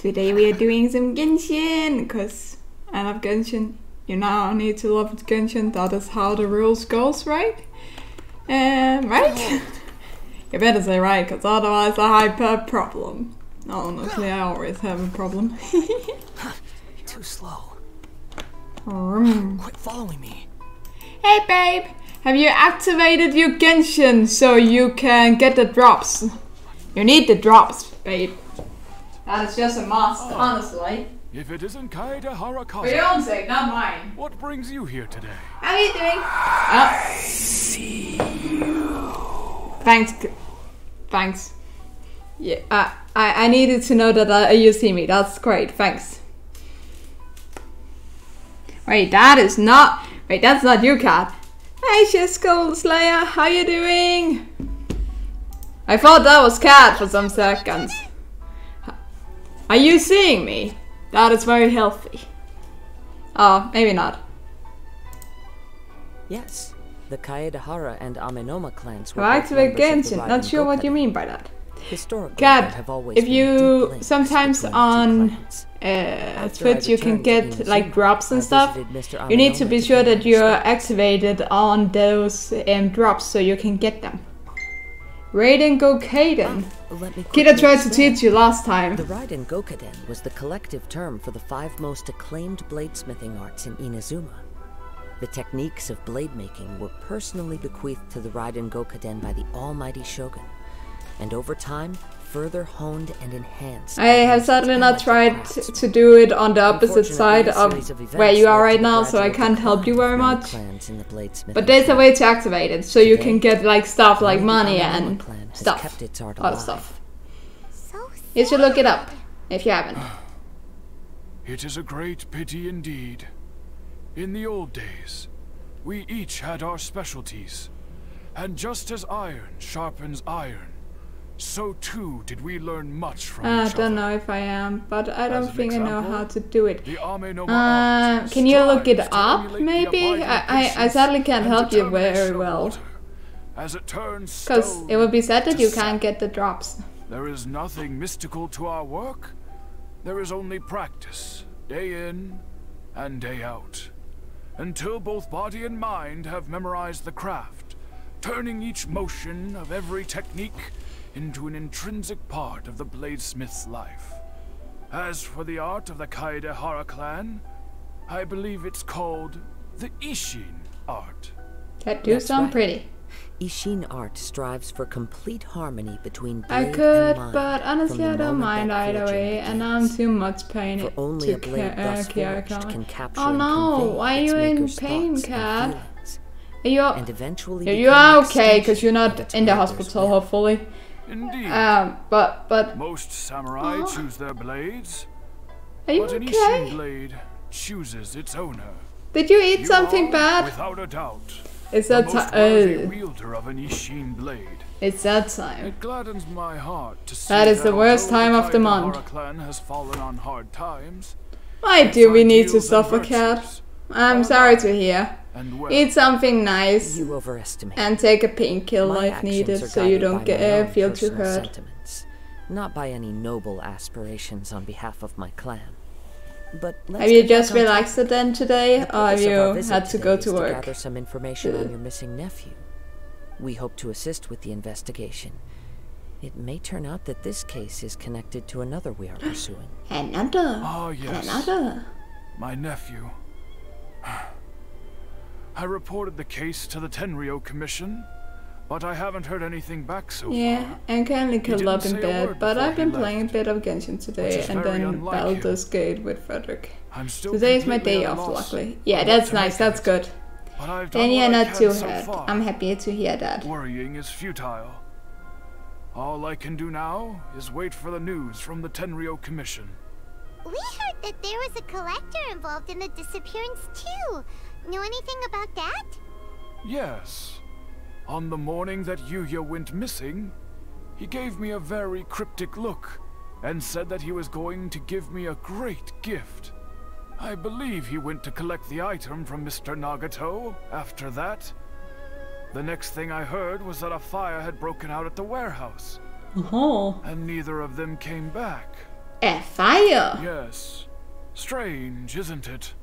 Today we are doing some Genshin, because I love Genshin. You now need to love Genshin, that is how the rules goes, right? Right? You better say right, because otherwise I have a problem. Honestly, I always have a problem. Too slow. Quit following me. Hey babe, have you activated your Genshin so you can get the drops? You need the drops, babe. That is just a must, honestly. If it isn't Kaede Harakawa. For your own sake, not mine. What brings you here today? How are you doing? I see you. Thanks. Yeah, I needed to know that you see me. That's great, thanks. Wait, that's not you, cat. Hey, Shiskell Slayer, how you doing? I thought that was cat for some seconds. Are you seeing me? That is very healthy. Oh, maybe not. Yes, the Kaedehara and Amenoma clans were activate Genshin. Not sure what you mean by that. Historically, Cat, if you sometimes on Twitch you can get like drops and stuff, you need to be sure that you're activated on those drops so you can get them. Raiden Gokaden. Kida tried to teach you last time. The Raiden Gokaden was the collective term for the 5 most acclaimed bladesmithing arts in Inazuma. The techniques of blade making were personally bequeathed to the Raiden Gokaden by the almighty Shogun, and over time, further honed and enhanced. I have sadly not tried to do it on the opposite side of where you are right now, so I can't help you very much. But there's a way to activate it, so you can get like stuff like money and stuff. Other stuff. You should look it up, if you haven't. It is a great pity indeed. In the old days, we each had our specialties. And just as iron sharpens iron, so too did we learn much from each other. I don't know if I am, but I don't think I know how to do it. Can you look it up, maybe? I sadly can't help you very well. Because it would be sad that you can't get the drops. There is nothing mystical to our work. There is only practice, day in and day out. Until both body and mind have memorized the craft, turning each motion of every technique into an intrinsic part of the bladesmith's life. As for the art of the Kaedehara clan, I believe it's called the Ishin art. That do sound pretty. Ishin art strives for complete harmony between blade I could, and mind, but honestly I don't mind either way, and I'm too much pain to carry on. Oh no, why are you in pain, cat? You are okay, because you're not in the hospital, hopefully. Indeed. But most samurai choose their blades. Are you but an okay? Ishin blade chooses its owner. Did you eat something bad? Without a doubt. It's that time. Wielder of an Ishin blade. It's that time. It gladdens my heart to see that is the worst time of the month. Clan has fallen on hard times. Why do we need to suffer, cat? I'm sorry to hear. Eat something nice you overestimate. And take a painkiller if needed, so you don't feel too hurt. Sentiments, not by any noble aspirations on behalf of my clan. But have you just relaxed it then today, or have you had to go to work? Gather some information on your missing nephew. We hope to assist with the investigation. It may turn out that this case is connected to another we are pursuing. Another? Oh yes. Another? My nephew. I reported the case to the Tenryou Commission, but I haven't heard anything back so far. Yeah, I'm currently curled up in bed, but I've been playing a bit of Genshin today, and then Baldur's Gate with Frederick. Today is my day off, luckily. Yeah, that's nice, that's good. Then you're not too hurt. I'm happy to hear that. Worrying is futile. All I can do now is wait for the news from the Tenryou Commission. We heard that there was a collector involved in the disappearance too. Know anything about that? Yes. On the morning that Yuya went missing, he gave me a very cryptic look and said that he was going to give me a great gift. I believe he went to collect the item from Mr. Nagato after that. The next thing I heard was that a fire had broken out at the warehouse. Oh. And neither of them came back. A fire? Yes. Strange, isn't it?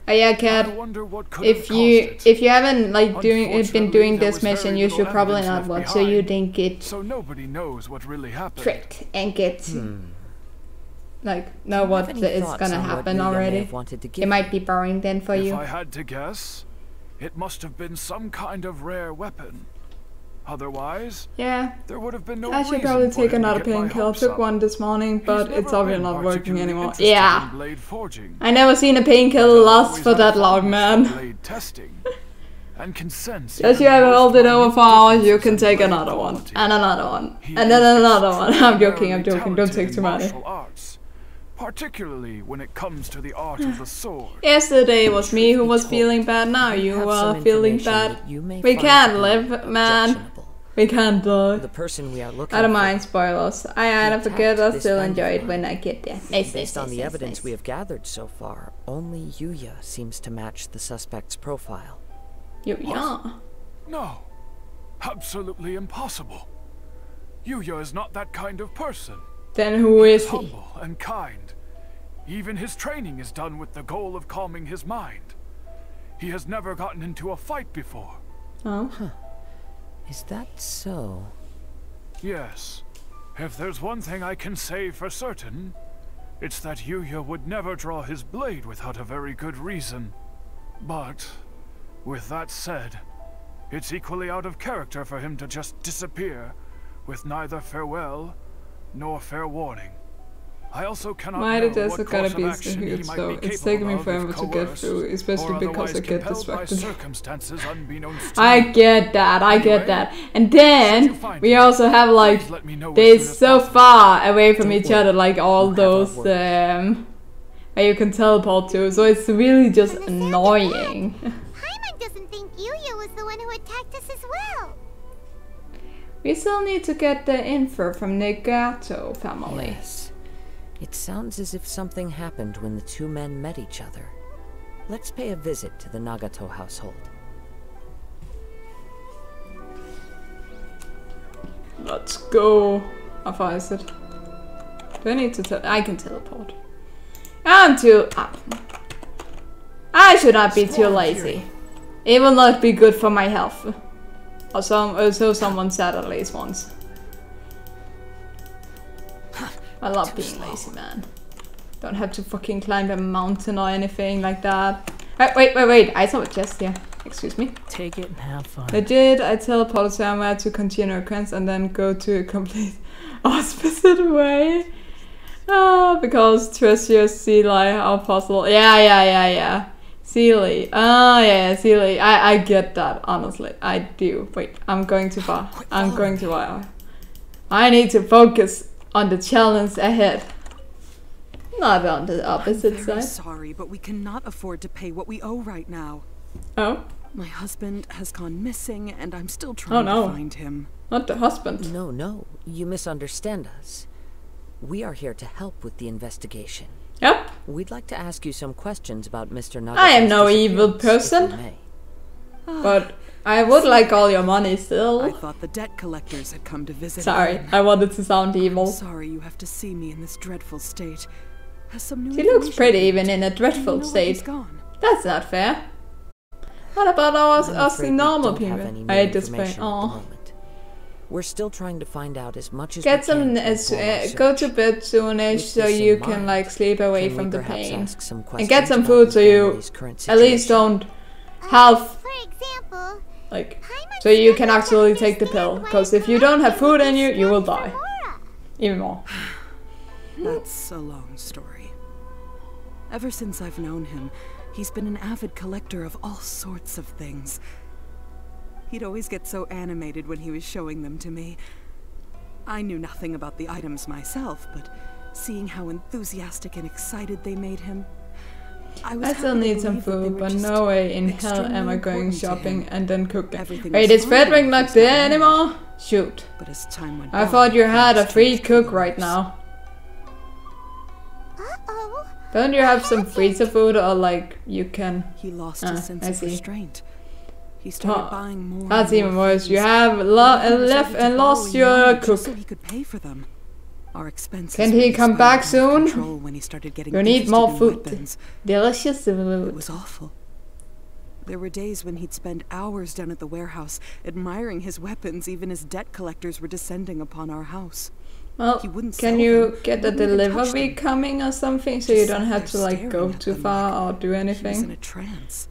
Oh yeah, I Cat. wonder what could If have you caused it. haven't like been doing There this was mission, very you little should probably evidence not left watch, so you behind, didn't get so nobody knows what really happened. tricked and get like know Have what any is thoughts gonna on what happen Yuya may already. have wanted to give It might you? be boring then for If you. I had to guess, it must have been some kind of rare weapon. Otherwise, Yeah, there would have been no I should reason probably for take him to another get my painkiller. I hopes took up. one this morning, but He's it's never obviously been not working particularly anymore. interested Yeah, in blade forging. I never seen a painkiller But last always for had a that long, fondness for man. blade testing, and can sense Yes, even you have the most held it over minute for hours, you differences can in take blade another one, quality. and another one, He and then is another one. I'm joking, extraordinarily don't take talented too in many. martial arts, particularly when it comes to the art of the sword. Yesterday was me who was told, feeling bad, now we you have are some feeling information bad. that you may We find can't to be live, man. objectionable. We can't die. The person we are looking I don't for, mind spoilers. I either attacked forget or this still friend of enjoy it mine. when I get there. Nice, based on the nice, evidence nice. we have gathered so far, only Yuya seems to match the suspect's profile. Yeah. No, absolutely impossible. Yuya is not that kind of person. Then who is he? Humble and kind. Even his training is done with the goal of calming his mind. He has never gotten into a fight before. Oh. Is that so? Yes. If there's one thing I can say for certain, it's that Yuya would never draw his blade without a very good reason. But, with that said, it's equally out of character for him to just disappear, with neither farewell nor fair warning. I also cannot My know editor's what gotta course of be so action he huge, might so be it's capable taking me of forever if to get coerced, through, especially or because I otherwise get compelled by distracted. circumstances unbeknownst to I me. get that, I get Anyway, that. And then we also have like Please let me know as they're soon as so possible. far away from each worry. other, like all You have our those where you can teleport to, so it's really just annoying. Paimon doesn't think Yuya was the one who attacked us as well. We still need to get the info from the Gato family. Yes. It sounds as if something happened when the two men met each other. Let's pay a visit to the Nagato household. Let's go. How far is it? Do I need to I can teleport. I'm too up. I should not be too lazy. It will not be good for my health. Or so someone said at least once. I love being lazy, man. Don't have to fucking climb a mountain or anything like that. Wait. I saw a chest here. Excuse me. Take it and have fun. Legit, I teleported somewhere to continue a quest and then go to a complete opposite way. Oh, because treasures Sealy are possible. Yeah. Sealy. Oh, yeah, Sealy. I get that, honestly. I do. Wait, I'm going too far. I'm going too far. I need to focus on the challenge ahead. Not on the opposite I'm very side. sorry, but we cannot afford to pay what we owe right now. Oh, My husband has gone missing, and I'm still trying no. to find him. not the husband. No, you misunderstand us. We are here to help with the investigation. Yep. We'd like to ask you some questions about Mr. Nagato's I am no evil disappearance, if we person. may. But I would like all your money I still. thought the debt collectors had come to visit. Sorry, again. I wanted to sound evil. Sorry you have to see me in this dreadful state. Has some new She looks information pretty come even to in a you? Do you dreadful know where state. he's gone? That's not fair. What about us I'm the afraid we normal don't have any people? new I hate this pain. information at the Oh. moment. We're still trying to find out as much as Get we some, can to inform our go search. to bed soonish With so this you in can mind, like sleep away Can from we the perhaps pain. ask some And get questions some about food the so you family's current at least situation? don't have For example, like Paimon so you still can doesn't actually take the pill. understand why Because a if you don't have collector food in you, would you will stand die. for Mora. Even more. That's a long story. Ever since I've known him, he's been an avid collector of all sorts of things. He'd always get so animated when he was showing them to me. I knew nothing about the items myself, but seeing how enthusiastic and excited they made him, I was I still happy to need some believe that they food, were but just no way in hell extremely am I going important to shopping him. and then cooking. Everything Wait, was is fine Frederick when not he there started. anymore? Shoot. But as time went I by, thought you had a things free changed for cook the right worse. now. Uh-oh. Don't you have some freezer food or like you can... He lost Ah, his sense I of see. restraint. He started Oh, buying more. That's and even more worse. You things. have He decided left to and borrow lost your money cook. just so he could pay for them. Our expenses Can he were come back spiraling out of soon? control when he started getting You need interested more in food. weapons. Delicious It food. was awful. There were days when he'd spend hours down at the warehouse, admiring his weapons, even as debt collectors were descending upon our house. Well, He wouldn't can sell you them, get a wouldn't even touch delivery them. coming or something so you Just don't sat have there to like go staring at too them far like or do He was in anything? a trance.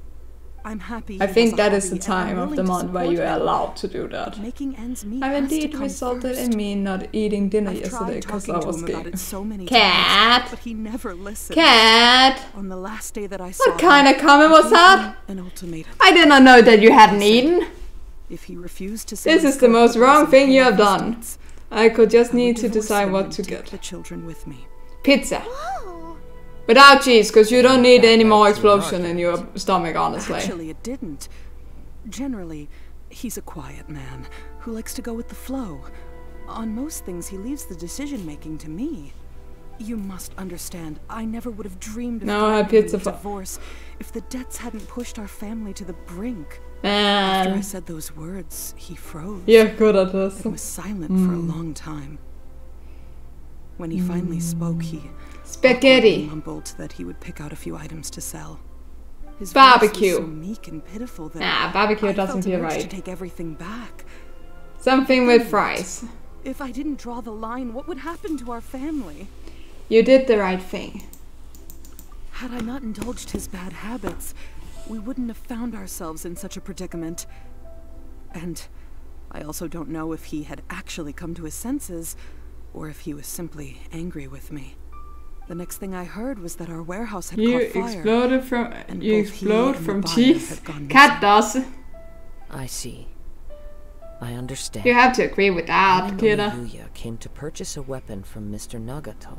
I'm happy. I he think has a that is the hobby, and I'm time of the willing to month where support you are him. allowed to do that. Making ends meet I've has to indeed come resulted first. in me not eating dinner I've yesterday tried because talking I to was him about gay. it so many Cat! times, but he never listened. Cat! On the last day that I saw What kind him, of comment I was gave that? him an ultimatum. I did not know that you hadn't eaten. If he refused to sell This his is the most collectibles wrong and thing pay you off have his done. debts, I could just I would need to divorce decide him what and to take get. the children with me. Pizza. Whoa. Without cheese, because you don't need That any led more to an explosion in argument. your stomach, honestly. Actually, it didn't. Generally, he's a quiet man who likes to go with the flow. On most things, he leaves the decision-making to me. You must understand, I never would have dreamed of No, I had threatening pizza a for- divorce if the debts hadn't pushed our family to the brink. After I Man, said those words, he froze. you're good at this. And was silent for a long time. When he finally spoke, he awkwardly Spaghetti. mumbled that he would pick out a few items to sell. His Barbecue. voice was so meek and pitiful that Nah, barbecue I doesn't felt an feel urge to right. take everything back. Something with fries. If I didn't draw the line, what would happen to our family? You did the right thing. Had I not indulged his bad habits, we wouldn't have found ourselves in such a predicament. And I also don't know if he had actually come to his senses, or if he was simply angry with me. The next thing I heard was that our warehouse had You caught fire. exploded from and you both he explode and from the buyer cheese. had gone Cat does. I see. I understand. You have to agree with that, When Kira. Yuya came to purchase a weapon from Mr. Nagato.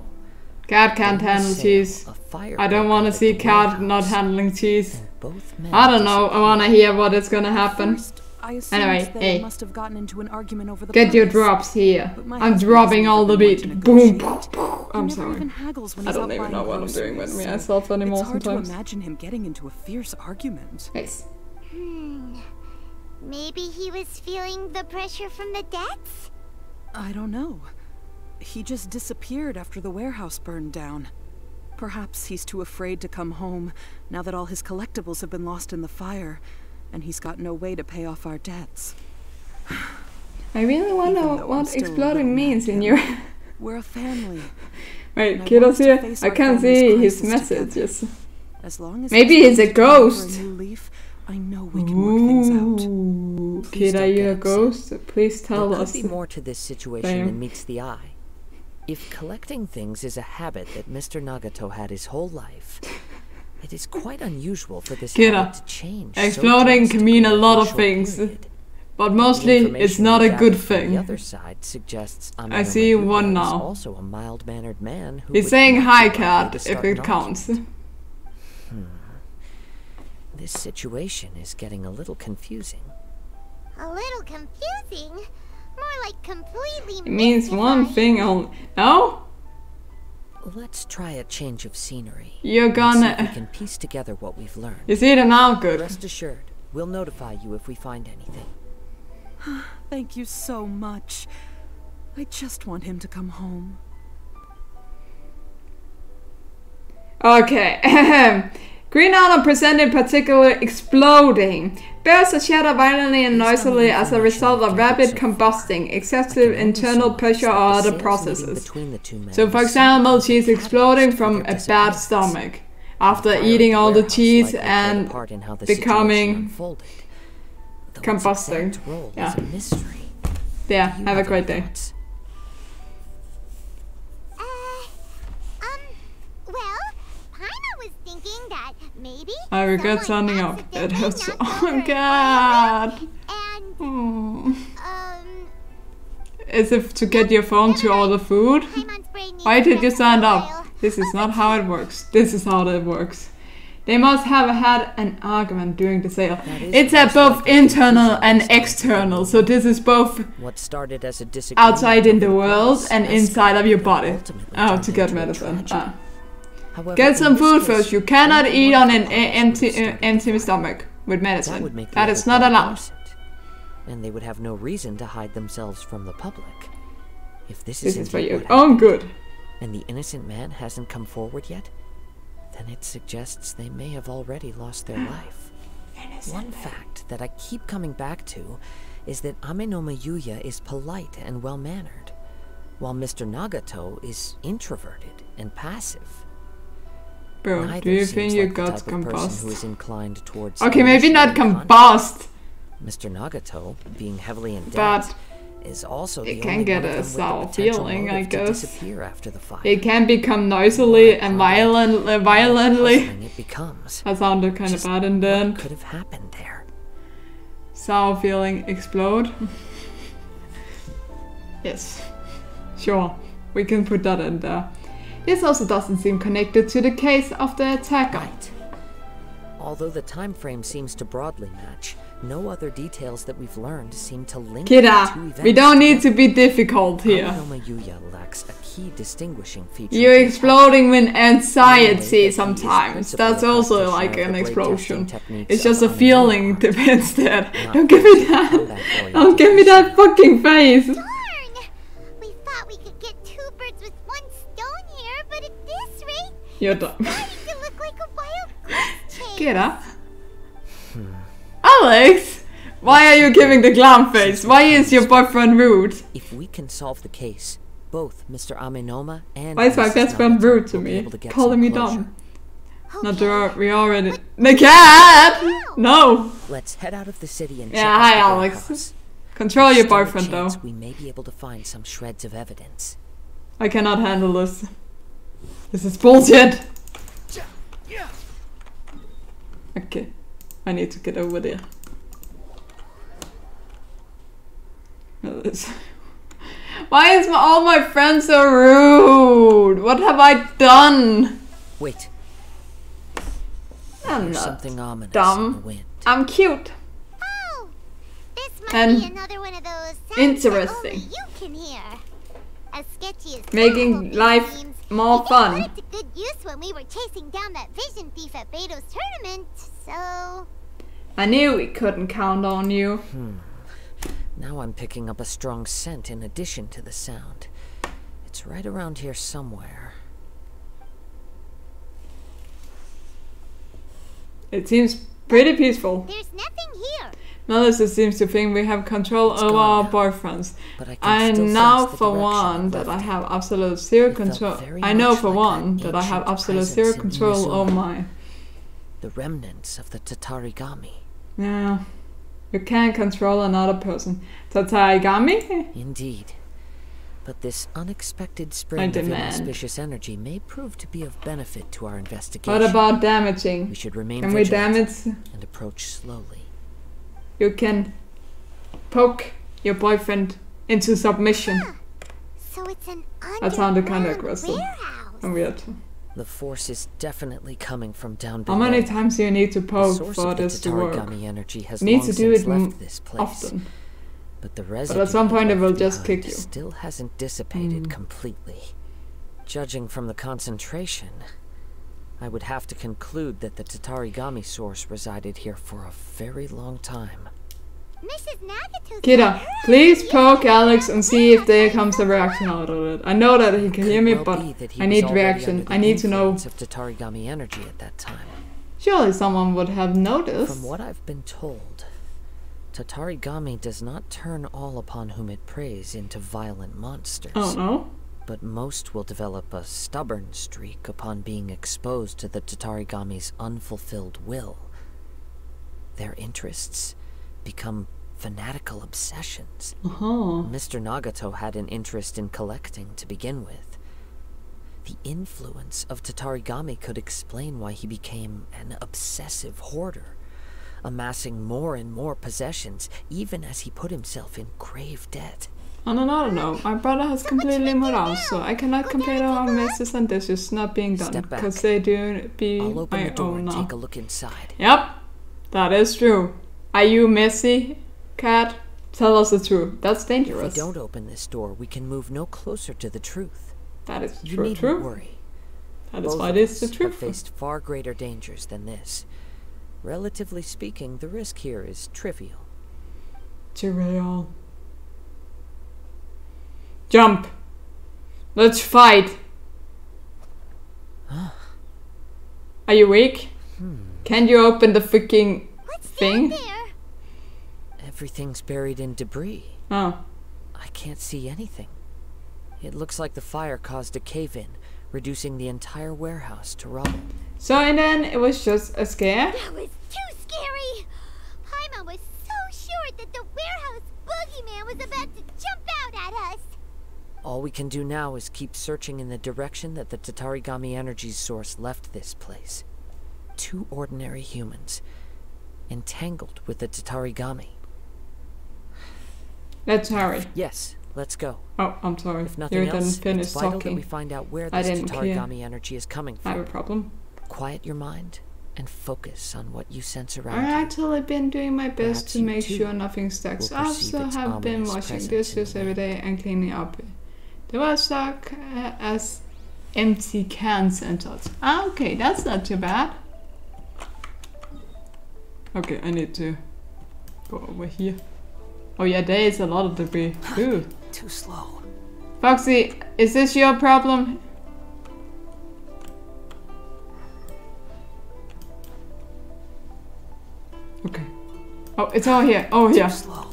Cat can't during the handle sale, cheese. a fire I don't broke want out to at see the Cat not warehouse, handling cheese. and both men I don't know. I want to disappeared. hear what is gonna happen. First, I assumed Anyway, that hey. I must have gotten into an argument over the Get your price. drops here. But my I'm husband dropping has all the never been one beat. to Boom. negotiate. He I'm never sorry. even haggles when I he's don't out even know buying what I'm doing with groceries, myself anymore it's hard sometimes. to imagine him getting into a fierce argument. Nice. Maybe he was feeling the pressure from the debts? I don't know. He just disappeared after the warehouse burned down. Perhaps he's too afraid to come home now that all his collectibles have been lost in the fire, and he's got no way to pay off our debts. I really want to Even know though I'm what still a exploding little means mad, in Kevin. your... We're a family. Wait, And I Kira's want us to here? face I our can't family's see his crisis together. messages. As long as Maybe he's he's a willing to turn over ghost. a new leaf, I know we can work things out. Ooh, Please Kira, don't you get a upset. ghost? Please tell There could us. be more to this situation Same. than meets the eye. If collecting things is a habit that Mr. Nagato had his whole life, it is quite unusual for this Kira, habit to change. exploding can mean a drastically lot in of short things, period. but The mostly it's information not we a good gathered from thing. The other side suggests I see Yuya one is now. also a mild-mannered man who He's would saying not be hi, likely Cat, to if start it an counts. argument. This situation is getting a little confusing. A little confusing. More like completely It means one mystifying. thing only. No? Let's try a change of scenery. You're and see if we gonna... can piece together what we've learned. You see it now? Good. Rest assured, we'll notify you if we find anything. Thank you so much. I just want him to come home. Okay. Green Island present in particular exploding. Bears are shattered violently and noisily as a result of rapid combusting, excessive internal pressure or other processes. So for example, she's exploding from a bad stomach after eating all the cheese and becoming combusting. Yeah. Yeah, have a great day. Well, Paimon was thinking that maybe I regret someone signing up. It accidentally hurts. knocked Oh over my an god. oil and, Hmm. um, As if to get your phone to order food? Paimon's brain Why needs did you fresh sign oil. up? This is not how it works. This is how it works. They must have had an argument during the sale. It's at both internal and external, so this is both What started as a disagreement outside in the over world price and escalated inside of your and body. ultimately Oh, turned to get into a medicine. tragedy. However, Get in some this food case, first. You cannot only eat one on an cause would start empty the fire. stomach with That medicine. would make the That other is not party allowed. innocent, and they would have no reason to hide themselves from the public. If this This is is for indeed your what own happened, good. and the innocent man hasn't come forward yet, then it suggests they may have already lost their life. One fact that I keep coming back to is that Amenoma Yuya is polite and well-mannered, while Mr. Nagato is introverted and passive. Bro, Neither do you seems think your like the guts type of person who combust? is inclined towards Okay, maybe not initiating combust, Mr. Nagato, being heavily in debt, but is also it the can only get one of a them with the sour potential feeling, I motive to guess. disappear after the fire. it can become noisily and violently. Puzzling it becomes. That sounded kind of Just bad and then what could have happened there? sour feeling explode. Yes, sure, we can put that in there. This also doesn't seem connected to the case of the attacker. Right. Although the time frame seems to broadly match, no other details that we've learned seem to link the two Kira, events we don't need to together. be difficult here. Amenoma Yuya lacks a key distinguishing feature. You're of the exploding with anxiety Namely, that he is sometimes. principally That's a also practitioner like of the an blade explosion. testing techniques It's just a of Amenoma feeling art. defense that. Not Don't give me just that. combat-oriented Don't give me that fucking face. Darn! We thought we could get 2 birds with 1 stone here, but at this rate, You're done. starting to look like a wild goose chase. Kira. Alex! Why are you giving the clown face? Why is your boyfriend rude? If we can solve the case, both Mr. Amenoma and Why is my Mrs. best friend Nagato rude to will be me? able to get Calling some me closure. dumb. Not Okay. sure, we already. The cat! No! Let's head out of the city and Yeah, check out hi, the Alex. warehouse. Control There's your still a boyfriend though. chance we may be able to find some shreds of evidence. I cannot handle this. This is bullshit! Okay, I need to get over there. Why is all my friends so rude? What have I done? Wait, I'm there's not something ominous in dumb. the wind. I'm cute. Oh, this must And be another one of those sounds that interesting. only you can hear. As sketchy as Making that life seems, more we fun. got it to good use when we were chasing down that vision thief at Beto's tournament, so... I knew we couldn't count on you. Now I'm picking up a strong scent in addition to the sound. It's right around here somewhere. It seems pretty peaceful. There's nothing here. Melissa seems to think we have control It's over gone our now. boyfriends. But I I can still know sense the for direction one it that I left. have absolute zero It felt control. very I know much for like one that that I have ancient absolute zero presence in control Inazuma. over mine. The remnants of the Tatarigami. Yeah. You can't control another person. Tatarigami? Indeed. But this unexpected I spring of demand. inauspicious energy may prove to be of benefit to our investigation. What about damaging? We should remain Can we vigilant damage? and approach slowly. You can poke your boyfriend into submission. So it's an That sounded kinda underground aggressive. warehouse. And weird. The force is definitely coming from down How below. many times do you need to The poke source for of the this to work? Tatarigami energy has You need long to do since it left this place. often. But the residue at some point it will just behind kick you. still hasn't dissipated completely. Judging from the concentration, I would have to conclude that the Tatarigami source resided here for a very long time. Mrs. Nagato's Kira, please poke Alex and see if there comes a reaction out of it. I know that he can hear me, Could well but be that he I was need already reaction. under the I need to know. influence of Tatarigami energy at that time. Surely someone would have noticed. From what I've been told, Tatarigami does not turn all upon whom it preys into violent monsters. Oh no? But most will develop a stubborn streak upon being exposed to the Tatarigami's unfulfilled will. Their interests become fanatical obsessions. Mr. Nagato had an interest in collecting to begin with. The influence of Tatarigami could explain why he became an obsessive hoarder, amassing more and more possessions, even as he put himself in grave debt. On another note, my brother has completely moved out, so I cannot complain about messes and dishes not being done, Step back. because they do be I'll open my the door own and now. take a look inside. Yep, that is true. Are you messy, cat? Tell us the truth. That's If we dangerous. don't open this door, we can move no closer to the truth. That is You true. needn't True. worry. That is Both why of it is the us have truth. faced far greater dangers than this. Relatively speaking, the risk here is trivial. Trivial. Jump. Let's fight. Are you weak? Can you open the freaking thing? There. Everything's buried in debris. Oh. I can't see anything. It looks like the fire caused a cave-in, reducing the entire warehouse to rubble. So and then it was just a scare? That was too scary. Paimon was so sure that the warehouse boogeyman was about to jump out at us. All we can do now is keep searching in the direction that the Tatarigami energy source left this place. 2 ordinary humans, entangled with the Tatarigami. Let's hurry. Yes, let's go. Oh, I'm sorry. If nothing You didn't else, finish it's vital that talking. we find out where I this didn't Tatarigami energy is coming I have a from. problem. Quiet your mind and focus on what you sense around I've you. actually been doing my best Perhaps to you make too sure nothing stacks. will I perceive also its have been ominous washing presence in dishes the every day and cleaning up. They were stuck as empty cans and thoughts. Ah, okay, that's not too bad. Okay, I need to go over here. Oh yeah, there is a lot of debris. Ooh. Too slow. Foxy, is this your problem? Okay. Oh, it's all here. Oh, Too yeah. slow.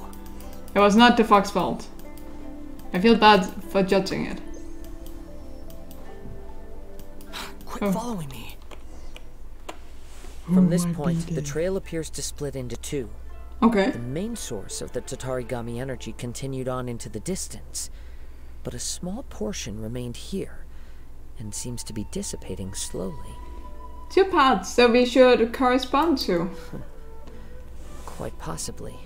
It was not the fox's fault. I feel bad for judging it. Quit following me. From this point, the trail appears to split into 2. Okay. The main source of the Tatarigami energy continued on into the distance, but a small portion remained here, and seems to be dissipating slowly. 2 paths that we should correspond to. Quite possibly.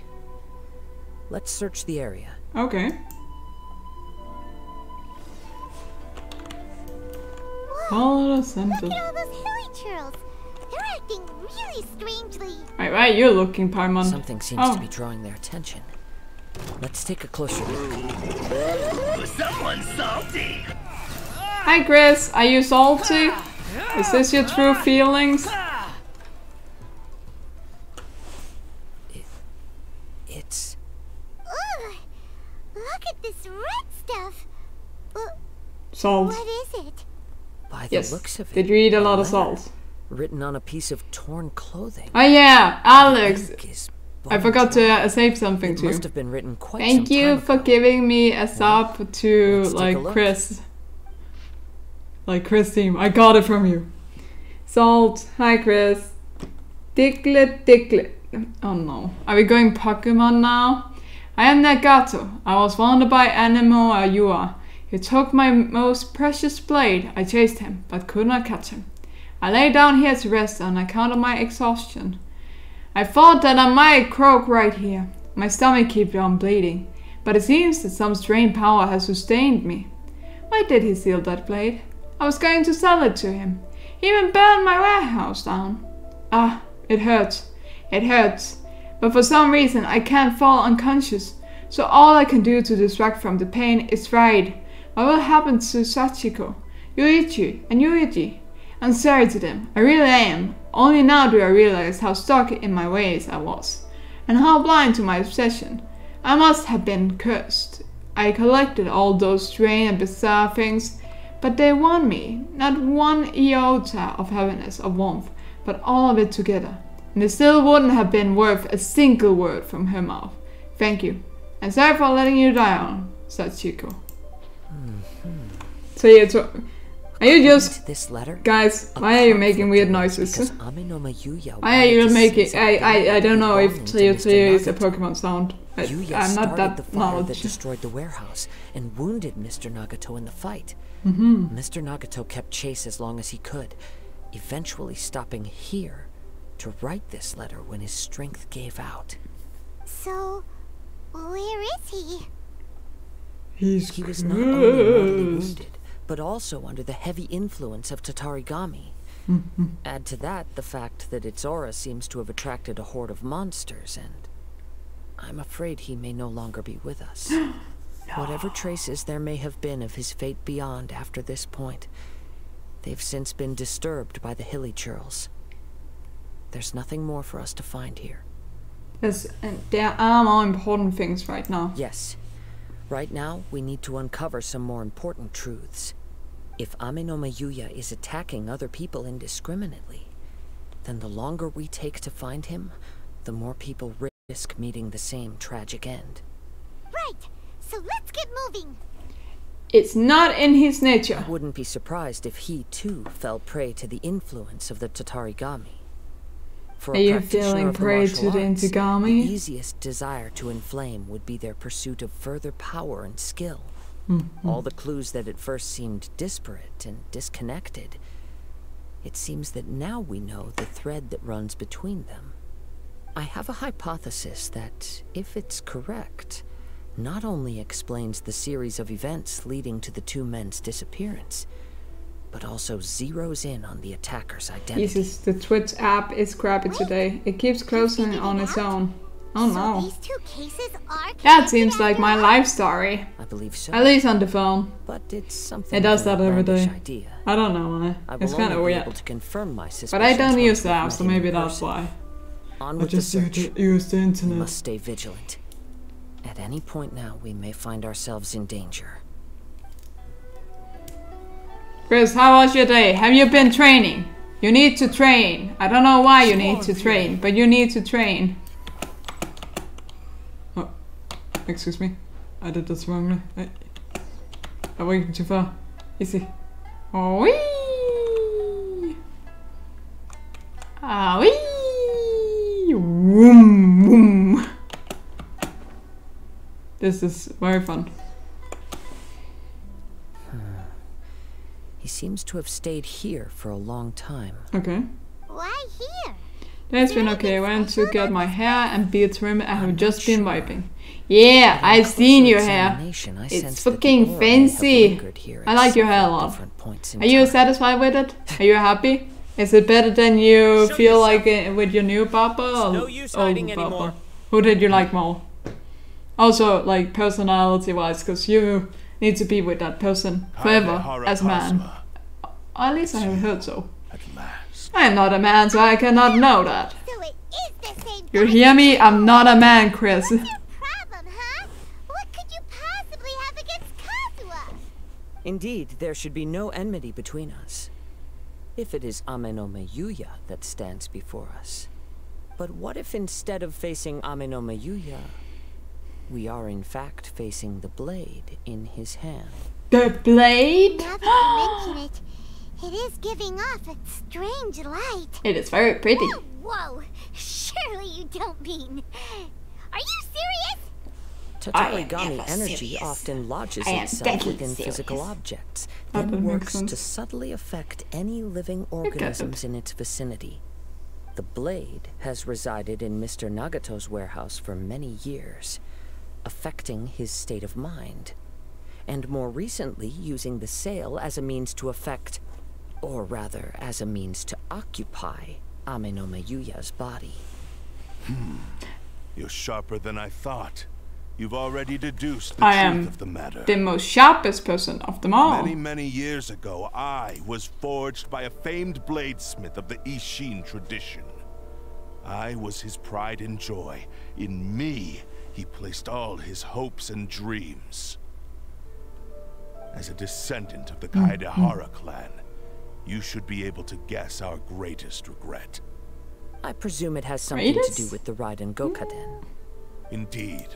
Let's search the area. Okay. All the Look centers. at all those hilly churls. They're acting really strangely. Wait, why are you looking, Paimon? Something seems to be drawing their attention. Let's take a closer look. Someone's salty. Hi, Chris. Are you salty? Is this your true feelings? It's... Ugh. Look at this red stuff. Salt. What is it? By the Yes. looks of it, Did you eat a lot of letter salt? written on a piece of torn clothing. Oh yeah, Alex. Ink is I forgot bone dry. to save something It to you. must have been written quite Thank some you time for ago. giving me a sub to let's take a like look. Chris. Like Chris team. I got it from you. Salt. Hi Chris. Diglett Diglett. Oh no. Are we going Pokemon now? I am Nagato. I was wanted by Anemo Ayua. He took my most precious blade. I chased him, but could not catch him. I lay down here to rest on account of my exhaustion. I thought that I might croak right here. My stomach keeps on bleeding, but it seems that some strange power has sustained me. Why did he steal that blade? I was going to sell it to him. He even burned my warehouse down. Ah, it hurts. It hurts. But for some reason I can't fall unconscious, so all I can do to distract from the pain is ride. What will happen to Sachiko, Yuichi, and Yuichi? I'm sorry to them, I really am. Only now do I realize how stuck in my ways I was, and how blind to my obsession. I must have been cursed. I collected all those strange and bizarre things, but they won me. Not one iota of happiness or warmth, but all of it together. And it still wouldn't have been worth a single word from her mouth. Thank you, and sorry for letting you down, said Chico. So yeah, are you just... This letter, Guys, why are you making weird noises? because Ame no Mayuya Why are wanted you to making... seize a blade I don't know if belonging to Trio Mr. Trio is a Nagato. Pokemon sound. Yuya I'm not started that the fire that knowledgeable. destroyed the warehouse and wounded Mr. Nagato in the fight. Mr. Nagato kept chase as long as he could, eventually stopping here to write this letter when his strength gave out. So, where is he? He's He was not only mortally wounded, but also under the heavy influence of Tatarigami. Add to that the fact that its aura seems to have attracted a horde of monsters, and I'm afraid he may no longer be with us. Whatever traces there may have been of his fate beyond after this point, they've since been disturbed by the hilly churls. There's nothing more for us to find here. Yes, and there are more important things right now. Yes, Right now, we need to uncover some more important truths. If Ame no Mayuya is attacking other people indiscriminately, then the longer we take to find him, the more people risk meeting the same tragic end. Right, so let's get moving. It's not in his nature. I wouldn't be surprised if he too fell prey to the influence of the Tatarigami. For Are you feeling prey to the Intigami? The easiest desire to inflame would be their pursuit of further power and skill. All the clues that at first seemed disparate and disconnected, it seems that now we know the thread that runs between them. I have a hypothesis that, if it's correct, not only explains the series of events leading to the two men's disappearance, but also zeroes in on the attacker's identity. Jesus, the Twitch app is crappy today. It keeps closing on its own. Oh no. So these two cases are That seems like my life story. I believe so. At least on the phone. But it's something It does of an that every day. outlandish idea. I don't know why. I It's will kind of only be weird. able to confirm my suspicions But I don't once use the we've app, met so him in maybe that's person. why. On I with the just search. use the We internet. must stay vigilant. At any point now, we may find ourselves in danger. Chris, how was your day? Have you been training? You need to train. I don't know why you need to train, but you need to train. Oh, excuse me. I did this wrongly. I went too far. Easy. Oh, wee! Ah, wee! Woom, woom. This is very fun. He seems to have stayed here for a long time. Okay. Why here? That's been okay. I went to get my hair and beard trim and have just been wiping. Yeah, I've seen your hair. It's fucking fancy. I like your hair a lot. Are you satisfied with it? Are you happy? Is it better than you feel like it with your new barber or No use old hiding barber? anymore. Who did you like more? Also, like personality-wise, because you need to be with that person forever as a man. At least I have heard so. At last. I am not a man, so I cannot know that. So it is the same You guy. hear me? I'm not a man, Chris. What's your problem, huh? What could you possibly have against Kazuha? Indeed, there should be no enmity between us. If it is Ame no Mayuya that stands before us. But what if instead of facing Ame no Mayuya, we are in fact facing the blade in his hand? The blade? Now that you mention it, it is giving off a strange light. It is very pretty. Whoa, whoa! Surely you don't mean... Are you serious? Tatarigami never energy serious. often lodges I am itself deadly within physical serious. objects, That then makes works to sense. subtly affect any living organisms in its vicinity. The blade has resided in Mr. Nagato's warehouse for many years, affecting his state of mind, and more recently using the sale as a means to affect, or rather as a means to occupy, Ame no Mayuya's body. You're sharper than I thought. You've already deduced the I truth am of the matter. the most sharpest person of them all. Many years ago, I was forged by a famed bladesmith of the Ishin tradition. I was his pride and joy. In me, he placed all his hopes and dreams. As a descendant of the Kaedehara clan, you should be able to guess our greatest regret. I presume it has something to do Greatest? with the Raiden Gokaden. Indeed.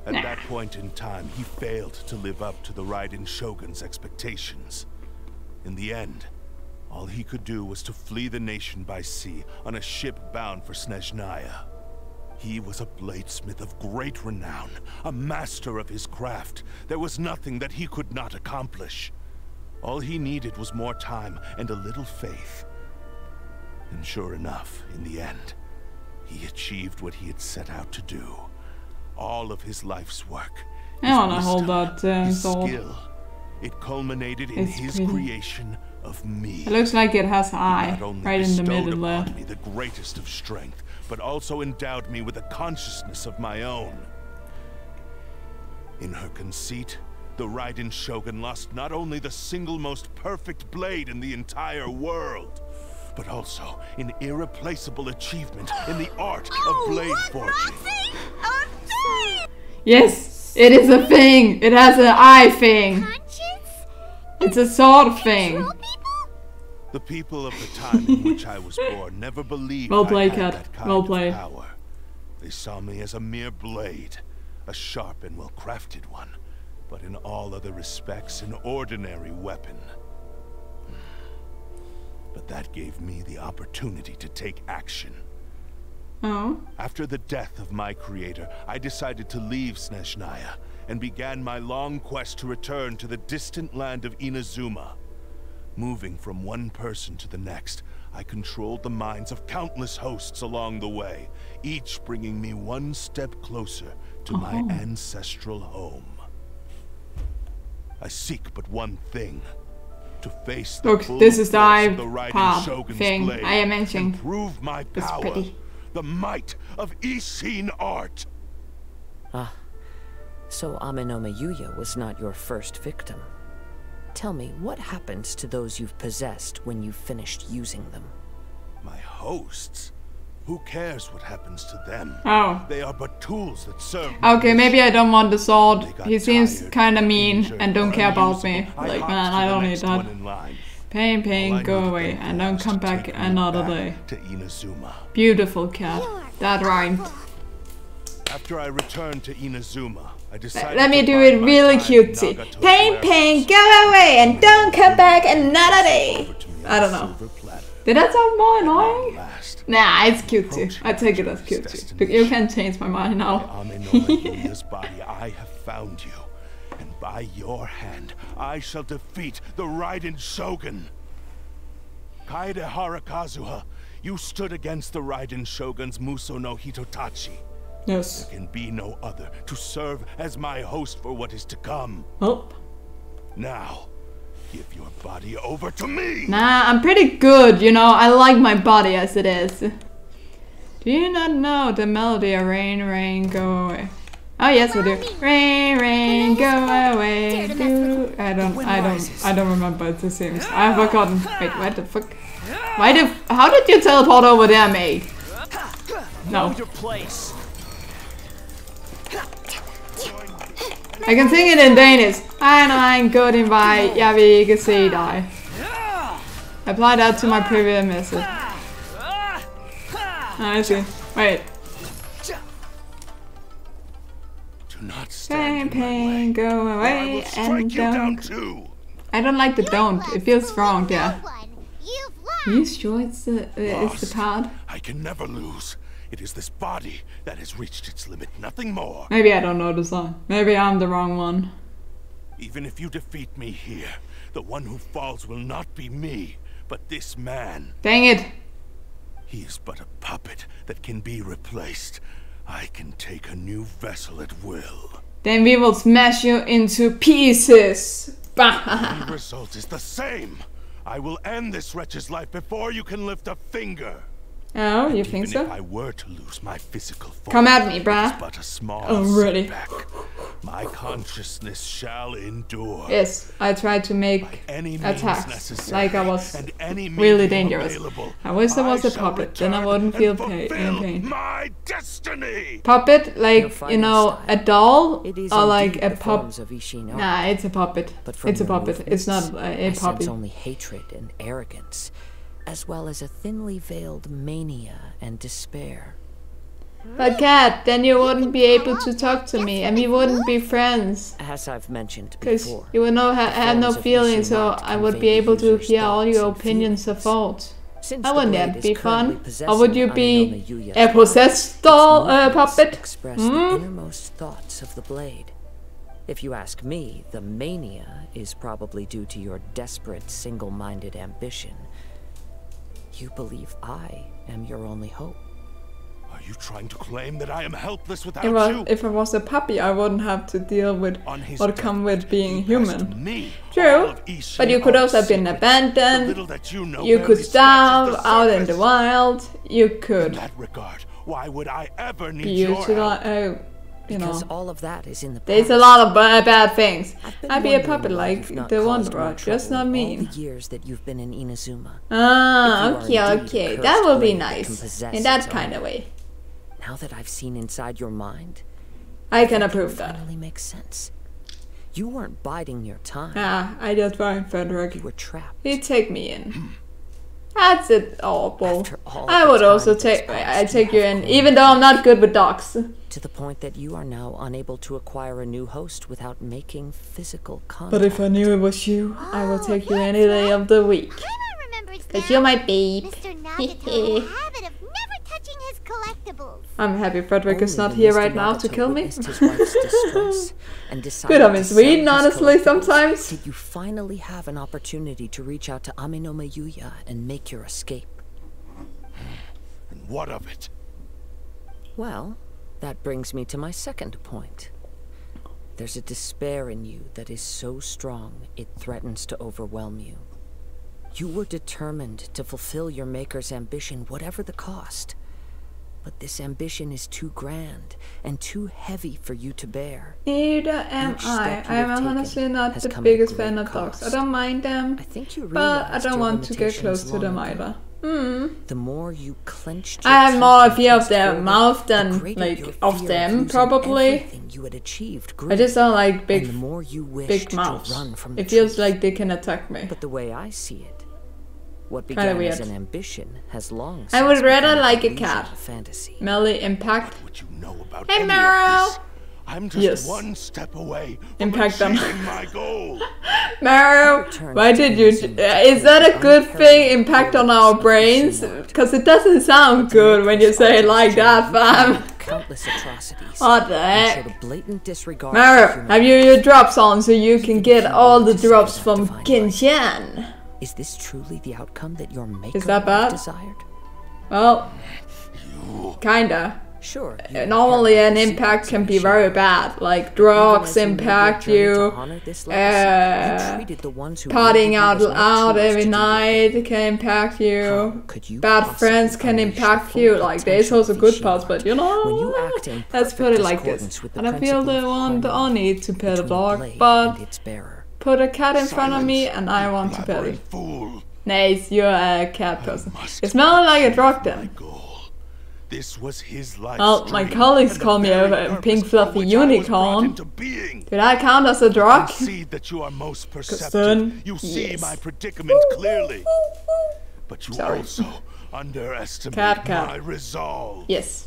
At that point in time, he failed to live up to the Raiden Shogun's expectations. In the end, all he could do was to flee the nation by sea on a ship bound for Snezhnaya. He was a bladesmith of great renown, a master of his craft. There was nothing that he could not accomplish. All he needed was more time and a little faith. And sure enough, in the end, he achieved what he had set out to do. All of his life's work. I his wanna hold wisdom, that his sword. skill. It culminated in It's his pretty. creation of me. It looks like it has an He eye not only right in the bestowed middle there. upon me the greatest of strength, but also endowed me with a consciousness of my own. In her conceit, the Raiden Shogun lost not only the single most perfect blade in the entire world, but also an irreplaceable achievement in the art of blade forging. Yes! It is a thing. It has an eye thing. Conscience? It's a sword thing. Control people? The people of the time in which I was born never believed Well I played, had Cat. that kind Well of played. power. They saw me as a mere blade, a sharp and well-crafted one, but in all other respects an ordinary weapon. But that gave me the opportunity to take action. Oh. After the death of my creator, I decided to leave Snezhnaya and began my long quest to return to the distant land of Inazuma. Moving from one person to the next, I controlled the minds of countless hosts along the way, each bringing me one step closer to my ancestral home. I seek but one thing. To face the Look, full this is the force eye of the Raiden part Shogun's thing blade I am mentioning. and prove my It's power, pretty. the might of Ishin art. Ah, so Amenome Yuya was not your first victim. Tell me, what happens to those you've possessed when you've finished using them? My hosts? Who cares what happens to them? Oh. They are but tools that serve. Okay, maybe I don't want the sword. They got He seems tired, kinda mean injured, and don't or care about me. unusable. Like, hopped man, to I the don't need next that. one in line. Pain, All I pain, knew go to away do and don't was come to back take me another back day. to Inazuma. Beautiful cat. That rhymed. After I returned to Inazuma, I decided Let me to do bide it my really time in cutesy. Nagato's Pain, warehouse. pain, go away and don't come back another day. Over to me I on don't a know. silver platter. Did that sound more annoying? Last, Nah, it's cutesy. I take it as cutesy. Destination. You can change my mind now. Amenome Yuya's body, I have found you. And by your hand, I shall defeat the Raiden Shogun. Kaede Harakazuha, you stood against the Raiden Shogun's Muso no Hitotachi. Yes. There can be no other to serve as my host for what is to come. Oh. Now, give your body over to me! Nah, I'm pretty good, you know. I like my body as it is. Do you not know the melody of Rain, Rain, Go Away? Oh yes, we do. Rain, rain, go away. Do I don't remember the Sims. I've forgotten. Wait, what the fuck? How did you teleport over there, mate? No. Your place. I can sing it in Danish. I'm good in vej. Jeg vil ikke se dig. Apply that to my previous message. I see. Wait. Do not Pain, stand in my pain, way. go or I away will strike and you down don't. too. I don't like the don't. It feels wrong, No yeah. one. You've lost. You sure it's the part? I can never lose. It is this body that has reached its limit, nothing more. Maybe I don't know the song. Maybe I'm the wrong one. Even if you defeat me here, the one who falls will not be me, but this man. Dang it. He is but a puppet that can be replaced. I can take a new vessel at will. Then we will smash you into pieces. Bah. The result is the same. I will end this wretch's life before you can lift a finger. Oh, you Even think if so? I were to lose my physical form, Come at me, it's bruh. but a small Oh, really? setback. My consciousness shall endure. Yes, I tried to make Any means attacks necessary, like I was and any really medium dangerous. available, I wish I was a shall puppet, then I return wouldn't and feel fulfill pain. My destiny. Puppet, Your like, you fighting know, style. a doll It is or like indeed a the pup. forms of Ishin art, Nah, it's a puppet. but from It's a your puppet. It's not movements, a I puppy. sense only hatred and arrogance, as well as a thinly veiled mania and despair. But Cat, then you wouldn't be able to talk to me, and we wouldn't be friends. As I've mentioned Because before, you would have no forms of feelings, Ishin so art I would convey be the able to user's hear all your thoughts and opinions or feelings. thoughts. Since That the wouldn't blade that is be currently fun? possessing Or would you be Amenome Yuya's a body, possessed its doll movements puppet? express the innermost thoughts of the blade. If you ask me, the mania is probably due to your desperate, single-minded ambition. You believe I am your only hope. Are you trying to claim that I am helpless without Well, you? if I was a puppy, I wouldn't have to deal with On his what come with deathbed, being he passed human. me all True, of Ishin but you could art's also have been secrets. The abandoned. little that you know You barely could scratches starve the out in the surface. wild. You In could that regard, why would I ever need be your help? utilized. You Because know, all of that is in the there's a past. lot of bad things. I've been I'd be a wondering puppet why like you've not the caused Wanderer, more just trouble not all mean. the years that you've been in Inazuma. Ah, If you are okay, indeed a okay. cursed That would be blade that can nice. possess In that its kind own. of way. Now that I've seen inside your mind, I can approve that. Finally makes sense. You weren't biding your time. I just find Frederick. You were trapped. He'd take me in. That's it awful. I the would also time take that's I passed, take you you have in, even though I'm not good with dogs. To the point that you are now unable to acquire a new host without making physical contact. But if I knew it was you, I would take you any day of the week. Paimon remembers Cause now. you're my babe. Mr. Nagato had a habit of never touching his collectibles. I'm happy Frederick is Only not when here Mr. right now to Nagato kill me. witnessed his wife's distress and decided Good, I'm to in sell Sweden, his honestly, collectibles, sometimes. Did you finally have an opportunity to reach out to Aminoma Yuya and make your escape? And what of it? Well, that brings me to my second point. There's a despair in you that is so strong it threatens to overwhelm you. You were determined to fulfill your maker's ambition, whatever the cost. But this ambition is too grand and too heavy for you to bear. Neither am Each I. step you I am have honestly taken not has the come at biggest great fan of dogs. I cost. don't mind them, I think you but I realized don't your want to get close limitations to them long ago. either. The more you clenched I your have teeth more and fear of pressed their forward, mouth the than greater your like of fear them losing probably. everything you had achieved grew. I just don't like And the big more you wished big to mouths. run from the It feels truth. like they can attack me. But the way I see it, what Kinda began as weird. an ambition has long I would since rather become like a illusion cat. and fantasy. Melee impact. What you know about Hey, any Meryl. of this? I'm just Yes. one step away from Impact them. achieving my goal. Mario, why did you? Is that a good thing? Impact on our brains? Because it doesn't sound good when you say it like that, fam. Countless atrocities. What the and heck? showed a blatant disregard for Mario, human have you your drops on so you can get all the drops from Kinshan? Is this truly the outcome that your maker that would have bad? desired? Well, kinda. Sure. Normally an impact can be very bad, like drugs impact you, partying out loud every night can impact you, bad friends can impact you, like there's also good parts, but you know, let's put it like this. I don't feel the one the only to pet a dog, but put a cat in front of me and I want to pet it. Fool. Nice, you're a cat person. It smells like a drug then. This was his life. Well, my colleagues call me a pink fluffy unicorn. Did Did I count as a drug? see that you are most perceptive. Son, You see yes. my predicament clearly. But you Sorry. also underestimate Cat. my resolve. Yes.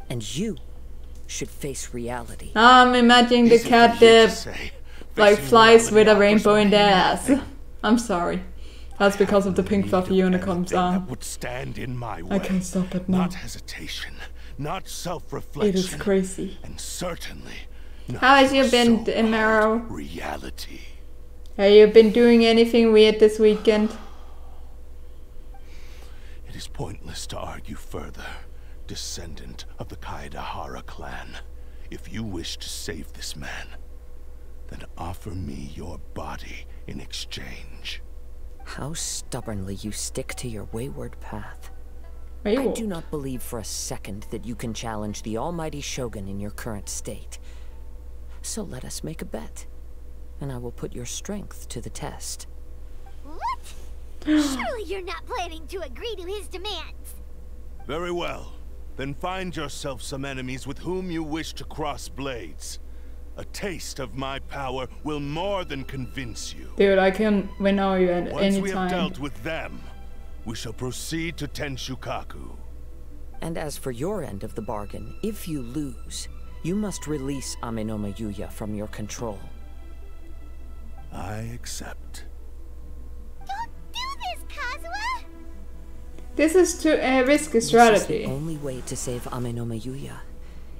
And you should face reality. I'm imagining the Easy cat for you to that say. like Facing flies with a reality rainbow in their offers ass. I'm sorry. That's because of the pink fluffy unicorn's anything that arm. would stand in my way. I can't stop it now. Not hesitation, not self-reflection. It is crazy. And certainly not How has you your been, so-called Marrow? reality. Have you been doing anything weird this weekend? It is pointless to argue further, descendant of the Kaedahara clan. If you wish to save this man, then offer me your body in exchange. How stubbornly you stick to your wayward path. I Wayward. do not believe for a second that you can challenge the almighty Shogun in your current state. So let us make a bet, and I will put your strength to the test. What? Surely you're not planning to agree to his demands. Very well. Then find yourself some enemies with whom you wish to cross blades. A taste of my power will more than convince you. Dude, I can win all you at Once any we have time. dealt with them, we shall proceed to Tenshukaku. And as for your end of the bargain, if you lose, you must release Aminoma Yuya from your control. I accept. Don't do this, Kazuha! This is too risky This is strategy. the only way to save Aminoma Yuya.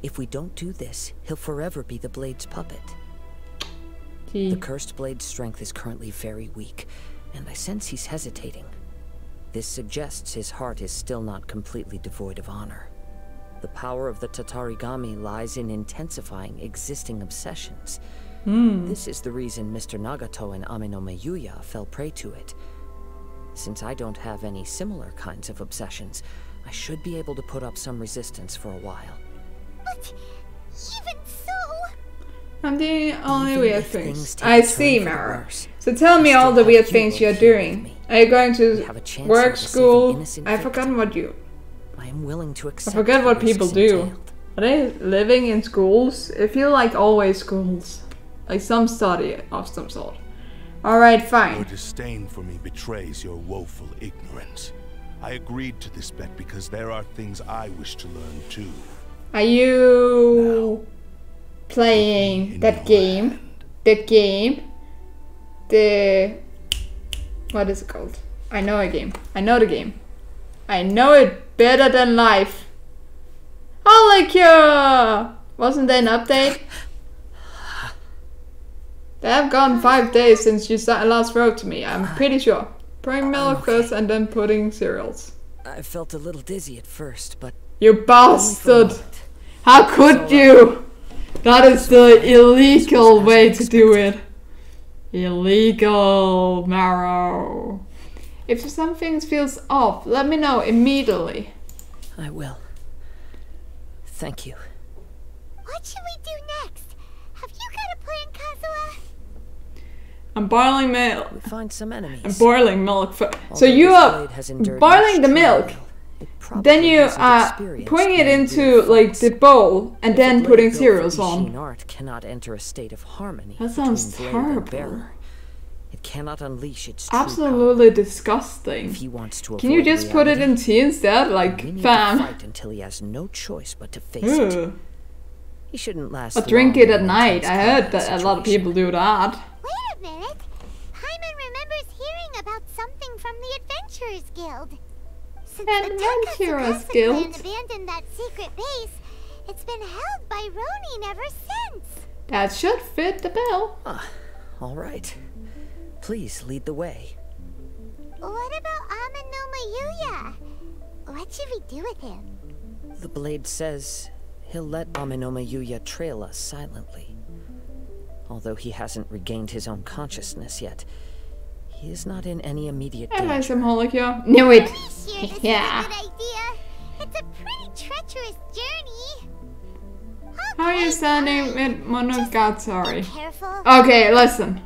If we don't do this, he'll forever be the Blade's puppet. The Gee. Cursed Blade's strength is currently very weak, and I sense he's hesitating. This suggests his heart is still not completely devoid of honor. The power of the Tatarigami lies in intensifying existing obsessions. This is the reason Mr. Nagato and Aminoma Yuya fell prey to it. Since I don't have any similar kinds of obsessions, I should be able to put up some resistance for a while. But even so... I'm doing only Even weird if things. things take I a turn see, for the Mara. worse, So tell me I all still the have weird you things you're both here with doing. me. Are you going We to have a chance work, of saving school? innocent I've forgotten victims. what you... I am willing to accept forget the what risks people do. entailed. Are they living in schools? I feel like always schools. Like some study of some sort. Alright, fine. Your disdain for me betrays your woeful ignorance. I agreed to this bet because there are things I wish to learn too. Are you playing that game? Hand. The game? The... What is it called? I know a game. I know the game. I know it better than life. Holy cow! Wasn't there an update? They have gone 5 days since you last wrote to me, I'm pretty sure. Pouring milk first and then putting cereals. I felt a little dizzy at first, but... You bastard! How could you? That is the illegal way to do it. Illegal, Marrow. If something feels off, let me know immediately. I will. Thank you. What should we do next? Have you got a plan, Kazuha? I'm boiling milk. We find some enemies. I'm boiling milk. So Although you this are blade has endured boiling much the milk. trial, it probably Then you hasn't are experienced putting it many into good like fights. the bowl and If then a blade putting built for cereals Ishin on. art cannot enter a state of harmony That sounds between blade and terrible. bearer. It cannot unleash its true Absolutely power. disgusting. If he wants to Can you avoid just put it reality, in tea instead? we Like, need to fam. fight until he has no choice but to face it. Ugh. He shouldn't last. Or drink long it at in an night. intense I heard combat that a lot of situation. people do that. Wait a minute. Paimon remembers hearing about something from the Adventurers Guild. Since the Adventurers Tonkatsu Guild? clan abandoned that secret base, it's been held by Ronin ever since. That should fit the bill. Ah, all right. Please lead the way. What about Amanuma Yuya? What should we do with him? The blade says he'll let Aminoma Yuya trail us silently. Although he hasn't regained his own consciousness yet, he is not in any immediate I like danger. some Holikyo. Knew it. Pretty sure this Yeah. is a good idea. It's a pretty treacherous journey. How are you Okay, standing fine. with Monogatari? Be careful. Okay, listen.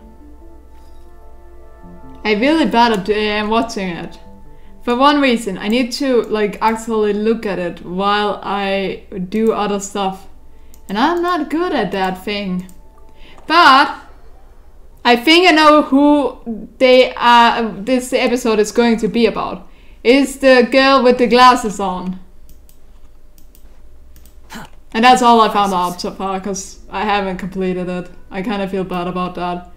I'm really bad at watching it. For one reason, I need to like actually look at it while I do other stuff. And I'm not good at that thing. But I think I know who this episode is going to be about. It's the girl with the glasses on. And that's all I found out so far, because I haven't completed it. I kind of feel bad about that.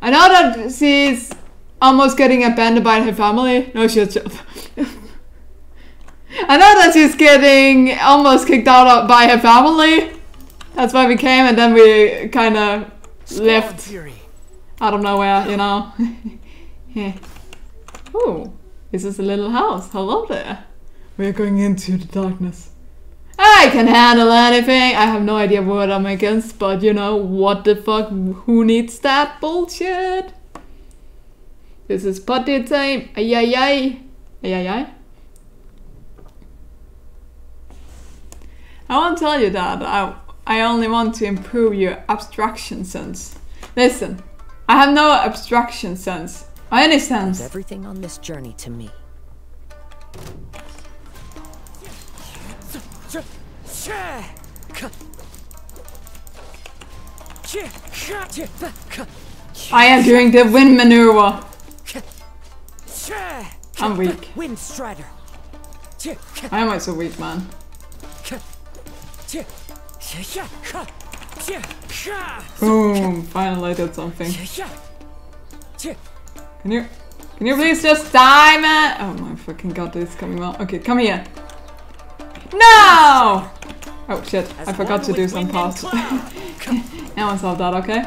I know that she's almost getting abandoned by her family. No shit. I know that she's getting almost kicked out by her family. That's why we came, and then we kind of left out of nowhere, you know. Yeah. Oh, this is a little house. Hello there. We're going into the darkness. I can handle anything. I have no idea what I'm against, but you know, what the fuck? Who needs that bullshit? This is potty time. Ay ay ay. Ay ay ay. I won't tell you that. I only want to improve your abstraction sense. Listen, I have no abstraction sense. Or any sense. Leave everything on this journey to me. I am doing the wind maneuver. I'm weak. Wind Strider. Why am I so weak, man? Boom! Finally I did something. Can you please just die, man? Oh my fucking god, this is coming well. Okay, come here. No! Oh shit, I forgot to do some pause. Now I solved that, okay?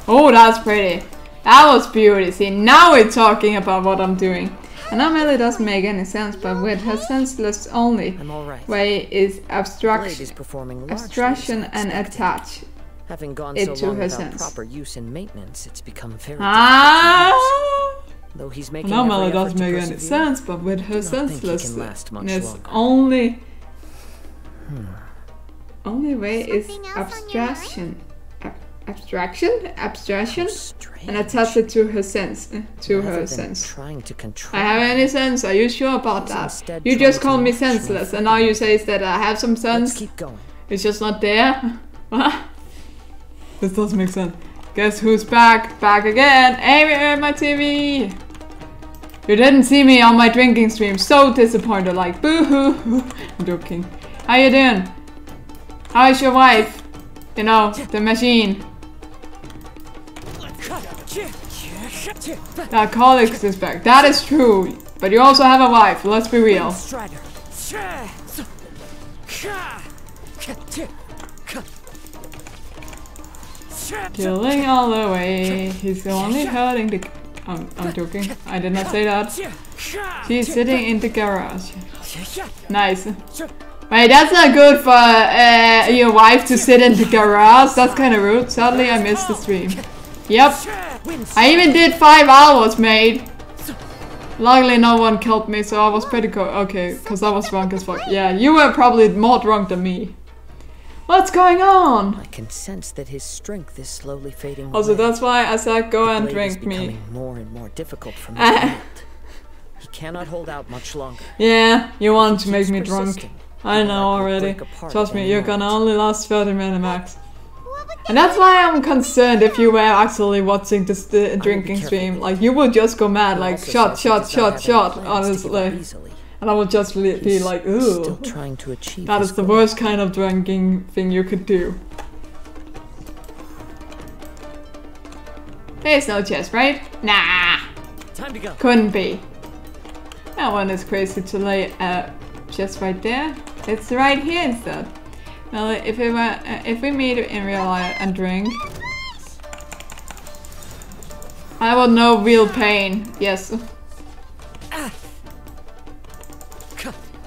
Oh, that's pretty. That was beauty. See, now we're talking about what I'm doing. And that really doesn't make any sense, but with her senseless only I'm all right. way is Blade abstraction, is performing largely abstraction as I and expected. attach. Having gone it so to long her without sense. proper use and maintenance, it's become very Ah! difficult to use. Though he's making No, every Mel, it effort doesn't to make any persevere, sense, but with her I do not think he can last senselessness, much longer. only way is Something else on your abstraction. abstraction, and attach it to her sense. Trying to control. I have any sense? Are you sure about that? You just called me senseless, and now you say that I have some sense. Let's keep going. It's just not there. What? This doesn't make sense. Guess who's back? Back again. Hey, my TV. You didn't see me on my drinking stream. So disappointed. Like, boo-hoo. I'm joking. How you doing? How is your wife? You know, the machine. The alcoholics is back. That is true. But you also have a wife. Let's be real. Killing all the way. He's only hurting the... I'm joking. I did not say that. She's sitting in the garage. Nice. Wait, that's not good for your wife to sit in the garage. That's kind of rude. Sadly, I missed the stream. Yep. I even did 5 hours, mate. Luckily, no one killed me, so I was pretty cool. Okay, because I was drunk as fuck. Yeah, you were probably more drunk than me. What's going on? I can sense that his strength is slowly fading Also, away. that's why I said go and drink me. Becoming more and more difficult for me to wield. He cannot hold out much longer. Yeah, you want to make me drunk. I know already. Trust me, you're gonna only last 30 minutes max. And that's why I'm concerned if you were actually watching this drinking stream. Like, you would just go mad, like, shot, honestly. And I would just be like, ooh, that is the worst kind of drinking thing you could do. There's no chest, right? Nah! Time to go. Couldn't be. That one is crazy to lay a chest right there. It's right here instead. Well, if we meet in real life and drink, I will know real pain. Yes.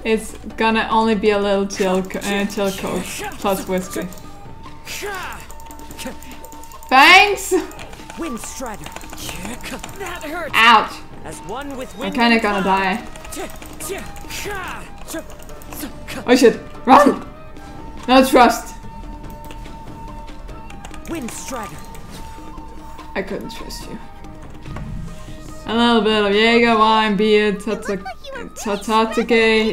It's gonna only be a little chill coke plus whiskey. Thanks. Wind Strider. That hurts. Ouch. As one with I'm kinda gonna die. Oh shit! Run! No trust. Wind Strider. I couldn't trust you. A little bit of Jaeger wine, beer, Tatake.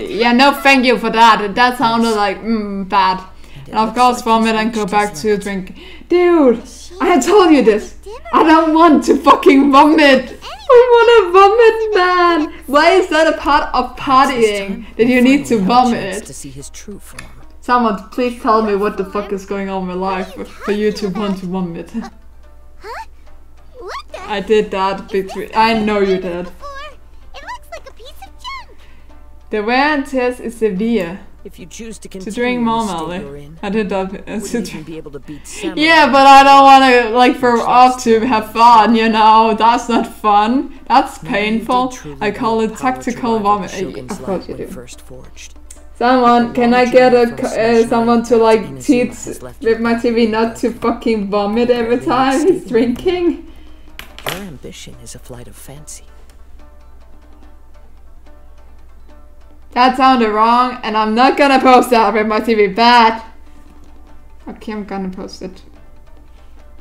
Yeah, no thank you for that. That sounded like, bad. And of course vomit and go back to drink. Dude, I had told you this. I don't want to fucking vomit. I wanna vomit, man. Why is that a part of partying? That you need to vomit? To see his true form. Someone please tell me what the fuck is going on in my life for you to want to vomit. I did that between. I know you did. It looks like a piece of junk. The wear and tear is severe. If you choose to drink more, Molly. I did that. Be able to beat yeah, but I don't want to like throw off to have fun. You know, that's not fun. That's painful. I call it tactical vomit. Of course you do. First forged. Someone, can I get someone to like teach with my TV not to fucking vomit every time he's drinking? Your ambition is a flight of fancy. That sounded wrong, and I'm not gonna post that with my TV. Bad. Okay, I'm gonna post it.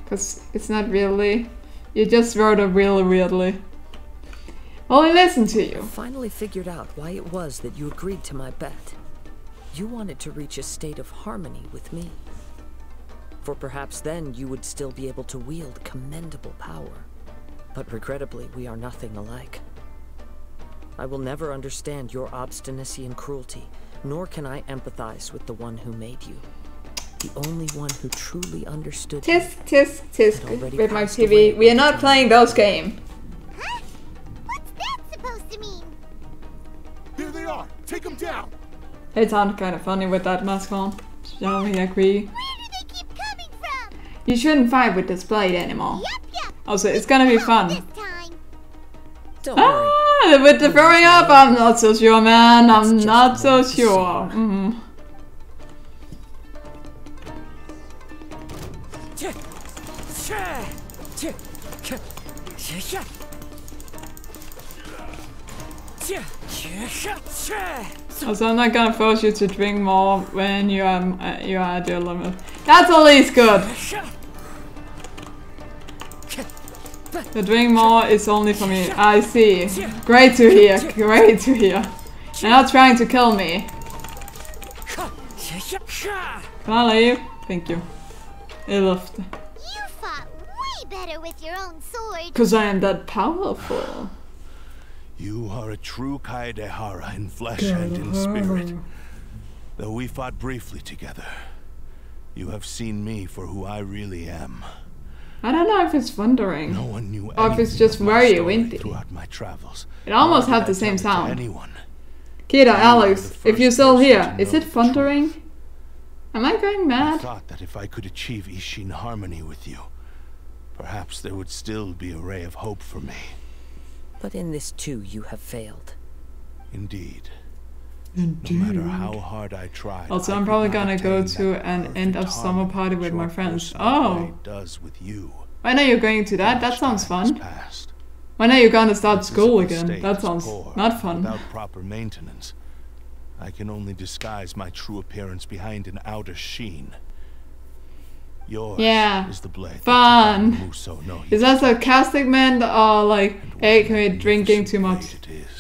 Cause it's not really. You just wrote it really weirdly. Only listen to you. I finally figured out why it was that you agreed to my bet. You wanted to reach a state of harmony with me. For perhaps then you would still be able to wield commendable power. But regrettably, we are nothing alike. I will never understand your obstinacy and cruelty, nor can I empathize with the one who made you. The only one who truly understood tisk, tisk, tisk with my TV. We are not playing those games. Huh? What's that supposed to mean? There they are! Take them down! It sounded kind of funny with that mask on. Shall we agree? Where do they keep coming from? You shouldn't fight with this blade anymore. Yep. Also, it's gonna be fun. This time. Don't worry. With the throwing up, I'm not so sure, man. I'm not so sure. Also, I'm not gonna force you to drink more when you are at your limit. That's at least good. The drink more is only for me. I see. Great to hear. Great to hear. You're not trying to kill me. Can I leave? Thank you. I left. You fought way better with your own sword. Because I am that powerful. You are a true Kaedehara in flesh and in spirit. Though we fought briefly together, you have seen me for who I really am. I don't know if it's wondering. No one knew or if it's just very windy. Throughout my travels. It almost have the same sound. Anyone. Kira, Alex, if you're still here, is it thundering? Am I going mad? I thought that if I could achieve Ishin harmony with you, perhaps there would still be a ray of hope for me. But in this too, you have failed. Indeed. No matter how hard I tried. Also, I'm probably gonna go to an end of summer party with my friends. Oh. Does with you. When are you going to that? That sounds fun. When are you gonna start school again? That sounds not fun. Without proper maintenance, I can only disguise my true appearance behind an outer sheen. Yours is the blade. Fun. Is that sarcastic, man, or like, hey, can we drinking too much?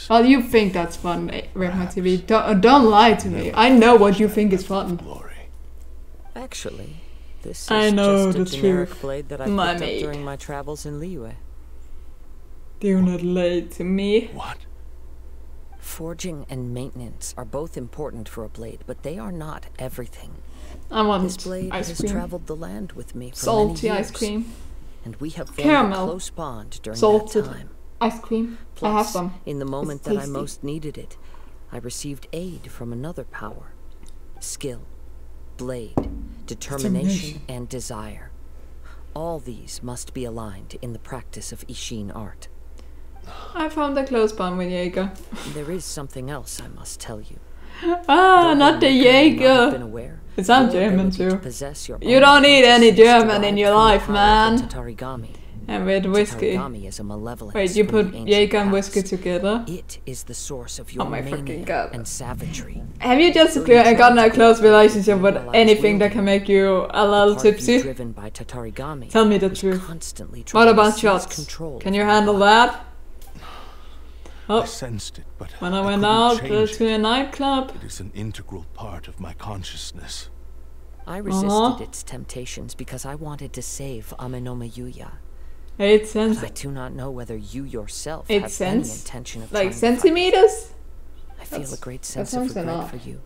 Well, you think that's fun, Regma TV. Don't lie to me. I know what you think is fun. Actually, this is I know just a the generic truth. blade that I picked up during my travels in Liyue. Do not lie to me. What? Forging and maintenance are both important for a blade, but they are not everything. I want this blade ice has cream. traveled the land with me for Salty many years, ice cream. and we have formed Caramel. a close bond during Salted that time. ice cream. Plus, I have some. in the moment It's that I tasty. most needed it, I received aid from another power. Skill, blade, determination, and desire. All these must be aligned in the practice of Ishin art. I found a close bond with Jaeger. There is something else I must tell you. Ah, not the Jaeger. It's I'm German too. You don't need any German in your life, man. And with whiskey. Wait, you put Jaeger and whiskey together? It is the source of your freaking god. and savagery. Have you just gotten a close relationship with anything that can make you a little tipsy? Tell me the truth. What about shots? Can you handle that? Oh, I sensed it, but when I went out couldn't change to a nightclub. It is an integral part of my consciousness. I resisted its temptations because I wanted to save Amenoma Yuya. It sense. I do not know whether you yourself It have sense? any intention of Like trying to fight. centimeters? I feel a great sense sounds of a regret lot. for you.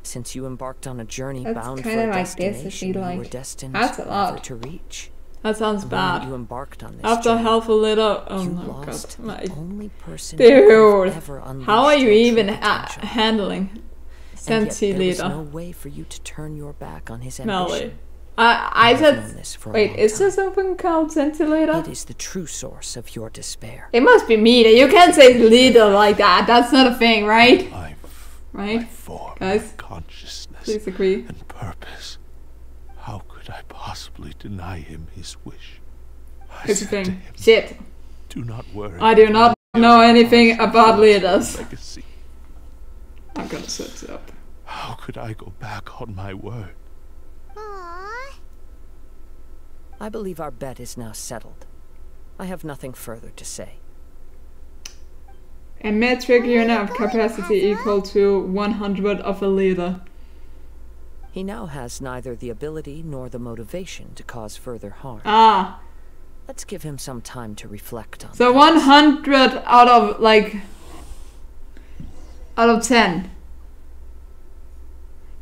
Since you embarked on a journey That's bound for kinda a like this, if destination you you like. were destined That's a never lot. to reach. That sounds The moment bad. you embarked on this After journey, half a liter. Oh you my lost god. My the only person who could dude. have ever unleashed How are you your even true potential. handling And yet there was centiliter? no way for you to turn your back on his Melly. ambition. I You have known said. this for a Wait, long is there time. something called centiliter? It is the true source of your despair. It must be meter. You can't say liter like that. That's not a thing, right? I Right? form Guys, consciousness please agree. and purpose. How could I possibly deny him his wish? I It's a said to thing. him, Shit. do not worry. I do not know anything about leaders. Legacy. I'm gonna set it up. How could I go back on my word? Aww. I believe our bet is now settled. I have nothing further to say. A metric unit of capacity equal to 100 of a liter. He now has neither the ability nor the motivation to cause further harm. Ah, Let's give him some time to reflect on so this. 100 out of like out of 10.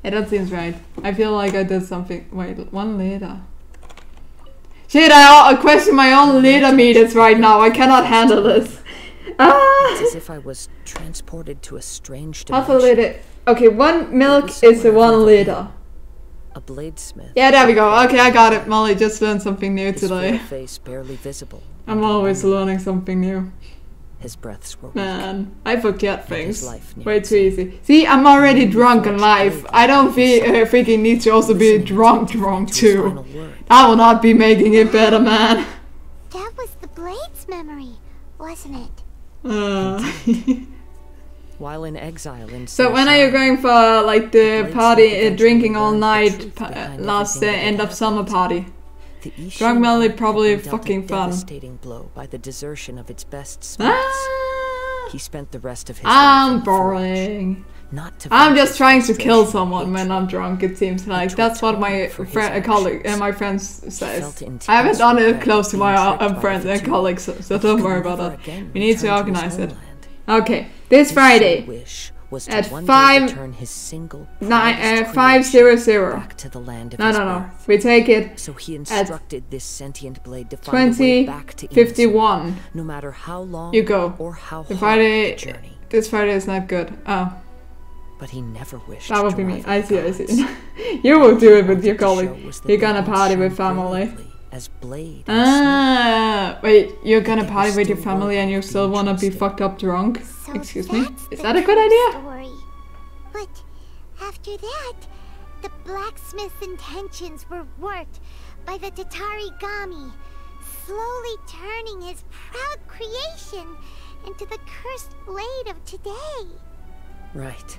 Yeah, that seems right. I feel like I did something. Wait, 1 liter. Shit, I question my own liter meters right now. I cannot handle this. Ah! It's as if I was transported to a strange Half a dimension. liter. Okay, 1 milk is a 1 liter. A bladesmith. Yeah, there we go. Okay, I got it. Molly just learned something new His today. full face barely visible. I'm always learning something new. His breaths were weak. Man, I forget things. life needs Way too easy. See, I'm already drunk in life. I don't freaking need to also be drunk too. Final word. I will not be making it better, man. That was the Blade's memory, wasn't it? While in exile in So when are you going for like the Blades party, have eventually drinking all learned the night, truth behind last everything that end of happened. summer party? The Drunk Melody Art had probably been dealt fucking a fun. devastating blow by the desertion of its best smiths. Ah, He spent the rest of his I'm life in the forge, boring. not to I'm vent just his trying to kill frustration someone and when hatred, I'm drunk, it seems like. to That's what my atone for his colleague actions. my friends He says. felt intense I haven't done it regret close at to being my tricked by friends the and two, colleagues, so which don't could worry about never that. again We need to return his organize it. homeland. Okay, this His Friday sole wish was to at one day 5 return his single 5:00. back to the land of No, his no, no. birth. We take it So he instructed this sentient blade to find a way back to Inazuma, 20:51. no matter how long You go. or how The hard Friday. the journey. This Friday is not good. Oh, But he never wished that would to be me. rival I the see, I gods. see. You will do it with What your he wanted to colleague. show was that You're they gonna once party with shone family. brilliantly as blade and smith. Ah, wait, you're gonna They were party with your still family and you worthy of still being wanna be trusted. fucked up drunk? So Excuse me? that's Is the that a good true idea? story. But after that, the blacksmith's intentions were worked by the Tatarigami, slowly turning his proud creation into the cursed blade of today. Right.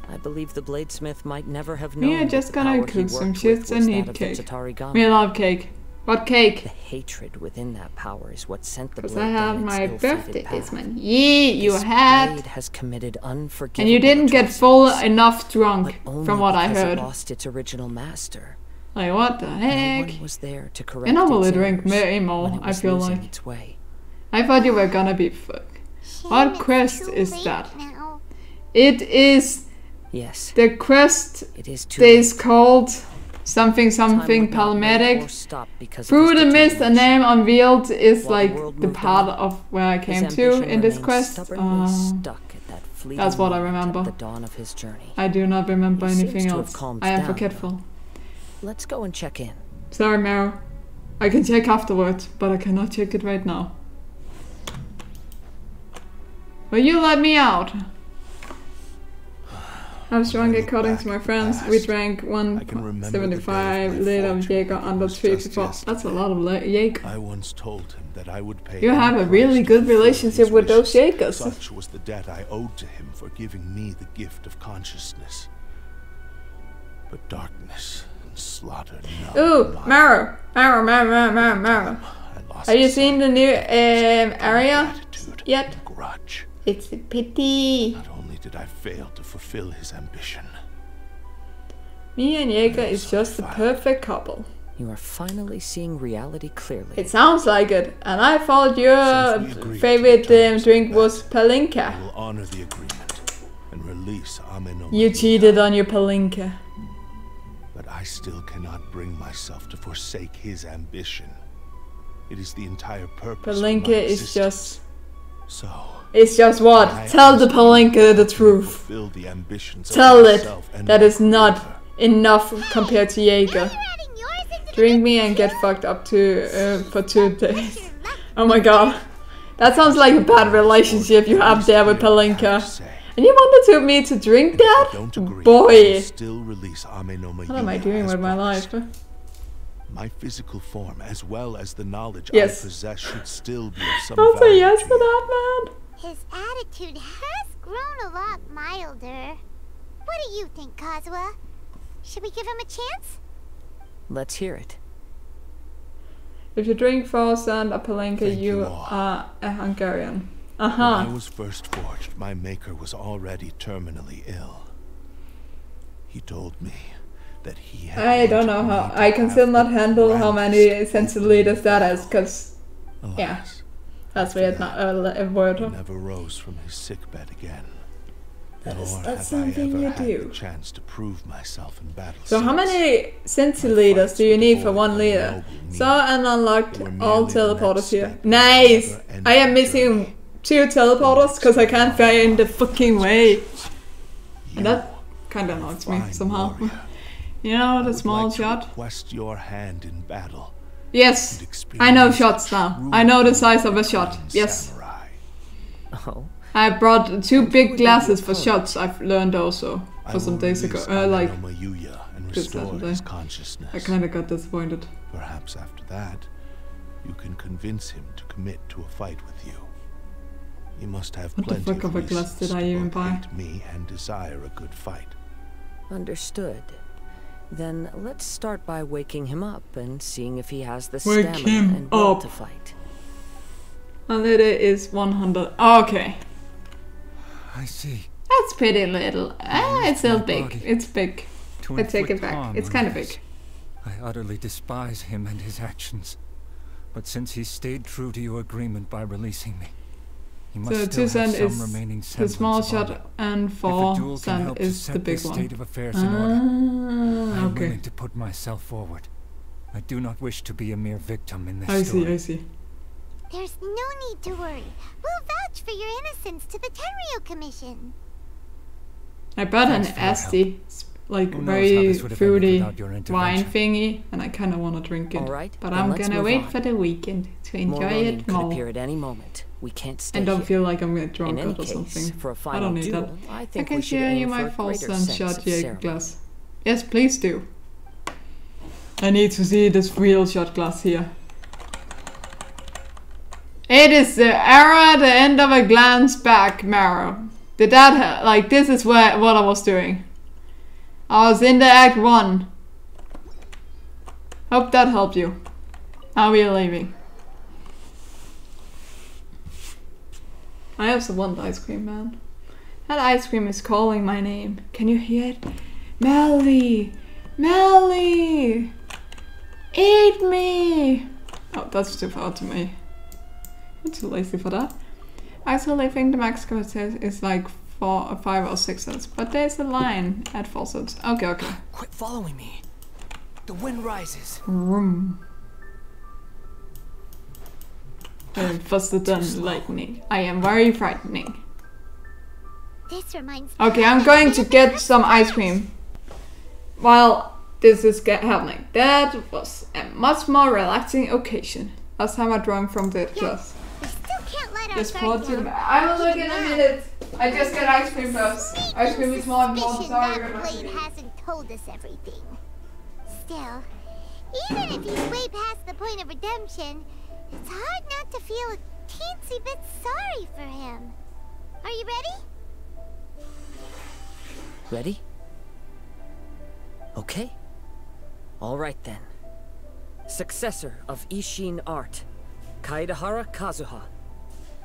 I believe the bladesmith might never have known We are that just the gonna power he cook some worked with shits and was that eat of the cake. Tatarigami. We love cake. What The cake? hatred within that power is what sent the Because blade I have down its my ill-fated birthday path. this month. Yeah, you This had. blade has committed unforgivable And you didn't get full enough but drunk, only from what I because heard. It lost its original master. Like, what the No heck? one was there to correct You normally its drink errors way when more, it I was feel losing like. its way. I thought you were gonna be fuck. Shame What it's quest too is late that? now. It is Yes, the quest it is too is late. called something Time something would not wait or palmatic. stop because of Through his the mist, a determination. name unveiled is While the like world the moved part on, of where I His came to ambition in this remained quest. stubbornly stuck at that fleeting that's what I moment remember. At the dawn of his journey. I do not remember He seems anything to have else. calmed I am down, forgetful. Let's go and check in. Sorry, Meryl. I can check afterwards, but I cannot check it right now. Will you let me out? I was drunk according to my friends. We drank I can remember the day 175 my liter of fortune Jaeger under was 3 just before. That's a lot of Jaeger. I once told him that I would pay You any have a price really to good fulfill relationship his with those wishes. Jaegers. Such was the debt I owed to him for giving me the gift of consciousness. But darkness and slaughter numbed Ooh, my Meryl. I lost Have you sight seen the new of area gratitude yet? and grudge. It's a pity. Not only did I fail to fulfill his ambition, Me and Jaeger is just the perfect couple. You are finally seeing reality clearly. It sounds like it. And I thought Since we your agreed favorite to the terms of drink that, was I Palinka. will honor the agreement and release Ameno. You cheated on your Palinka. But I still cannot bring myself to forsake his ambition. It is the entire purpose of my Palinka is existence. just... So, It's just what? I Tell the ask Palinka you the to truth. fulfill the ambitions of Tell it myself and that my is not creator. enough compared to Jaeger. You're adding yours into the Drink mix me and too? get fucked up to for 2 days. You're lucky. Oh my god. That sounds like a bad relationship you have there with Palinka. And you wanted me to drink If you that? don't agree, I Boy. will still release Ameno What am I doing as with my promised. life? My physical form, as well as the knowledge Yes. I possess, should still be of some I'll say value yes to to you. that, man. His attitude has grown a lot milder. What do you think, Kazuha? Should we give him a chance? Let's hear it. If you drink first and a Palinka, Thank you you all. are a Hungarian. When I Uh-huh. was first forged, my maker was already terminally ill. He told me that he had I don't know wanted how. me to I can have still the not handle how many grandest centiliters that opening is, because battle. yeah. Alas, that's after weird. that, A word. he never rose from his sickbed again. That's Nor that's have I something ever you had do. the chance to prove myself in battle. So how since. many centiliters do you need for 1 liter? So and unlocked They were all merely the teleporters next here. step in Nice! the never-ending I am missing journey. 2 teleporters because I can't find the fucking way. And that You, kinda annoys me fine somehow. warrior, You know I the would small like to shot? request your hand in battle. Yes, and I know experience shots now. true I know the size of a shot. Korean Yes. samurai. Oh, I brought 2 And who big would be glasses the for opponent? shots I've learned also I for some will days ago. release Like, Ameno Mayuya and this restore Saturday. his consciousness. I kinda got disappointed. Perhaps after that, you can convince him to commit to a fight with you. He must have What the plenty fuck of a glass reasons did I to even both buy? hate me and desire a good fight. understood. Then let's start by waking him up and seeing if he has the Wake stamina him and will up. to fight. And it is 100. Okay. I see. That's pretty little. It's still big. body It's big. To I take it inflict back. harm It's on kind of others. big. I utterly despise him and his actions. But since he stayed true to your agreement by releasing me, he must So still 2 have cent some is remaining the semblance small of honor. shot, and If a 4 duel can cent help to is set the big this one. state of affairs in order, I am Okay. willing to put myself forward. I do not wish to be a mere victim in this I story. see, I see. There's no need to worry. We'll vouch for your innocence to the Tenryu Commission. I bought an Thanks for your Asti, like Who knows how very this would have ended fruity without your wine intervention. thingy, and I kind of want to drink it. All right, But then I'm let's gonna move wait on. for the weekend to More enjoy Ronin it could more. appear at any moment. We can't stay And don't here. feel like I'm gonna drunk In any up or case, something. for a I final don't need duel, that. I I think can we should share you aim my for a false greater sun sense shot of Jaeger ceremony. glass. Yes, please do. I need to see this real shot glass here. It is the era at the end of a glance back marrow. Did that like this is what I was doing. I was in the act 1. Hope that helped you. Now we are leaving. I also want ice cream, man. That ice cream is calling my name. Can you hear it? Melly! Melly! Eat me! Oh, that's too far to me. I'm too lazy for that. Actually, I think the max capacity is like 4, 5 or 6 cents. But there's a line at 4 cents. Okay, okay. Quit following me. The wind rises. Vroom. I'm faster than lightning. I am very frightening. This reminds me. Okay, I'm going to get some ice cream while this is happening. That was a much more relaxing occasion. Last time I drank from the glass. We still can't let our Just guard pour to down. I will look in a minute. I just got ice cream first. Ice cream is more important. Suspicion Sorry, that blade hasn't told us everything. Still, even if he's way past the point of redemption, it's hard not to feel a teensy bit sorry for him. Are you ready? Ready? Okay. All right then. Successor of Ishin art, Kaedahara Kazuha.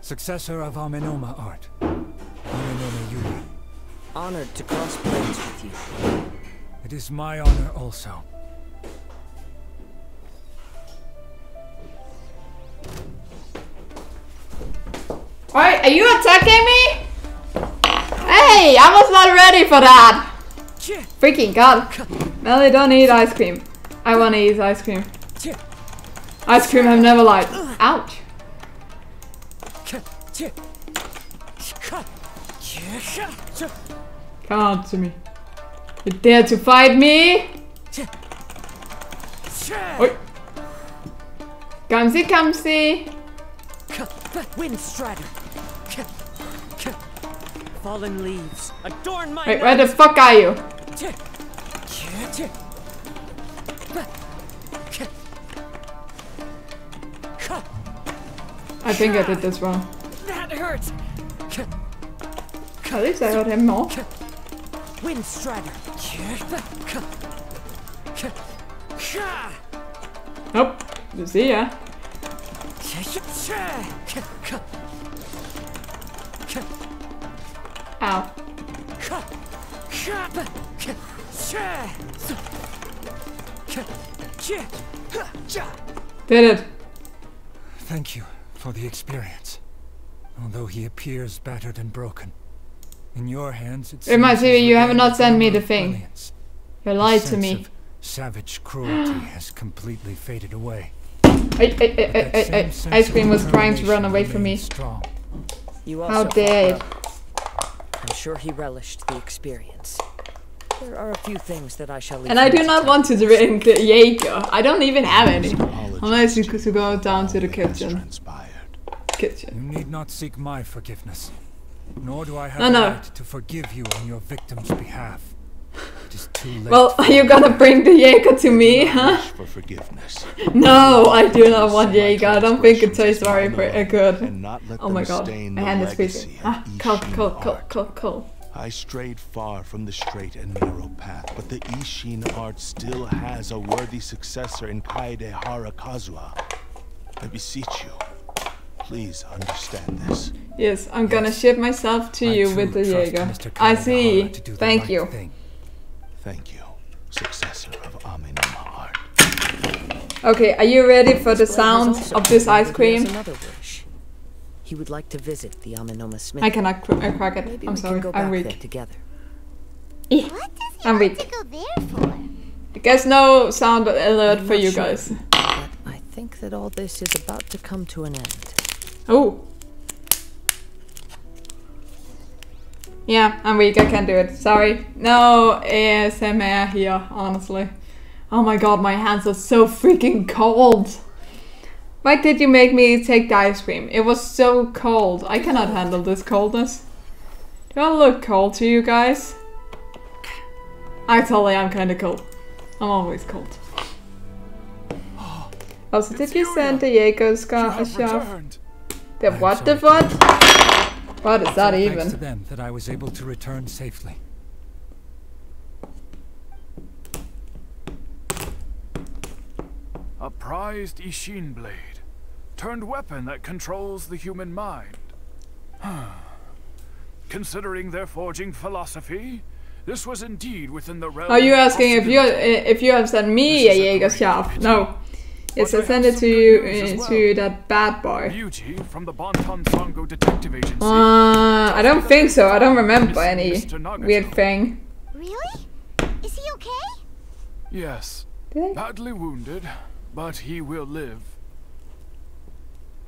Successor of Amenoma art, Amenoma Yui. Honored to cross blades with you. It is my honor also. Wait, are you attacking me? Hey, I was not ready for that. Freaking god. Melly, don't eat ice cream. I want to eat ice cream. Ice cream have never lied. Ouch. Come on to me. You dare to fight me? Oi. Kamsi, kamsi. Wind strider. Fallen leaves adorn my Wait, where the fuck are you? I think I did this wrong. That hurts. At least I heard him more. Wind strider. Nope. You see ya. Ow. Did it. Thank you for the experience. Although he appears battered and broken. In your hands, it In my seems CV, his you have regained not sent me armor the of thing. brilliance. You The lied to sense me. of savage cruelty has completely faded away. Ice cream was trying to run away from me. Strong. You How also dare fought well. I'm sure he relished the experience. There are a few things that I shall leave And I you do to not tell. want to drink the Jaeger. I don't even have any. Apologies Unless you to could go down to the all that has kitchen. transpired. Kitchen. You need not seek my forgiveness. Nor do I have No, the no. right to forgive you on your victim's behalf. It is too late. Well, are you gonna bring the Jaeger to me, huh? Wish for forgiveness. No, I do not want See my Jaeger. I don't think it transgressions tastes as very mine alone, good. and not let Oh my them god, stain my the hand is legacy freezing. of Ah, cold, Ishin cold, cold, art. cold, cold. I strayed far from the straight and narrow path, but the Ishin art still has a worthy successor in Kaedehara Kazuha. I beseech you, please understand this. Yes, I'm gonna ship myself to you with the Jaeger. I see. Thank you. Thank you, successor of Amenoma art. Okay, are you ready for the sound of this ice cream? Another wish. He would like to visit the Amenoma Smith. I cannot crack it. Maybe I'm we sorry. can go I'm back there weak. together. Yeah, What does he I'm want weak. to go there for? I guess no sound alert I'm for not you sure, guys. But I think that all this is about to come to an end. Oh. Yeah, I'm weak. I can't do it. Sorry. No ASMR here, honestly. Oh my god, my hands are so freaking cold. Why did you make me take the ice cream? It was so cold. I cannot handle this coldness. Do I look cold to you guys? Actually, I'm kinda cold. I'm always cold. Also, did you send the Jaeger's shop? Returned. The I'm what the sorry. what? What is that Thanks even? to them that I was able to return safely. A prized Ishin blade, turned weapon that controls the human mind. Considering their forging philosophy, this was indeed within the realm. Are you of asking possibility. if you have sent me a This is a Jaeger's great shop? pity. No. Yes, I But I sent have it to some you good news as to well. that bad boy. Beauty from the Bonton Songo Detective Agency. I don't think so. I don't remember any Mr. Nagato. weird thing. Really? Is he okay? Yes, Did I? badly wounded, but he will live.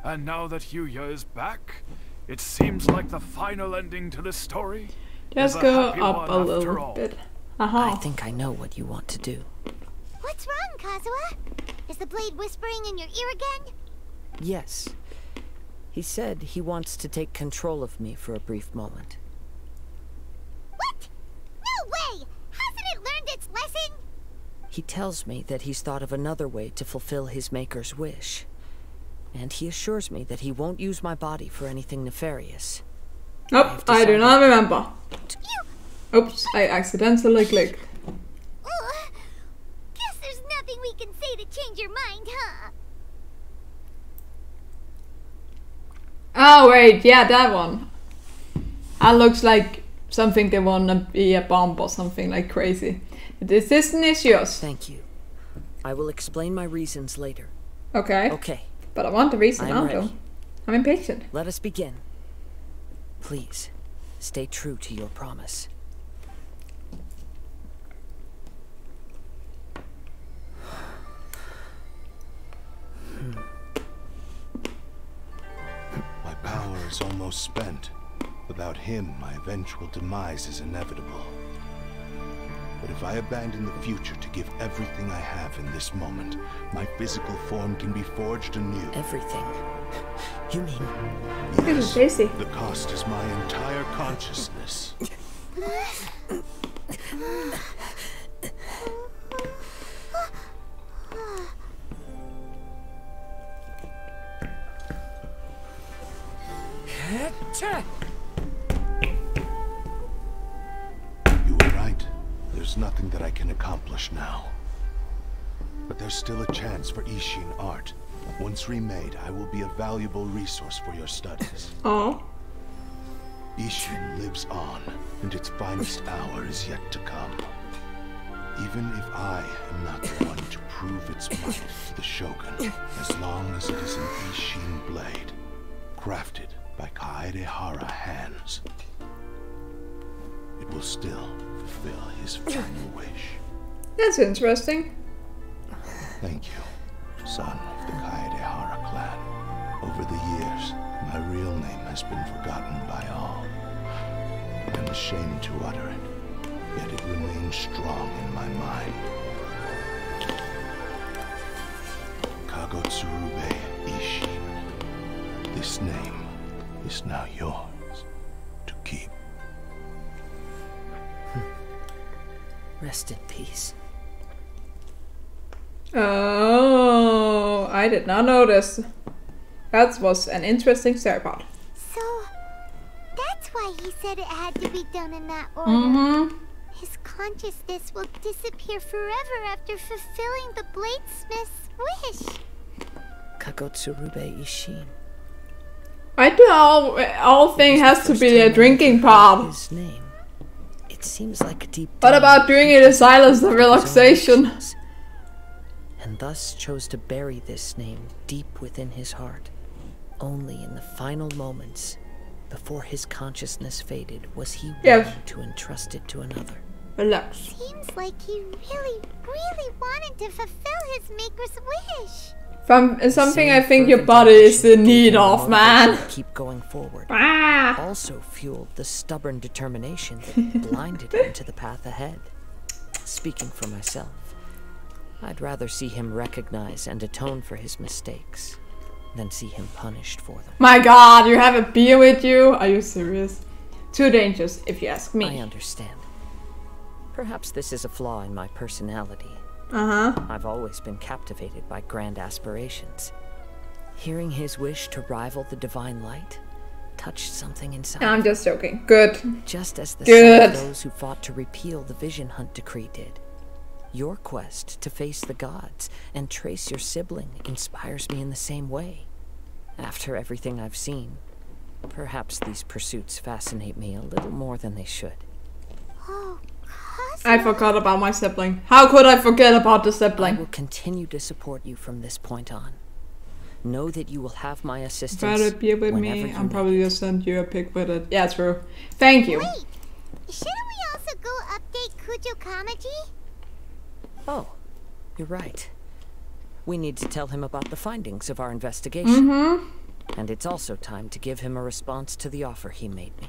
And now that Yuya is back, it seems like the final ending to this story. Just is a go happy up one a after little all. bit. I Aha. think I know what you want to do. What's wrong, Kazuha? Is the blade whispering in your ear again? Yes. He said he wants to take control of me for a brief moment. What? No way! Hasn't it learned its lesson? He tells me that he's thought of another way to fulfill his maker's wish. And he assures me that he won't use my body for anything nefarious. Nope, I do not remember. Oops, I accidentally clicked. Ugh. Guess there's nothing we can say to change your mind, huh? Oh wait, yeah, that one. That looks like something they wanna be a bomb or something like crazy. The decision is yours. Thank you. I will explain my reasons later. Okay. Okay, But I want the reason I'm now, ready. though. I'm impatient. let us begin. Please, stay true to your promise. My power is almost spent. Without him, my eventual demise is inevitable. But if I abandon the future to give everything I have in this moment, my physical form can be forged anew. Everything. You mean This is tasty. The cost is my entire consciousness. You were right. There's nothing that I can accomplish now. But there's still a chance for Ishin art. Once remade, I will be a valuable resource for your studies. Oh. Ishin lives on, and its finest hour is yet to come. Even if I am not the one to prove its might to the Shogun, as long as it is an Ishin blade, crafted by Kaedehara hands, it will still fulfill his final wish. That's interesting. Thank you, son of the Kaedehara clan. Over the years, my real name has been forgotten by all. I'm ashamed to utter it, yet it remains strong in my mind. Kagotsurube Ishin. This name is now yours to keep. rest in peace? Oh, I did not notice. That was an interesting story part. So, that's why why he said it had to be done in that order. His consciousness will disappear forever after fulfilling the bladesmith's wish. Kagotsurube Ishin. Why do all thing has to be a drinking part? His name. It seems like a deep. What about doing it in silence and relaxation? And thus chose to bury this name deep within his heart. Only in the final moments, before his consciousness faded, was he willing to entrust it to another. Relax. Seems like he really, really wanted to fulfill his maker's wish. Something I think your body is in need of, man. Keep going forward. Ah. Also fueled the stubborn determination that blinded him to the path ahead. Speaking for myself, I'd rather see him recognize and atone for his mistakes than see him punished for them. My god, you have a beer with you? Are you serious? Too dangerous, if you ask me. I understand. Perhaps this is a flaw in my personality. I've always been captivated by grand aspirations. Hearing his wish to rival the divine light touched something inside. I'm just joking. Good. Just as the sight of those who fought to repeal the Vision Hunt decree did. Your quest to face the gods and trace your sibling inspires me in the same way. After everything I've seen, perhaps these pursuits fascinate me a little more than they should. Oh, I forgot about my sibling. How could I forget about the sibling? I will continue to support you from this point on. Know that you will have my assistance. Try to be with me. I'm probably gonna send you a pic with it. Yeah, true. Thank you. Wait, shouldn't we also go update Kujo Kamaji? Oh, you're right. We need to tell him about the findings of our investigation. And it's also time to give him a response to the offer he made me.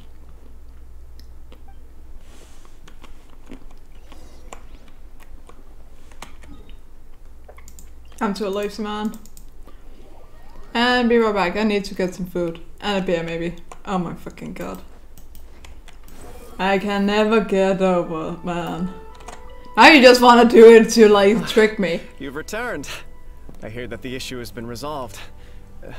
I'm too lazy, man. And be right back. I need to get some food. And a beer, maybe. Oh my fucking god. I can never get over, man. Now you just want to do it to, like, trick me. You've returned. I hear that the issue has been resolved.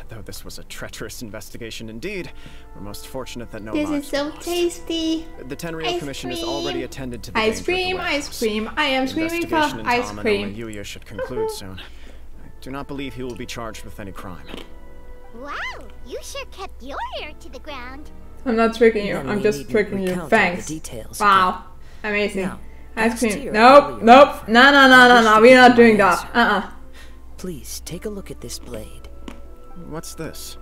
Though this was a treacherous investigation indeed, we're most fortunate that no lives were lost. This is so tasty. The Tenryou Commission has already attended to the ice cream. I am screaming for ice cream. Yuya should conclude soon. I do not believe he will be charged with any crime. Wow, you sure kept your ear to the ground. I'm not tricking you. I'm just tricking you. Thanks. Wow, amazing. Now, ice cream. Nope. No. We're not doing that. Please take a look at this blade. What's this?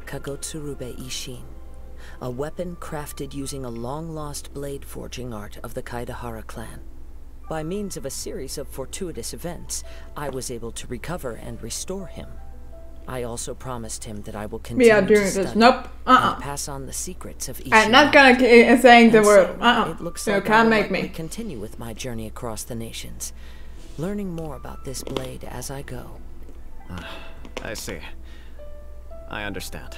Kagotsurube Ishin, a weapon crafted using a long-lost blade forging art of the Kaidahara clan. By means of a series of fortuitous events, I was able to recover and restore him. I also promised him that I will continue to study and pass on the secrets of Ishin. I'm not gonna saying the word. It looks You like can't I make will me. continue with my journey across the nations, learning more about this blade as I go. I see. I understand.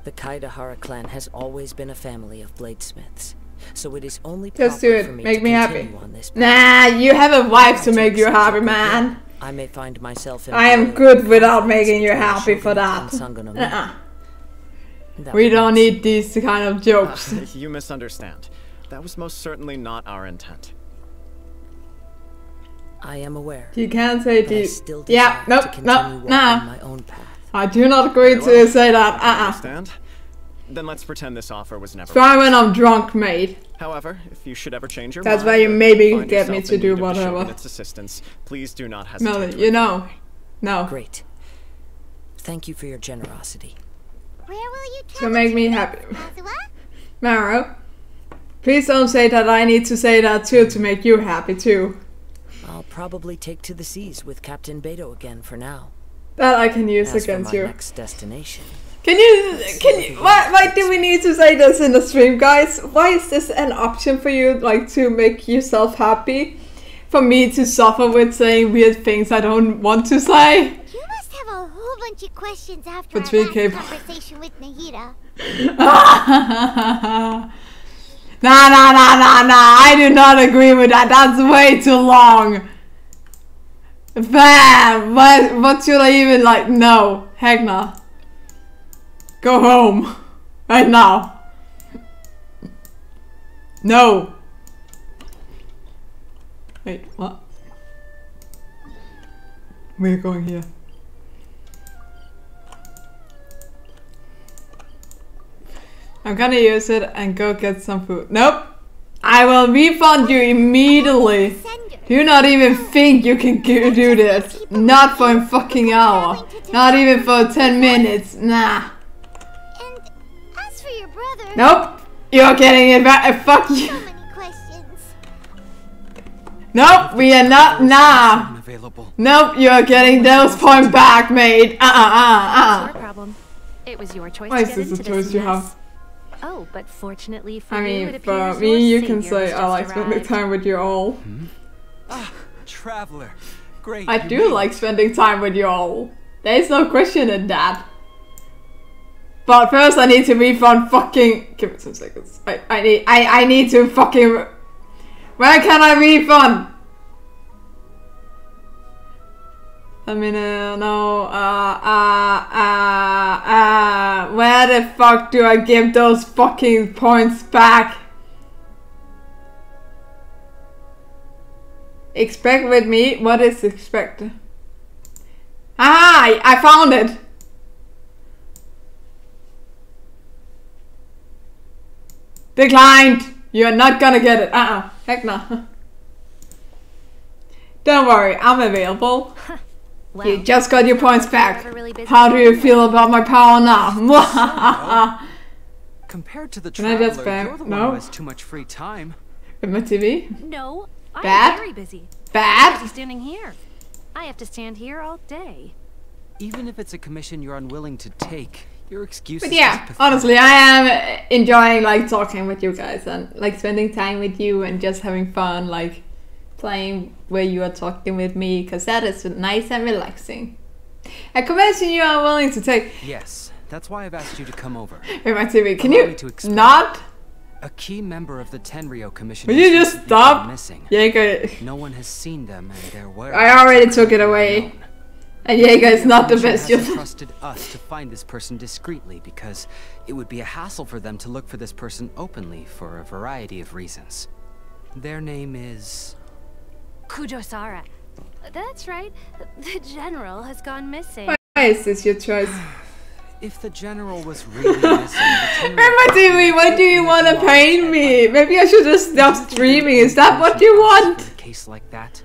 The Kaidahara clan has always been a family of bladesmiths, so it is only Just do proper it. for me Make to me happy. continue on this path. Nah, you have a wife to make you happy, man. I may find myself I am good without making you happy for that. We don't need these kind of jokes. You misunderstand. That was most certainly not our intent. I am aware. You can't say but I these. still Yeah, desire to nope, continue walking nah. my own path. I do not agree to say that. Understand? Then let's pretend this offer was never. Try when I'm drunk, mate. However, if you should ever change your That's mind, why you or maybe find get me yourself to in do need of the whatever. Shogun's assistance, please do not hesitate. Melly, to you know. inform me. No. Great. Thank you for your generosity. Where will you So travel make to me next, happy. Kazuha? Maro, please don't say that. I need to say that too to make you happy too. I'll probably take to the seas with Captain Beto again for now. That I can use As against for my you. next destination. Can you, why do we need to say this in the stream, guys? Why is this an option for you, like, to make yourself happy? For me to suffer with saying weird things I don't want to say? You must have a whole bunch of questions after But our 3K last conversation with Nahida. Nah, I do not agree with that. That's way too long. Bam! What should I even, like, no. Heck no. Go home. Right now. No. Wait, what? We're going here. I'm gonna use it and go get some food. Nope. I will refund you immediately. Do you not even think you can do this? Not for a fucking hour. Not even for 10 minutes. Nah. And as for your brother... Nope. You're getting it back. Fuck you. So many questions. Nope, we are not. Nah. Nope, you're getting those points back, mate. Your problem. It was your choice. Why to is get this a into choice this you mess. have? Oh, but fortunately for I you, mean, it for appears me, your you can savior say has I like just spending arrived. time with you all. Traveler. Great. I do like spending time with you all. There's no question in that. But first I need to refund fucking... Give me some seconds. I need to fucking... Where can I refund? I mean, no, where the fuck do I give those fucking points back? Expect with me? What is expect? Ah, I found it! Declined! You're not gonna get it. Heck no. Don't worry, I'm available. Well, You just got your points back. really busy How do you feel about my power now? Compared to the Can I traveler, just spam? you're the No. one who has too much free time. With my TV? No, I'm Bad? very busy. Bad? I'm standing here. I have to stand here all day. Even if it's a commission you're unwilling to take, your excuse But is yeah, just pathetic. honestly, I am enjoying like talking with you guys and like spending time with you and just having fun, like playing where you are talking with me, because that is nice and relaxing. A commission you are willing to take. Yes, that's why I've asked you to come over. With my TV, can Allow me you to explain. not? A key member of the Tenryo Commission Will has you just recently stop? gone missing. Jaeger, No one has seen them, and their I whereabouts already are took it currently away. unknown. And Jaeger is not the Commission best. has entrusted us to find this person discreetly because it would be a hassle for them to look for this person openly for a variety of reasons. Their name is... Kujosara. That's right. The general has gone missing. Why is this your choice? If the general was really missing, the Emma TV, why do you want to pain me? Maybe I should just stop streaming. Is that what you want? For a case like that,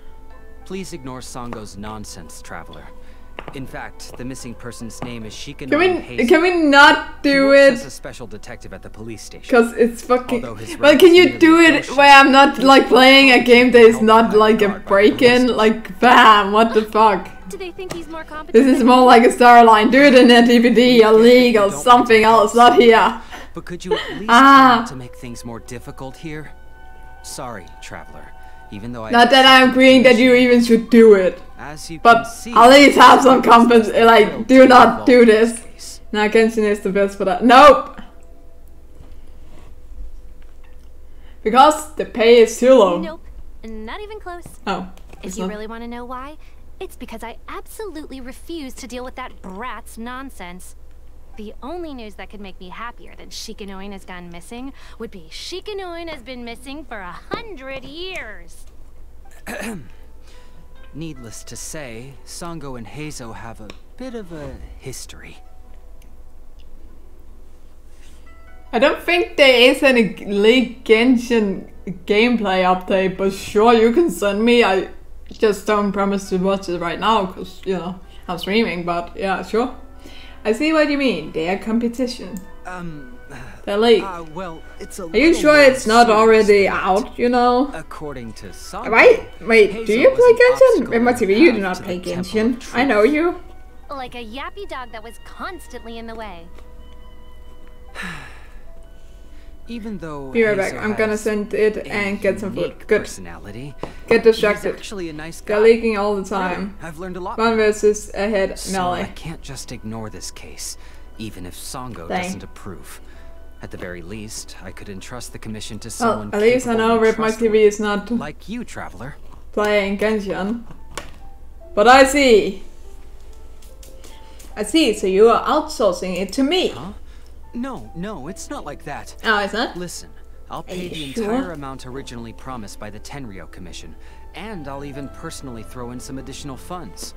please ignore Sango's nonsense, traveler. In fact, the missing person's name is Shikanoe. Can we not do He works as it? a special detective at the police station. Because it's fucking... Although his Well, rank can is you merely do it negotiable, where I'm not like playing a game that is not like a break-in? Like, bam, what the fuck? Do they think he's more competent? This is than more like a storyline. Do it in a DVD, a league, or something else, not here. But could you at least try not to make things more difficult here? Sorry, traveler. Even though I Not that I'm agreeing that you even should do it. As you But can see, at least have some compens. Like, thrilled do to not do involve in this. case. Now, Genshin is the best for that. Nope! Because the pay is too low. Nope, not even close. Oh. If it's you not. really want to know why, it's because I absolutely refuse to deal with that brat's nonsense. The only news that could make me happier than Shikanoe has gone missing would be Shikanoe has been missing for 100 years. Needless to say, Sango and Heizo have a bit of a history. I don't think there is any League Genshin gameplay update, but sure, you can send me. I just don't promise to watch it right now, because, you know, I'm streaming, but yeah, sure. I see what you mean. They are competition. The league. Well, it's a Are you little sure more it's not serious already than that. out, you know? According to Sango, Right? Wait, do Heizo you was play an Genshin? obstacle In my on the TV, you do path not to play the Temple of Genshin. I know Truth. you. Like a yappy dog that was constantly in the way. Even though Be right back. Heizo I'm gonna has send it a and get some unique food. Good. personality, Get he's distracted. actually a nice guy. They're leaking all the time. I've learned a lot. One from him. versus a head So I melee. can't just ignore this case, even if Sango Dang. doesn't approve. At the very least, I could entrust the commission to Well, someone at least I capable know and Rip My TV trustworthy, is not like you, traveler. playing Genshin. But I see. I see, so you are outsourcing it to me. Huh? No, it's not like that. Oh, it's not? Listen, I'll pay the sure? entire amount originally promised by the Tenryou Commission, and I'll even personally throw in some additional funds.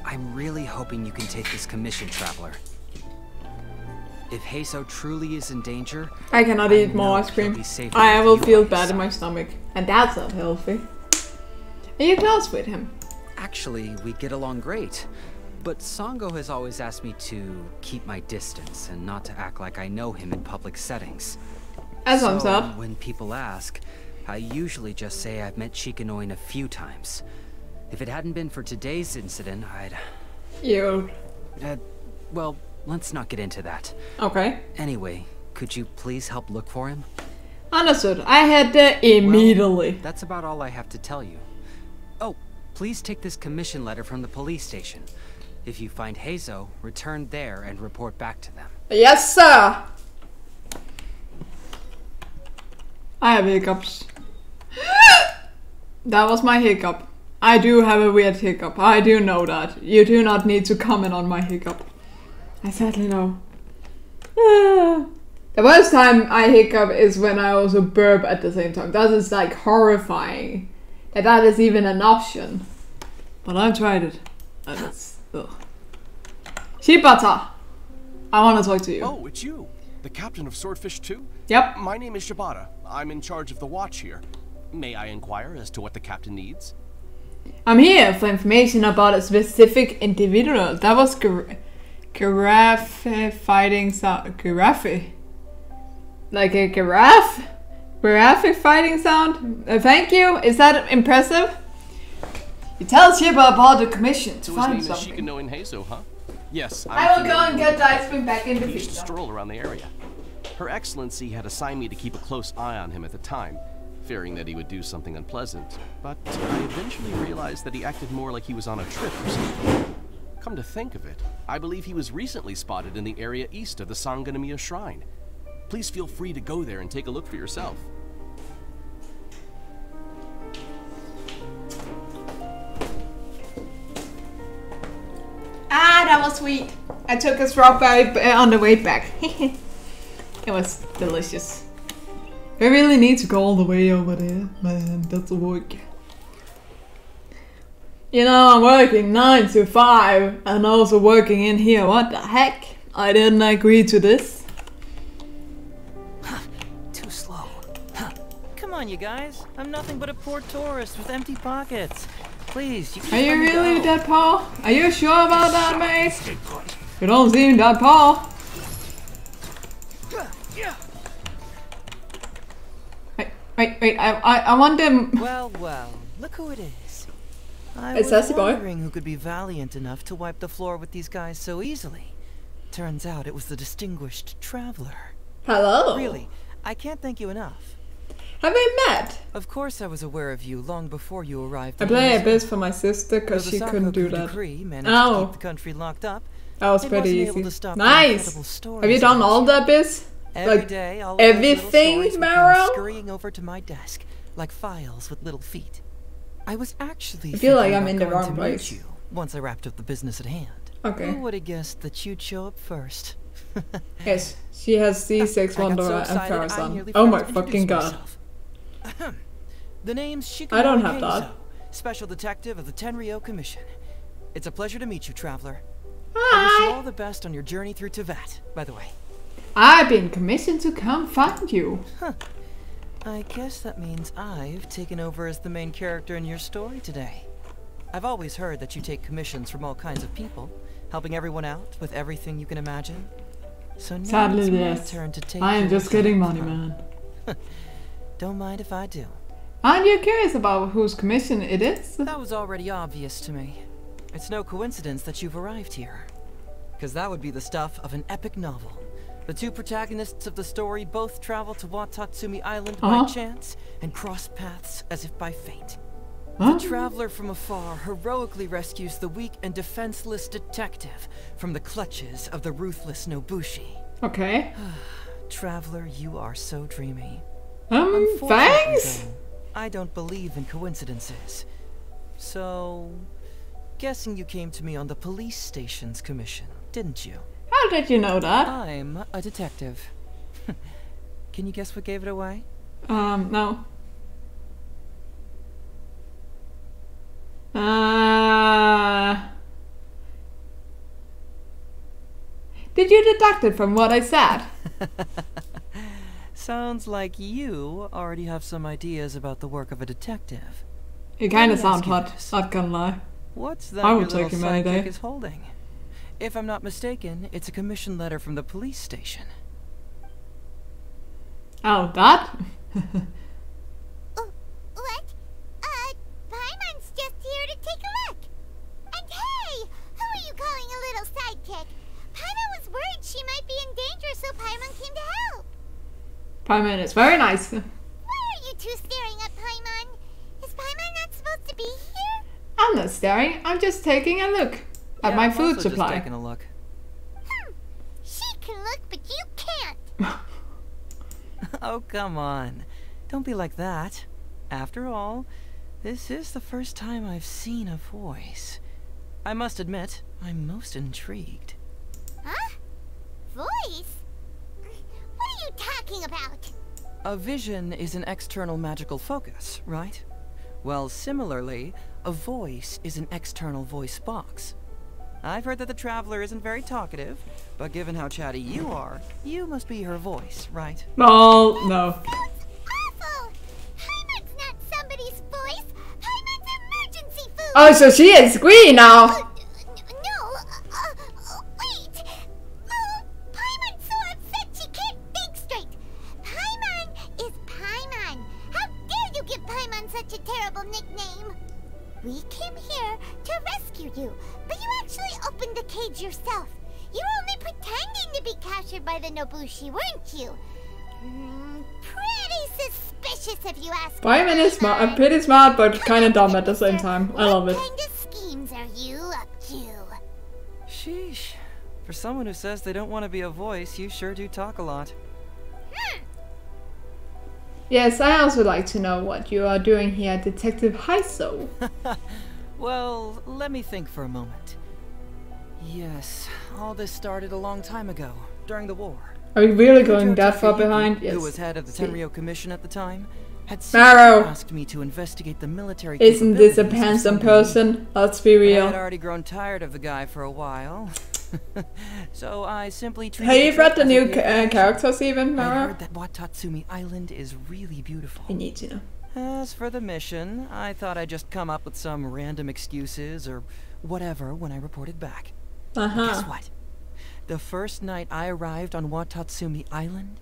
I'm really hoping you can take this commission, Traveler. If Heiso truly is in danger, I cannot eat more ice cream. I will feel bad in my stomach, and that's not healthy. Are you close with him? Actually, we get along great. But Sango has always asked me to keep my distance and not to act like I know him in public settings. As I'm So, when people ask, I usually just say I've met Shikanoin a few times. If it hadn't been for today's incident, I'd... You. Well, let's not get into that. Okay. Anyway, could you please help look for him? Understood. I had that immediately. Well, that's about all I have to tell you. Oh, please take this commission letter from the police station. If you find Heiso, return there and report back to them. Yes, sir! I have hiccups. That was my hiccup. I do have a weird hiccup. I do know that. You do not need to comment on my hiccup. I sadly know. The worst time I hiccup is when I also burp at the same time. That is like horrifying. That is even an option. But I've tried it. And it's... ugh. Shibata! I want to talk to you. Oh, it's you. The captain of Swordfish 2? Yep. My name is Shibata. I'm in charge of the watch here. May I inquire as to what the captain needs? I'm here for information about a specific individual. That was giraffe fighting sound. Giraffe? Like a giraffe? Giraffe fighting sound? Thank you. Is that impressive? You tell Shiba about the commission to find something. His name is Shikanoin Heiso, huh? Yes, I will go and get the ice cream back in the freezer. freezer. Stroll around the area. Her Excellency had assigned me to keep a close eye on him at the time, fearing that he would do something unpleasant. But I eventually realized that he acted more like he was on a trip or something. Come to think of it, I believe he was recently spotted in the area east of the Sangonomiya Shrine. Please feel free to go there and take a look for yourself. Ah, that was sweet. I took a strawberry on the way back. It was delicious. We really need to go all the way over there. Man, that's a work. You know, I'm working 9 to 5 and also working in here. What the heck? I didn't agree to this. Too slow. Come on, you guys. I'm nothing but a poor tourist with empty pockets. Please, you can Are you really that Paul? Are you sure about that, mate? You don't seem that Paul. Wait, I want them. Well, look who it is. I It's was Sassy Boy. wondering who could be valiant enough to wipe the floor with these guys so easily. Turns out it was the distinguished traveler. Hello. Really, I can't thank you enough. Have we met? Of course I was aware of you long before you arrived. I play a bit for my sister because she couldn't do that. Managed to keep the country locked up. That was pretty easy. Nice! Have you done all that bits? Every Like, day, all everything, Marrow? scurrying over to my desk, like files with little feet. I was actually I feel like thinking I'm in about the going wrong to place. meet you once I wrapped up the business at hand. Okay. Who would have guessed that you'd show up first? Yes, she has C6 Wanderer and Farazan. Oh my fucking god. The name's Shikanoin I don't have Heiso, that. Special Detective of the Tenryou Commission. It's a pleasure to meet you, Traveler. I Hi! wish you all the best on your journey through Teyvat, by the way. I've been commissioned to come find you. I guess that means I've taken over as the main character in your story today. I've always heard that you take commissions from all kinds of people, helping everyone out with everything you can imagine. So now Sadly, it's my yes. turn to take I am yours just getting on. money, man. Don't mind if I do. Aren't you curious about whose commission it is? That was already obvious to me. It's no coincidence that you've arrived here. Because that would be the stuff of an epic novel. The two protagonists of the story both travel to Watatsumi Island by chance and cross paths as if by fate. The traveler from afar heroically rescues the weak and defenseless detective from the clutches of the ruthless Nobushi. Okay. Traveler, you are so dreamy. Thanks? Though, I don't believe in coincidences. So, guessing you came to me on the police station's commission, didn't you? How did you know that? I'm a detective. Can you guess what gave it away? No. Did you deduct it from what I said? Sounds like you already have some ideas about the work of a detective. You kind of sound hot, not gonna lie. What's that I your would little take him any sidekick day. is holding? If I'm not mistaken, it's a commission letter from the police station. Oh, that? What? Paimon's just here to take a look. And hey, who are you calling a little sidekick? Paimon was worried she might be in danger, so Paimon came to help. Paimon is very nice. Why are you two staring at Paimon? Is Paimon not supposed to be here? I'm not staring, I'm just taking a look at my food supply. Just taking a look. She can look, but you can't. Oh, come on. Don't be like that. After all, this is the first time I've seen a voice. I must admit, I'm most intrigued. Huh? Voice? What are you talking about? A vision is an external magical focus, right? Well, similarly, a voice is an external voice box. I've heard that the Traveler isn't very talkative, but given how chatty you are, you must be her voice, right? Oh, no. That's awful! Paimon's not somebody's voice! Paimon's emergency food! Oh, so she is Queen now! Wait! Paimon's so upset she can't think straight! Paimon is Paimon! How dare you give Paimon such a terrible nickname? We came here to rescue you, but you actually opened the cage yourself. You were only pretending to be captured by the Nobushi, weren't you? Pretty suspicious if you ask me. Paimon is pretty smart, but kind of dumb at the same time. I love it. What kind of schemes are you up to? Sheesh. For someone who says they don't want to be a voice, you sure do talk a lot. Yes, I also like to know what you are doing here, Detective Heiso. Well, let me think for a moment. Yes, all this started a long time ago, during the war. Are we really going that far behind? Yes. Who was head of the Tenryou Commission at the time, had Maro asked me to investigate the military. Isn't this a handsome person? Let's be real. I had already grown tired of the guy for a while. So I simply Have you read the new characters even, I Mara? heard that Watatsumi Island is really beautiful. I need to know. As for the mission, I thought I'd just come up with some random excuses or whatever when I reported back. But guess what? The first night I arrived on Watatsumi Island,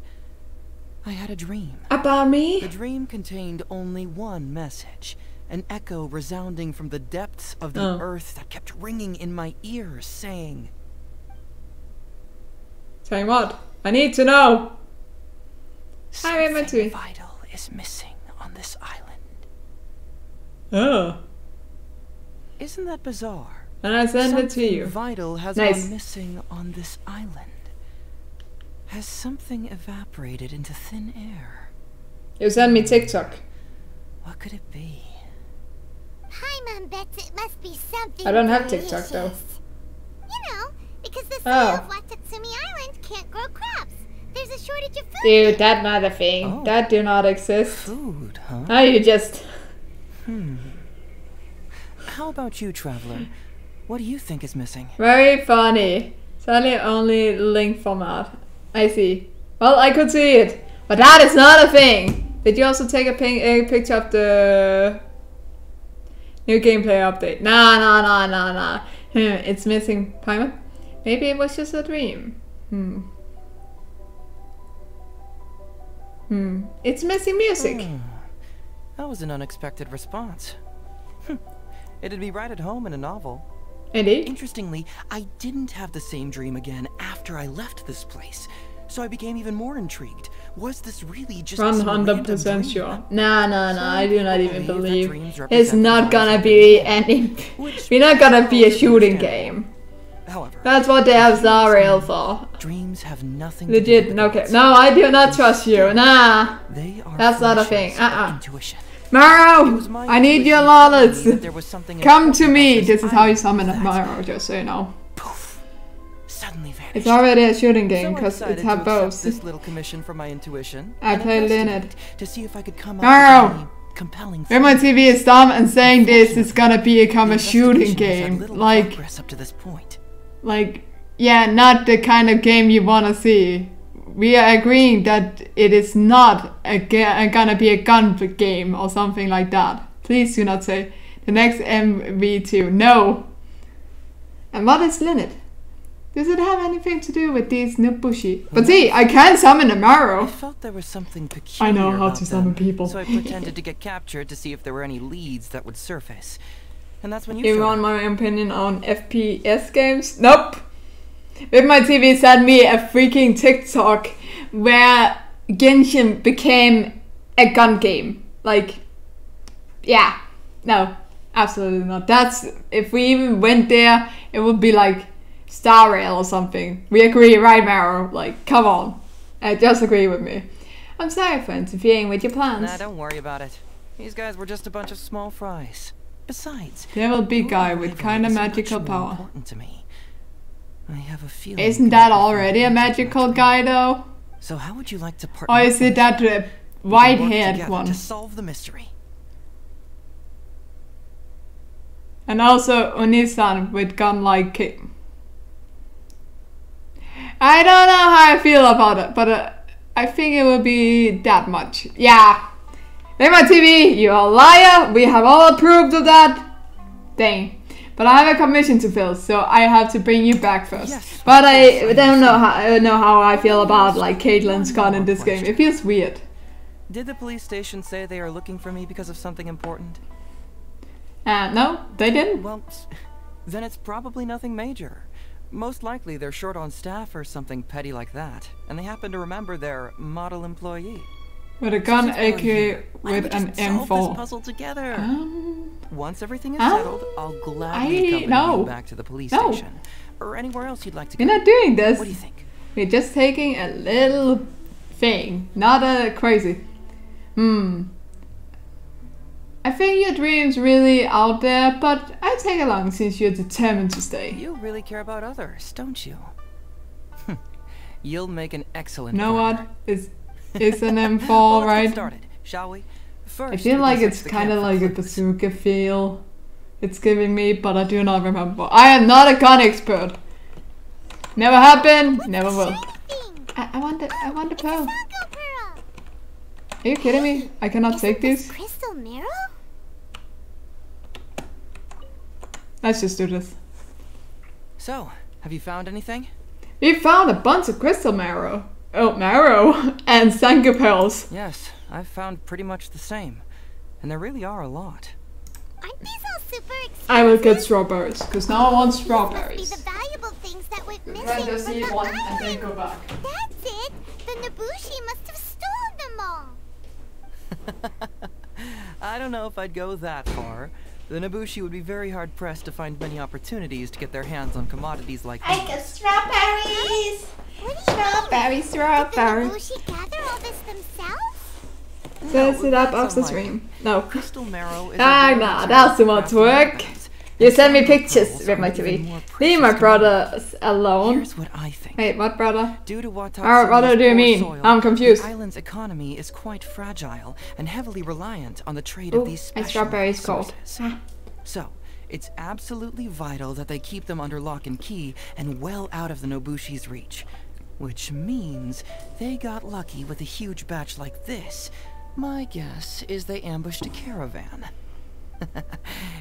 I had a dream. About me? The dream contained only one message. An echo resounding from the depths of the earth that kept ringing in my ears, saying... Saying what? I need to know! Something vital is missing on this island. Oh. Isn't that bizarre? And I send it to you. Something vital has Nice. gone missing on this island. Has something evaporated into thin air? You send me TikTok. What could it be? Paimon bets it must be something I don't have delicious. TikTok though. You know, because the soil of Watatsumi Island can't grow crops. There's a shortage of food. Dude, that's not a thing. That do not exist. Food, huh? Now you just... How about you, Traveler? What do you think is missing? Very funny. Sadly only link format. I see. Well, I could see it. But that is not a thing. Did you also take a picture of the new gameplay update? Nah. It's missing Paimon. Maybe it was just a dream. It's missing music. That was an unexpected response. It'd be right at home in a novel. Indeed. Interestingly, I didn't have the same dream again after I left this place, so I became even more intrigued. Was this really just 100% sure. Nah, I do not even believe. It's not gonna be any... We're not gonna be a shooting game. However, that's what they have Star Rail for. Dreams have nothing legit. To do with Okay. No, I do not trust you. Nah. They are that's not a thing. Intuition. Maro, I need your knowledge. Come to me. This is how you summon a Maro, just so you know. Poof. suddenly vanished. It's already a shooting game So I because decided it's to have accept both. this little commission for my intuition. I and played investigate Leonard. to see if I could come up No! with any compelling. When my TV is dumb and saying this is gonna become a shooting game, like, up to this point. yeah, not the kind of game you wanna see. We are agreeing that it is not gonna be a gun game or something like that. Please do not say the next MV2. No. And what is Linnet? Does it have anything to do with these Nobushi? But see, I can summon a Marrow. I felt there was something peculiar. I know how about to summon them, people. So I pretended to get captured to see if there were any leads that would surface. And that's when you You showed want up. my opinion on FPS games? Nope. With my TV sent me a freaking TikTok where Genshin became a gun game. Like, yeah, no, absolutely not. That's, if we even went there, it would be like Star Rail or something. We agree, right, Marrow? Like, come on. Just agree with me. I'm sorry for interfering with your plans. Nah, don't worry about it. These guys were just a bunch of small fries. Besides, Devil big guy your with arrival kinda is magical much more power. important to me. I have a feeling. Isn't that already a magical guy though? So how would you like to partner? Or is it that white-haired together one? to solve the mystery? And also Onisan with gun-like kick. I don't know how I feel about it, but I think it will be that much. Yeah. Make my TV, you're a liar. We have all approved of that. Dang. But I have a commission to fill, so I have to bring you back first. Yes, but I don't know how I feel about like Caitlin's gun in this game. It feels weird. Did the police station say they are looking for me because of something important? No, they didn't. Well, then it's probably nothing major. Most likely they're short on staff or something petty like that, and they happen to remember their model employee. With a gun, AK with an M4. Solve this puzzle together. Once everything is settled, I'll gladly accompany you back to the police station or anywhere else you'd like to go. We're not doing this. What do you think? We're just taking a little thing, not a crazy. I think your dream's really out there, but I take along since you're determined to stay. You really care about others, don't you? You'll make an excellent know partner. what? It's an M4, well, let's right? get started, shall we? First, I feel we like can it's search the kind of camp for like a clues. bazooka feel. It's giving me, but I do not remember. I am not a gun expert. Never happened, never will. I want the pearl. Are you kidding me? I cannot take these. Crystal marrow? Let's just do this. So, have you found anything? We found a bunch of crystal marrow. Oh, marrow and Sanka pearls. Yes, I've found pretty much the same. And there really are a lot. Aren't these all super expensive? I will get strawberries, because now I want These strawberries. must be the valuable things that went missing Try to from see the one island. and then go back. That's it! The Nobushi must have stolen them all! I don't know if I'd go that far. The Nobushi would be very hard pressed to find many opportunities to get their hands on commodities like these. I got strawberries! What do you Strawberry, mean? strawberry. Did the Nobushi gather all this themselves? Set it up that's off the unlikely. stream. No. Crystal marrow is Nah, that's too much work. You send me pictures with my TV. Leave my brothers alone. Here's what I think. Wait, what brother? Due to what do Watatsumi's you poor mean? soil, I'm confused. The island's economy is quite fragile and heavily reliant on the trade Ooh, of these special strawberries cold. resources. So, it's absolutely vital that they keep them under lock and key and well out of the Nobushi's reach. Which means they got lucky with a huge batch like this. My guess is they ambushed a caravan.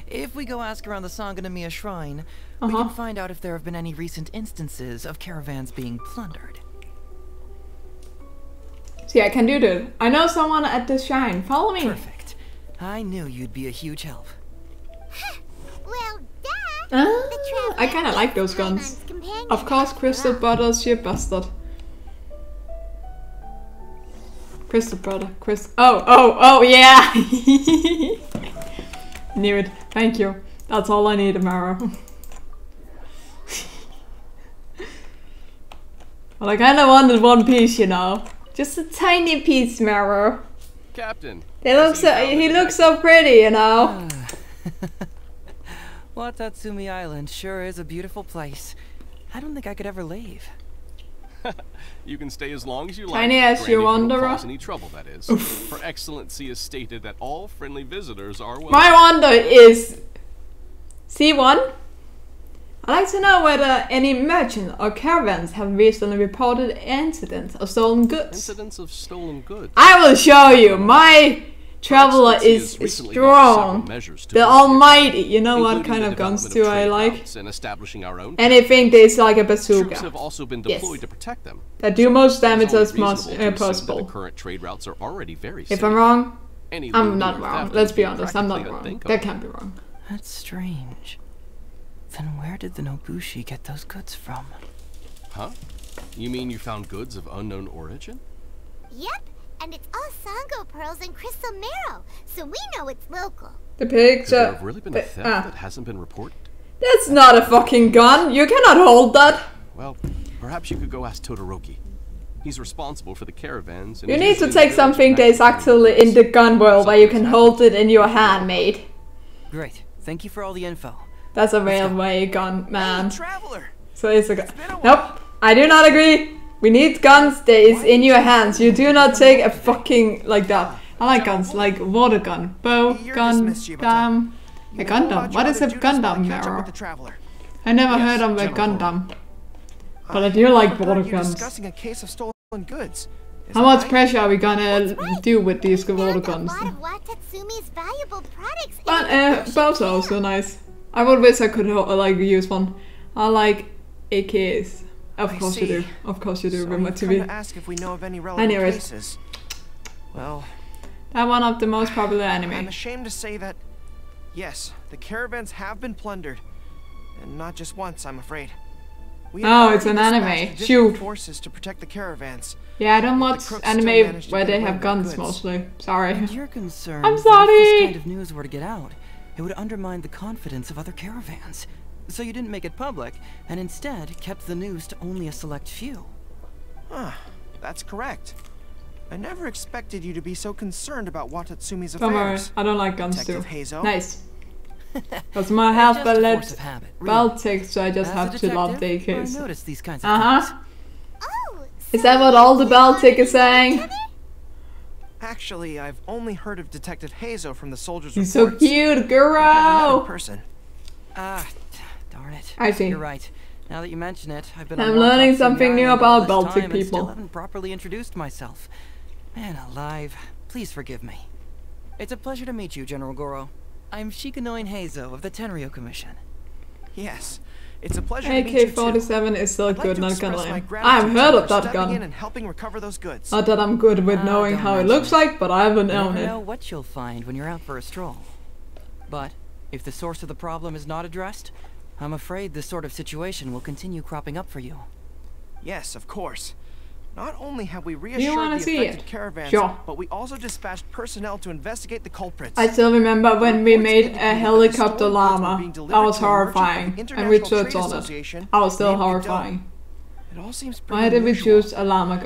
If we go ask around the Sanganamiya shrine, we can find out if there have been any recent instances of caravans being plundered. See, I can do that. I know someone at the shrine. Follow me. Perfect. I knew you'd be a huge help. Well, Dad! I kind of like those guns. Of course, Crystal Brothers, you bastard. Crystal Brother, Oh, yeah! Knew it. Thank you. That's all I need, Amaro. Well, I kind of wanted one piece, you know. Just a tiny piece, Maro. Captain. He looks so pretty, you know. Watatsumi Island sure is a beautiful place. I don't think I could ever leave. You can stay as long as you like. Tiny as you wanderer. Cause any trouble, that is. Her Excellency has stated that all friendly visitors are welcome. My wonder is C1. I'd like to know whether any merchant or caravans have recently reported incidents of stolen goods. Incidents of stolen goods. I will show you. My traveler is strong. The almighty. You know what kind of guns do I like? And establishing our own anything that's like a bazooka. Troops have also been deployed to protect them. That do most damage as possible. possible. The current trade routes are already very if safe. I'm wrong, Any I'm not wrong. Let's be honest, I'm not wrong. That can't be wrong. That's strange. Then where did the Nobushi get those goods from? Huh? You mean you found goods of unknown origin? Yep, and it's all Sango pearls and crystal marrow, so we know it's local. The picture. Could there have really been a theft that hasn't been reported? That's not a fucking gun. You cannot hold that. Well, perhaps you could go ask Todoroki. He's responsible for the caravans. And you need to take something that is actually in the gun world where you can hold it in your hand, mate. Great. Thank you for all the info. That's a railway gun, man. Hey, traveler. So it's a gun. Nope, I do not agree. We need guns that is in your hands. You do not take a fucking like that. I like guns, like water gun, bow, gun, dam. A Gundam. What is a Gundam mirror? I never heard of a Gundam. But I do like water guns. How much pressure are we gonna do with these water guns? But bows are also nice. I would wish I could like use one. I like AKs. Of course you do. Of course you do. Remember to be. Anyways, well, that one of the most popular anime. I'm ashamed to say that, yes, the caravans have been plundered, and not just once, I'm afraid. Oh, it's an anime. Shoot. Forces to protect the caravans. Yeah, I don't watch anime where they have guns mostly. Sorry. And you're concerned I'm sorry. That if this kind of news were to get out, it would undermine the confidence of other caravans. So you didn't make it public, and instead kept the news to only a select few. That's correct. I never expected you to be so concerned about Watatsumi's affairs. Don't worry, I don't like guns Detective too. Hazo. Nice. Because my half Baltic, so I just have to love DKs. I notice these kinds of things. Is that what all the Baltic is saying? Actually, I've only heard of Detective Hazo from the soldiers' He's reports. so cute, girl. Person. Darn it. I see. You're right. Now that you mention it, I'm learning something new about Baltic people. Still haven't properly introduced myself. Man alive, please forgive me. It's a pleasure to meet you, General Goro. I'm Shikanoin Heizo of the Tenryo Commission. Yes, it's a pleasure to meet you too. AK-47 is still good, not gonna lie. I've heard of that gun. Not that I'm good with knowing how it looks like, but I haven't known it. You never know what you'll find when you're out for a stroll. But if the source of the problem is not addressed, I'm afraid this sort of situation will continue cropping up for you. Yes, of course. Not only have we reassured the affected caravans, but we also dispatched personnel to investigate the culprits. I still remember when we made a helicopter llama. That was horrifying. And we searched on it. I was still horrifying. It all seems Why did we choose a llama,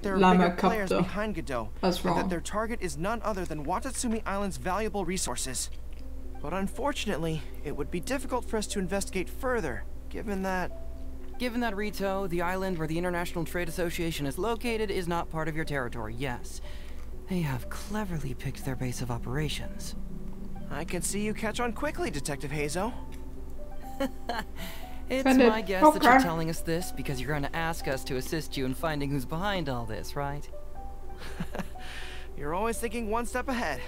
llama copter? That's wrong. That their target is none other than Watatsumi Island's valuable resources. But unfortunately, it would be difficult for us to investigate further, given that Rito, the island where the International Trade Association is located, is not part of your territory, yes. They have cleverly picked their base of operations. I can see you catch on quickly, Detective Hazo. It's my guess that you're telling us this because you're going to ask us to assist you in finding who's behind all this, right? You're always thinking one step ahead.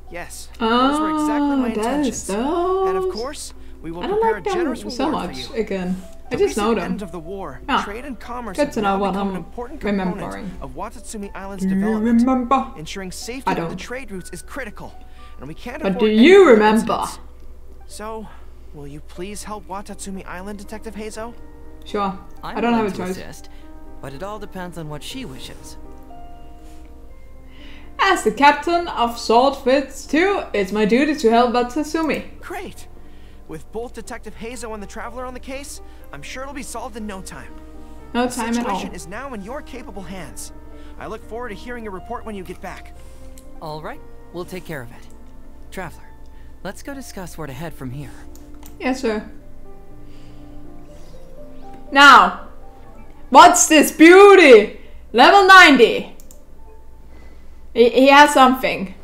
Yes, those were exactly my intentions. And of course, we will prepare a generous reward for you. Again. I just know them. End of the war, trade and commerce good to know what an I'm important remembering. Of Watatsumi Island's development. Ensuring safety of the trade routes is critical, and we can't afford. But do you remember? So, will you please help Watatsumi Island, Detective Hazo? Sure. I don't have a choice. Assist, but it all depends on what she wishes. As the captain of Swordfish 2, it's my duty to help Watatsumi. Great. With both Detective Hazo and the Traveler on the case, I'm sure it'll be solved in no time. No time at all. The situation is now in your capable hands. I look forward to hearing your report when you get back. All right, we'll take care of it. Traveler, let's go discuss where to head from here. Yes, sir. Now, what's this beauty? Level 90. He has something.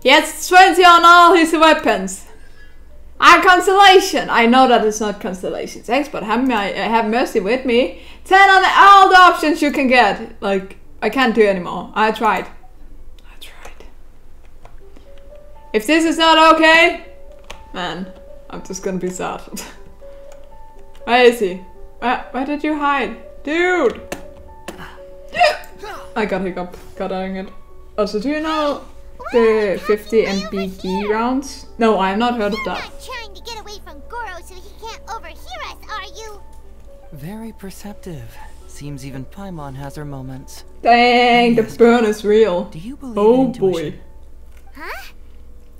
He has 20 on all his weapons. Constellation. I know that it's not constellation. Thanks, but have mercy with me. 10 on all the options you can get. Like, I can't do anymore. I tried. If this is not okay, man, I'm just gonna be sad. Where is he? Where did you hide? Dude! I got hiccup. God dang it. Also, do you know the 50 MBG rounds? No, I have not heard of that. You're not trying to get away from Goro so he can't overhear us, are you? Very perceptive. Seems even Paimon has her moments. Dang, the burn is real. Do you believe in intuition? Boy. Huh?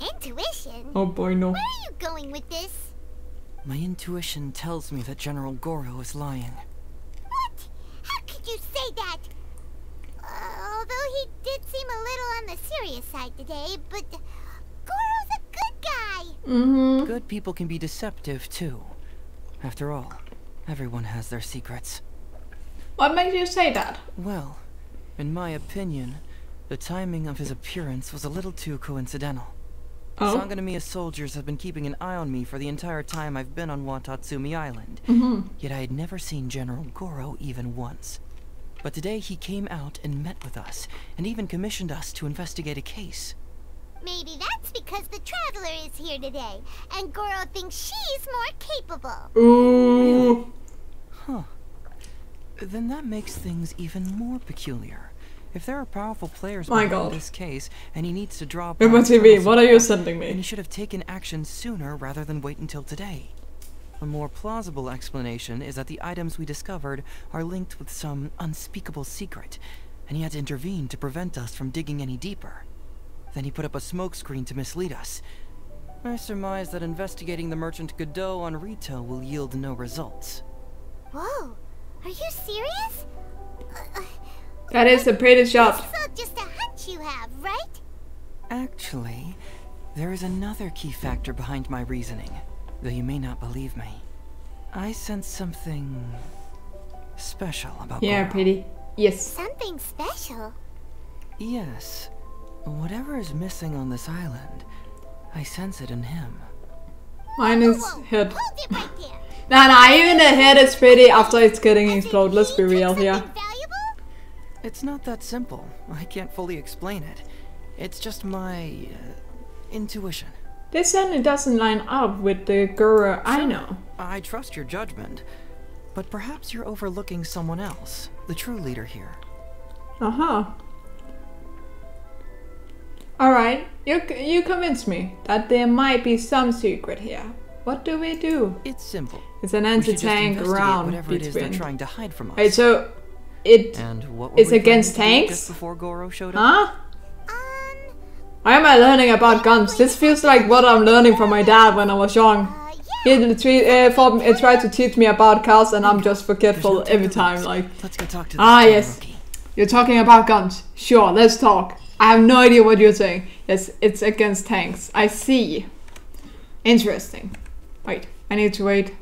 Intuition? Oh boy, no. Where are you going with this? My intuition tells me that General Goro is lying. What? How could you say that? Although he did seem a little on the serious side today, but Goro's a good guy. Good people can be deceptive too. After all, everyone has their secrets. What makes you say that? Well, in my opinion, the timing of his appearance was a little too coincidental. Sanganamiya soldiers have been keeping an eye on me for the entire time I've been on Watatsumi Island. Yet I had never seen General Goro even once. But today he came out and met with us, and even commissioned us to investigate a case. Maybe that's because the Traveler is here today, and Goro thinks she's more capable. Ooh. Really? Huh. Then that makes things even more peculiar. If there are powerful players behind this case, and he needs to draw upon TV, what are you sending me? then he should have taken action sooner rather than wait until today. A more plausible explanation is that the items we discovered are linked with some unspeakable secret, and he had to intervene to prevent us from digging any deeper. Then he put up a smokescreen to mislead us. I surmise that investigating the merchant Godot on retail will yield no results. Whoa, are you serious? That is a pretty shot. This is all just a hunch you have, right? Actually, there is another key factor behind my reasoning, though you may not believe me. I sense something special about Goro. Pretty. Yes. Something special? Yes. Whatever is missing on this island, I sense it in him. Mine is head. Hold it right there. Nah, even the head is pretty after it's getting exploded. Let's be real here. It's not that simple. I can't fully explain it. It's just my intuition. This certainly doesn't line up with the Goro I know. I trust your judgment, but perhaps you're overlooking someone else, the true leader here. Alright, you convinced me that there might be some secret here. What do we do? It's simple. It's an anti-tank round whatever it is they're trying to hide from us. Wait, so it's against tanks? Just before Goro showed up? Huh? Why am I learning about guns? This feels like what I'm learning from my dad when I was young. He tried to teach me about cars, and I'm just forgetful every time. Like, let's go talk to this yes, rookie. You're talking about guns. Sure, let's talk. I have no idea what you're saying. Yes, it's against tanks. I see. Interesting. Wait, I need to wait.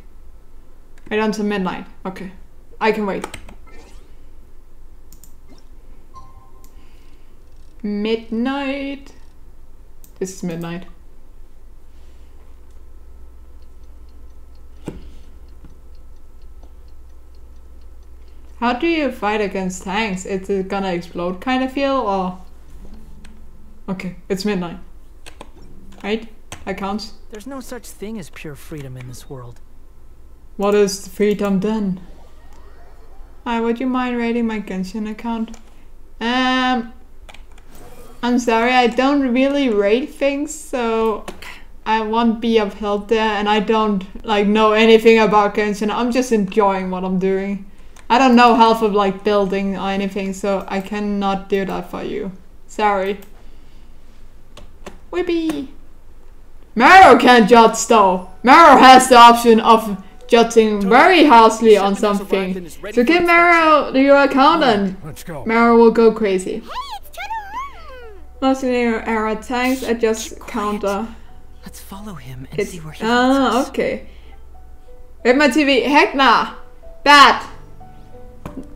Wait until midnight. Okay, I can wait. Midnight. This is midnight. How do you fight against tanks? Is it gonna explode kind of feel, or? Okay, it's midnight. Right? That counts. There's no such thing as pure freedom in this world. What is freedom then? Hi, would you mind rating my Genshin account? I'm sorry, I don't really rate things, so I won't be of help there, and I don't know anything about Genshin. I'm just enjoying what I'm doing. I don't know half of building or anything, so I cannot do that for you. Sorry. Whippy. Maro can't judge though. Maro has the option of judging very harshly on something. So give Maro your account and Maro will go crazy. Lost in your era tanks, I just counter. Let's follow him and see where he leads us. Okay. With my TV, heck nah. Bad.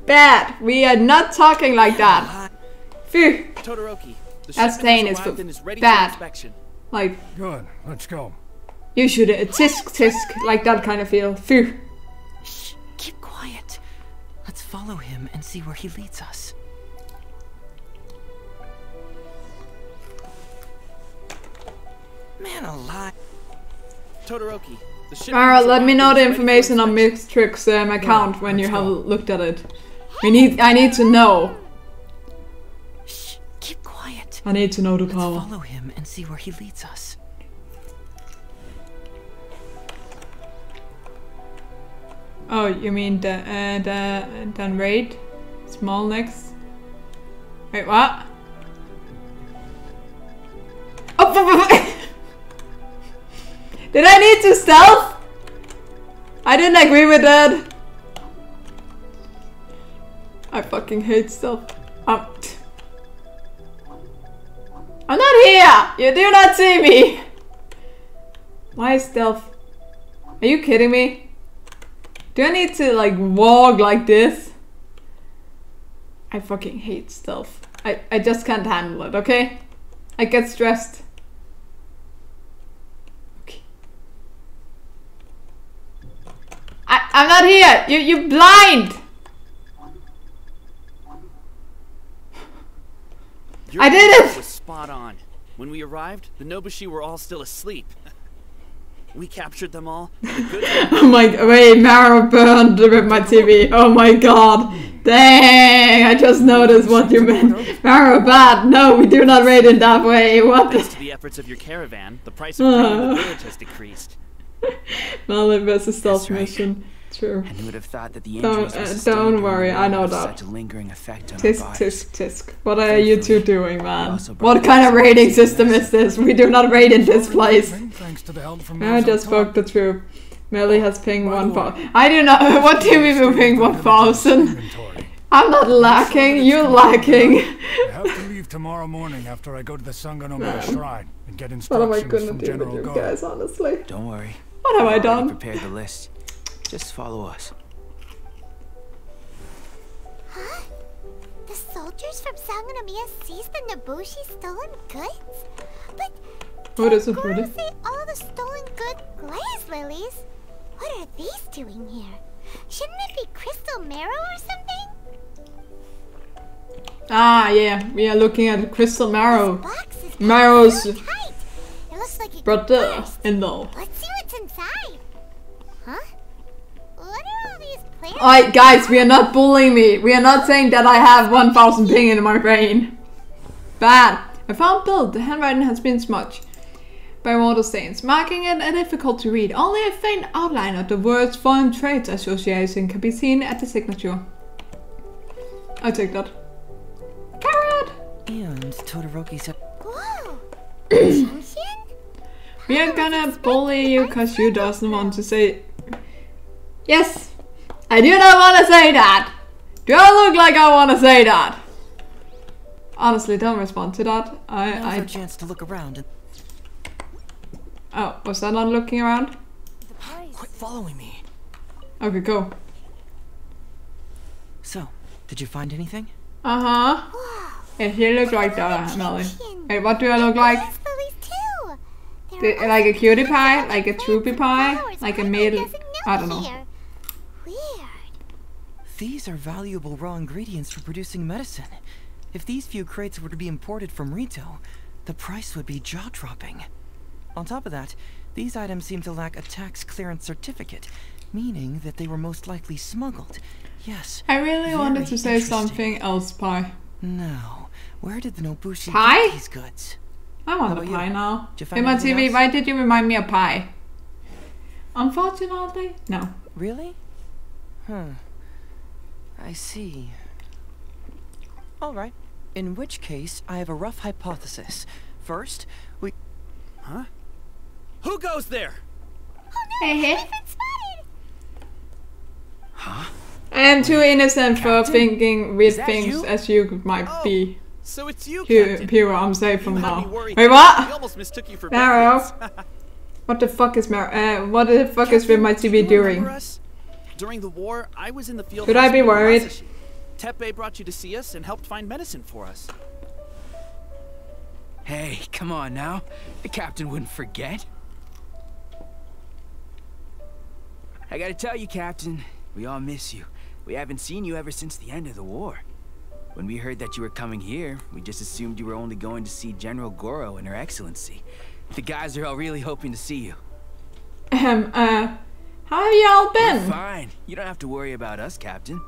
Bad. We are not talking like that. Phew. Todoroki, the that stain is bad. Like, good. Let's go. You should tisk like that kind of feel. Phew. Shh, keep quiet. Let's follow him and see where he leads us. Man alive. Todoroki, the ship. Alright, let me know the information on Mixtrix account when you have looked at it. I need to know. Shh, keep quiet. I need to know the power. Let's follow him and see where he leads us. Oh, you mean the raid? Small next. Wait, what? Oh, did I need to stealth? I didn't agree with that. I fucking hate stealth. I'm not here! You do not see me! Why is stealth? Are you kidding me? Do I need to like walk like this? I fucking hate stealth. I just can't handle it, okay? I get stressed. Okay. I'm not here! You're blind! Your I did it! Was spot on. When we arrived, the Nobushi were all still asleep. We captured them all. Oh my god, wait, Mara burned with my TV. Oh my god. Dang, I just noticed what you meant. Mara bad. No, we do not rate it that way. What? Thanks to the efforts of your caravan, the price of food in the village has decreased. Merlin versus stealth mission. True. And who would have thought that the don't worry, I know that. Such a lingering effect on Tisk. What are you two doing, man? What kind of rating system is this? We do not rate in this place. I just spoke the truth. Melly has pinged 1,000. I do not. What do you mean we pinged 1,000? I'm not lacking. You're lacking. I have to leave tomorrow morning after I go to the Sangonomiya Shrine and get instructions from General Guard. Guys, honestly. Don't worry. What have I done? Prepared the list. Just follow us. Huh? The soldiers from Sangonomiya seized the Nobushi stolen goods? But Guru say all the stolen goods glaze lilies? What are these doing here? Shouldn't it be crystal marrow or something? Ah, yeah. We are looking at crystal marrow. Marrow's like brother-in-law. Let's see what's inside. Huh? What are all these plants? Alright, guys, we are not bullying me. We are not saying that I have 1,000 ping in my brain. Bad. I found build. The handwriting has been smudged by water stains, making it difficult to read. Only a faint outline of the words Foreign Trade Association can be seen at the signature. I take that. Carrot! And Todoroki said... Whoa! We are gonna bully you because you doesn't want to say... Yes! I do not want to say that! Do I look like I want to say that? Honestly, don't respond to that. Now's our chance to look around and... Oh, was that not looking around? Quit following me. Okay, go. So, did you find anything? Uh-huh. Yes, you look like that, Melly. Wait, what do I look like? Like a cutie pie? Like a troopy pie? Like a middle... I don't know. These are valuable raw ingredients for producing medicine. If these few crates were to be imported from Rito, the price would be jaw-dropping. On top of that, these items seem to lack a tax clearance certificate, meaning that they were most likely smuggled. Yes. I really wanted to say something else, pie. Now, where did the Nobushi get these goods? I want a pie now. In my TV, why did you remind me of pie? Unfortunately, no. Really? I see. Alright. In which case, I have a rough hypothesis. First, we... Huh? Who goes there? Oh no, I've been spotted! Huh? I am too innocent for thinking weird things as you might be. So it's you, Pure, I'm safe from now. Wait, what? We almost mistook you for Marrow. What the fuck is Marrow? What the fuck is with my TV doing? During the war, I was in the field. Should I be worried? Tepe brought you to see us and helped find medicine for us. Hey, come on now. The captain wouldn't forget. I gotta tell you, Captain, we all miss you. We haven't seen you ever since the end of the war. When we heard that you were coming here, we just assumed you were only going to see General Goro and Her Excellency. The guys are all really hoping to see you. How have y'all been? We're fine. You don't have to worry about us, Captain.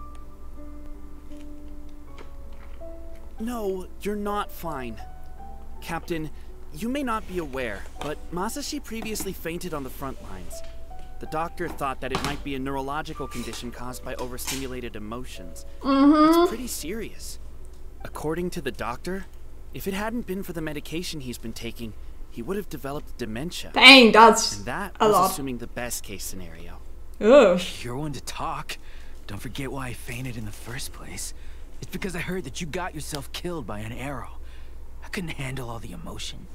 No, you're not fine. Captain, you may not be aware, but Masashi previously fainted on the front lines. The doctor thought that it might be a neurological condition caused by overstimulated emotions. It's pretty serious. According to the doctor, if it hadn't been for the medication he's been taking, he would have developed dementia. Dang, that's and that a was lot. assuming the best case scenario. Ugh. You're one to talk. Don't forget why I fainted in the first place. It's because I heard that you got yourself killed by an arrow. I couldn't handle all the emotion.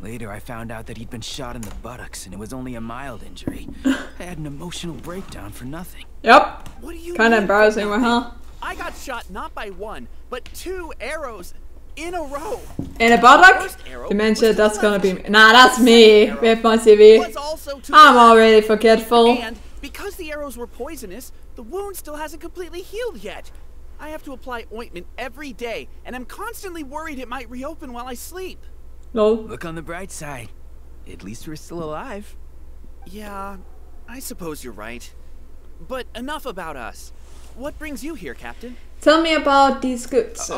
Later, I found out that he'd been shot in the buttocks, and it was only a mild injury. I had an emotional breakdown for nothing. Yep. What do you Kind of mean? embarrassing, huh? I got shot not by one, but 2 arrows in a row. In a buttock? Dementia, that's gonna be... Nah, that's me with my CV. I'm already forgetful. And because the arrows were poisonous, the wound still hasn't completely healed yet. I have to apply ointment every day, and I'm constantly worried it might reopen while I sleep. No. Look on the bright side. At least we're still alive. Yeah, I suppose you're right. But enough about us. What brings you here, Captain? Tell me about these goods.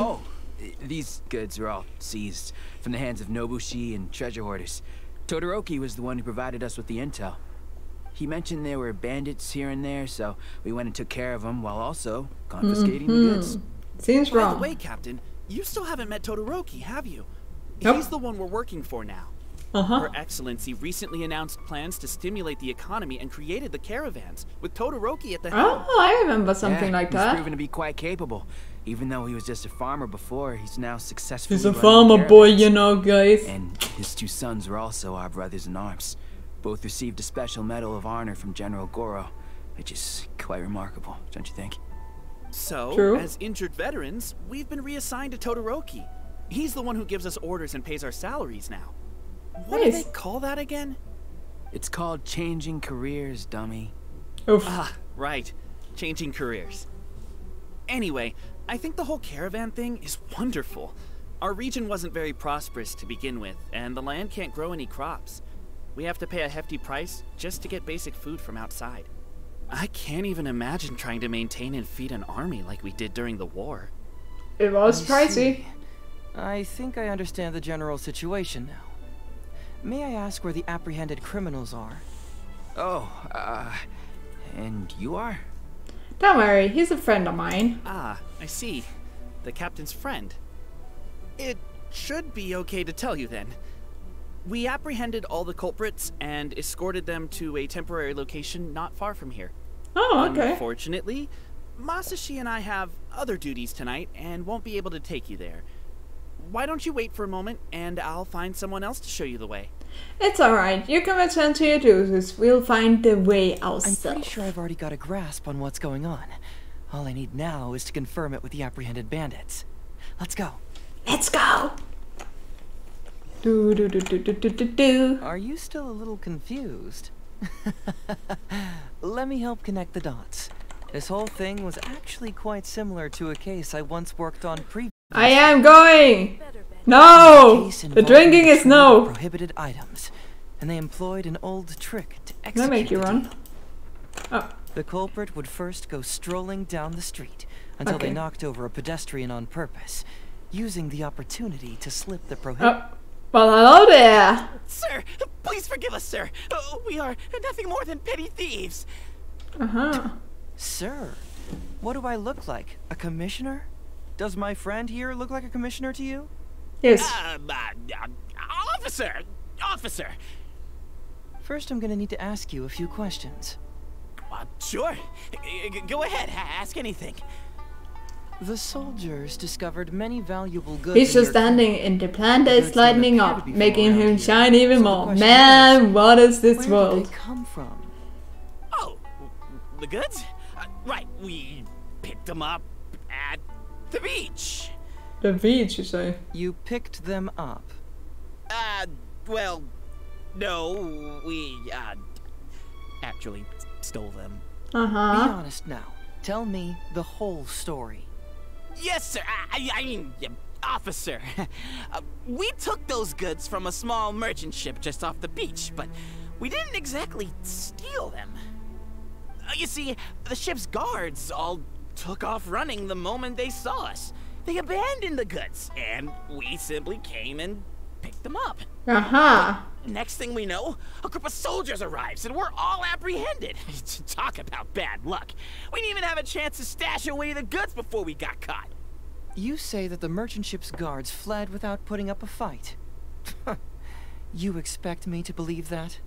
These goods were all seized from the hands of Nobushi and treasure hoarders. Todoroki was the one who provided us with the intel. He mentioned there were bandits here and there, so we went and took care of them while also confiscating the goods. Seems wrong. By the way, Captain, you still haven't met Todoroki, have you? Nope. He's the one we're working for now. Her Excellency recently announced plans to stimulate the economy and created the caravans, with Todoroki at the helm. Oh, I remember something like that. He's proven to be quite capable. Even though he was just a farmer before, he's now successfully He's a running farmer caravans. boy, you know, guys. And his 2 sons were also our brothers in arms. Both received a special medal of honor from General Goro, which is quite remarkable, don't you think? So, True. as injured veterans, we've been reassigned to Todoroki. He's the one who gives us orders and pays our salaries now. What do they call that again? It's called changing careers, dummy. Oof. Ah, right. Changing careers. Anyway, I think the whole caravan thing is wonderful. Our region wasn't very prosperous to begin with, and the land can't grow any crops. We have to pay a hefty price just to get basic food from outside. I can't even imagine trying to maintain and feed an army like we did during the war. It was pricey. I think I understand the general situation now. May I ask where the apprehended criminals are? And you are? Don't worry, he's a friend of mine. Ah, I see. The captain's friend. It should be okay to tell you then. We apprehended all the culprits and escorted them to a temporary location not far from here. Oh, okay. Unfortunately, Masashi and I have other duties tonight and won't be able to take you there. Why don't you wait for a moment and I'll find someone else to show you the way. It's alright, you can return to your duties. We'll find the way ourselves. I'm pretty sure I've already got a grasp on what's going on. All I need now is to confirm it with the apprehended bandits. Let's go. Let's go! Do. Are you still a little confused? Let me help connect the dots. This whole thing was actually quite similar to a case I once worked on previously. I am going! No! The drinking is no! Prohibited items, and they employed an old trick to Can I execute make you the run? deal. Oh. The culprit would first go strolling down the street until they Okay. knocked over a pedestrian on purpose, using the opportunity to slip the prohibited. Oh. Well, hello there! Sir, please forgive us, sir. We are nothing more than petty thieves. Sir, what do I look like? A commissioner? Does my friend here look like a commissioner to you? Yes. Officer. First, I'm gonna need to ask you a few questions. Sure. Go ahead. Ask anything. The soldiers discovered many valuable goods. He's just standing in the plant that's lightening up, making him shine even more. Man, what is this Where world? did they come from? Oh, the goods? Right, we picked them up at the beach. The beach, you say? You picked them up? Well, no, we, actually stole them. Uh-huh. Be honest now. Tell me the whole story. Yes, sir. I mean, officer. We took those goods from a small merchant ship just off the beach, but we didn't exactly steal them. You see, the ship's guards all took off running the moment they saw us. They abandoned the goods, and we simply came and picked them up. Uh-huh. Next thing we know, a group of soldiers arrives, and we're all apprehended. Talk about bad luck. We didn't even have a chance to stash away the goods before we got caught. You say that the merchant ship's guards fled without putting up a fight. You expect me to believe that?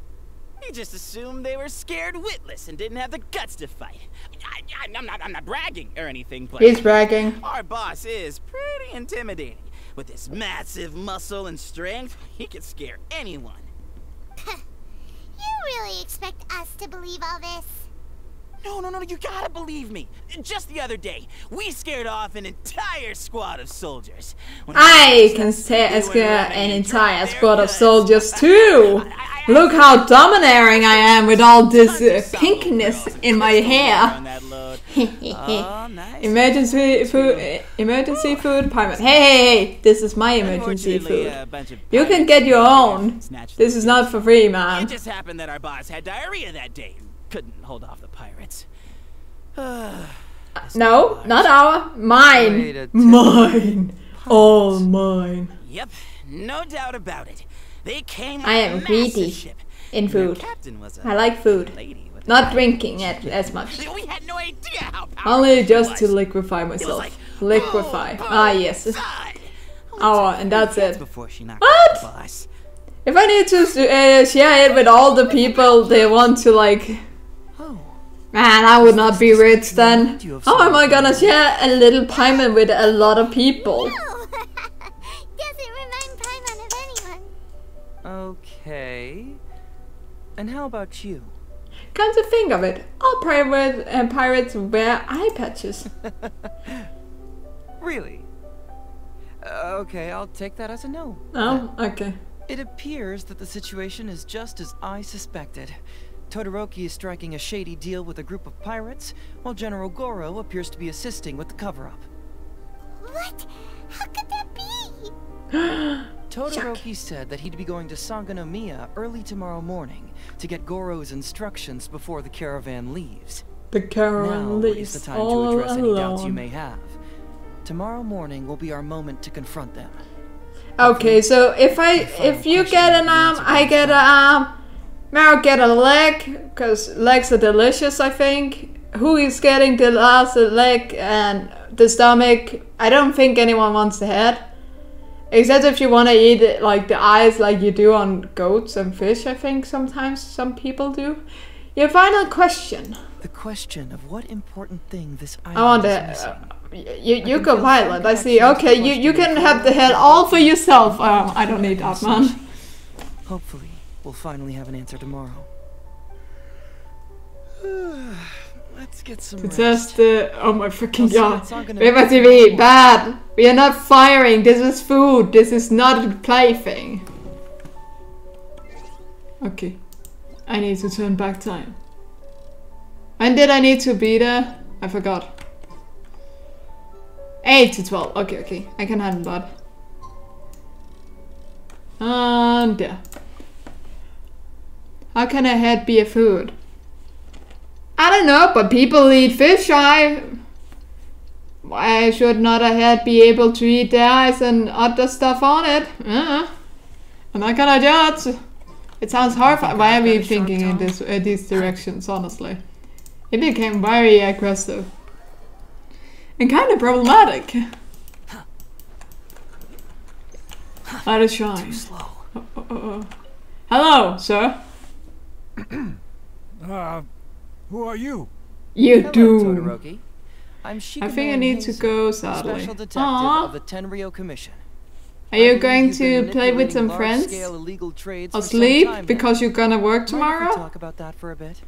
You just assumed they were scared witless and didn't have the guts to fight. I'm not bragging or anything, but he's bragging. Our boss is pretty intimidating. With his massive muscle and strength, he could scare anyone. You really expect us to believe all this? No, you gotta believe me. Just the other day, we scared off an entire squad of soldiers. I can scare an entire squad of soldiers too. Look how domineering I am with all this pinkness in my hair. Emergency food, pirate. Hey, this is my emergency food. You can get your own. This is not for free, man. It just happened that our boss had diarrhea that day. Couldn't hold off the pirates. No, not our. Mine. Mine. All mine. Yep, no doubt about it. They came. I am greedy in food. I like food. Not drinking it as much. We had no idea how only just to liquefy myself. Like, liquefy. Yes. Oh, and that's it. What? If I need to share it with all the people they want to, like... Man, I would not be rich then. How am I gonna share a little Paimon with a lot of people? Doesn't remind Paimon of anyone. Okay. And how about you? Come to think of it, all pirates wear eye patches. Really? Okay, I'll take that as a no. Oh, okay. It appears that the situation is just as I suspected. Todoroki is striking a shady deal with a group of pirates, while General Goro appears to be assisting with the cover-up. What? How could that be? Todoroki said that he'd be going to Sangonomiya early tomorrow morning to get Goro's instructions before the caravan leaves. The caravan leaves the time to address any doubts you may have. Tomorrow morning will be our moment to confront them. Okay, so if you get an arm, I get an arm. Maro get a leg, because legs are delicious, I think. Who is getting the last leg and the stomach? I don't think anyone wants the head. Except if you want to eat it, like the eyes like you do on goats and fish, I think sometimes some people do. Your final question. The question of what important thing this island I want you go violent, I see. Okay, you can have the head all for yourself. I don't need that, man. Hopefully, we'll finally have an answer tomorrow. Let's get some rest. Oh my freaking god. River TV, bad. We are not firing. This is food. This is not a plaything. Okay. I need to turn back time. When did I need to be there? I forgot. 8 to 12. Okay. I can handle that. And yeah. How can a head be a food? I don't know, but people eat fish. Why should not a head be able to eat the eyes and other stuff on it? I'm not gonna judge. It sounds horrifying. Why are we thinking in these directions, honestly? It became very aggressive. And kind of problematic. Let it shine. Too slow. Hello, sir. Who are you? You do. Todoroki. I'm I think I need to go, sadly. Special detective of the Tenryou Commission. Are you going to play with some friends? Or sleep because you're gonna work tomorrow? Talk about that for a bit.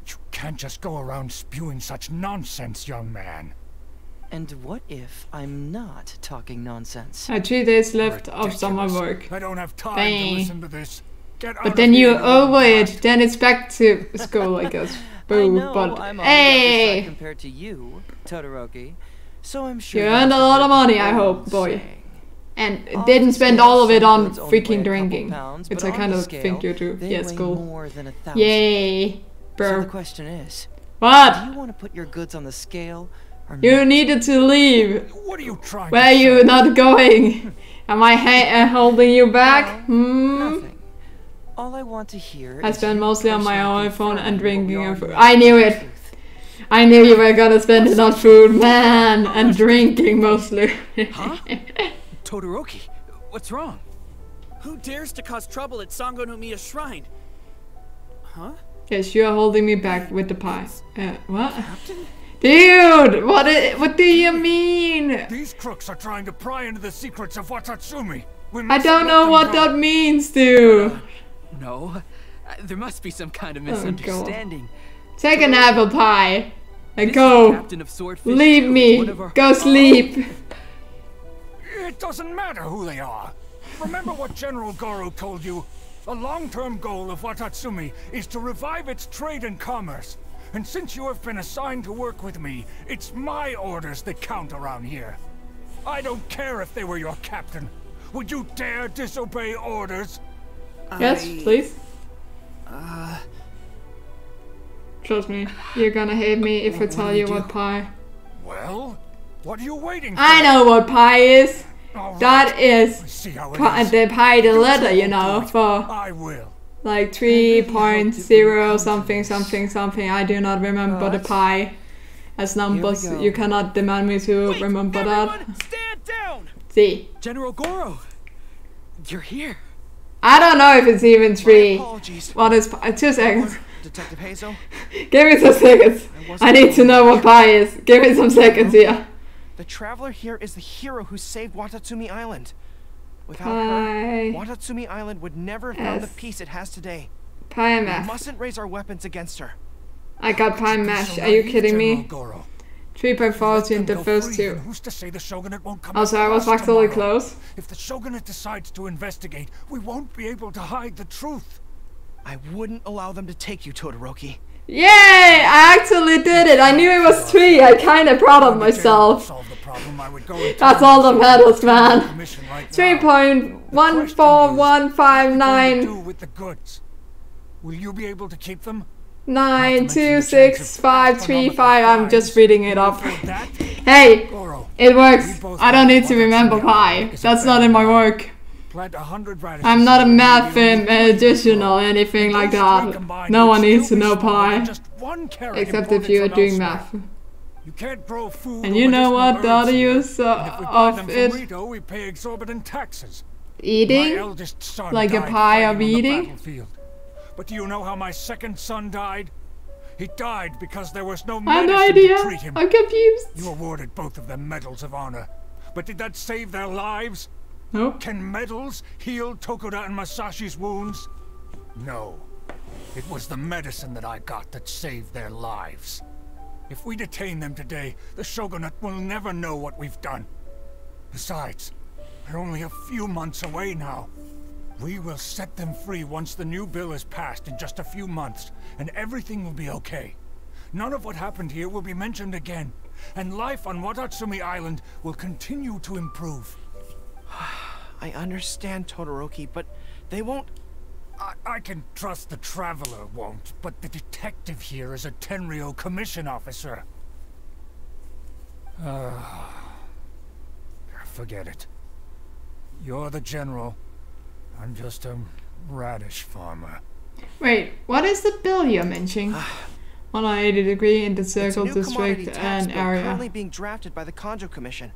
You can't just go around spewing such nonsense, young man. And what if I'm not talking nonsense? 3 days left of summer work. I don't have time Bang. to listen to this. Get But out then of you're here, over it. Then it's back to school, I guess. Boo. I know But I'm on the other hey, side compared to you, Todoroki. So I'm sure you earned a lot of money, I hope, boy. And didn't spend all of it on freaking drinking, which I kind of think you do. Yeah, it's cool. Yay, bro. So the question is, what? Do you want to put your goods on the scale or You not? needed to leave. What are you trying Where are to you say? not going? Am I holding you back? Nothing. All I want to hear I is spend you mostly on my personally own phone and confirming what we drinking and already food. know I knew is the it. truth. I knew you were gonna spend it on food, man, and drinking mostly. Huh? Todoroki, what's wrong? Who dares to cause trouble at Sango no Miya's shrine? Huh? Yes, you are holding me back with the pie. What? Dude, what do you mean? These crooks are trying to pry into the secrets of Watatsumi. I don't know what that means, dude. No, there must be some kind of Oh, God. misunderstanding. Take an apple pie. And This is go. the captain of Swordfish Leave Crew, me. one of our- Go sleep. It doesn't matter who they are. Remember what General Goro told you? The long-term goal of Watatsumi is to revive its trade and commerce. And since you have been assigned to work with me, it's my orders that count around here. I don't care if they were your captain. Would you dare disobey orders? Yes, please. Trust me, you're gonna hate me if I tell you what pie. Well, what are you waiting for? I know what pie is. All That right. is See how it the is. pie the letter, you know, for I will. like 3.0 something something something. I do not remember the pie as numbers. go. You cannot demand me to remember that. Stand down! See, General Goro, you're here. I don't know if it's even 3. Apologies. What is 2 seconds? Detective Hazel, Give me some seconds. I need to know what pie is. Give me some seconds here. the traveler here is the hero who saved Watatsumi Island. Without Pie. her, Watatsumi Island would never have found the S. peace it has today. Pie We mash. mustn't raise our weapons against her. I got pie mash. Are you kidding me? General Goro. 3.4 in the Go first free, 2. then who's to say the shogunate won't come Also, I after was us actually tomorrow? close. If the shogunate decides to investigate, we won't be able to hide the truth. I wouldn't allow them to take you, Todoroki. Yay! I actually did it. I knew it was 3. I kind of proud of myself. Solve the problem, I would go and That's tell all the that matters, man. commission right now. 3.14159. Do with the goods. Will you be able to keep them? 9265355. I'm just reading it up. That? Hey, Goro, it works. I don't need to remember pi. That's not in my work. plant 100 radishes. I'm not a math magician or anything like that. No one needs to know pi. Just one carrot Except if imported you're from doing elsewhere. math. You can't grow food And or you know medicinal what the herbs other here. use And if we buy of them it? from Rito, we pay exorbitant taxes. My Eating? eldest son Like a died pie of fighting on the eating? battlefield. But do you know how my second son died? He died because there was no I have no medicine idea. to treat him. I'm confused. You awarded both of them medals of honor. But did that save their lives? No. Can medals heal Tokuda and Masashi's wounds? No. It was the medicine that I got that saved their lives. If we detain them today, the shogunate will never know what we've done. Besides, they're only a few months away now. We will set them free once the new bill is passed in just a few months, and everything will be okay. None of what happened here will be mentioned again, and life on Watatsumi Island will continue to improve. I understand, Todoroki, but they won't... I can trust the Traveler won't, but the detective here is a Tenryo commission officer. Forget it. You're the general. I'm just a radish farmer. Wait, what is the bill you're mentioning? 180 degree in the circle It's a new commodity district tax and bill area. currently being drafted by the Kanjo Commission.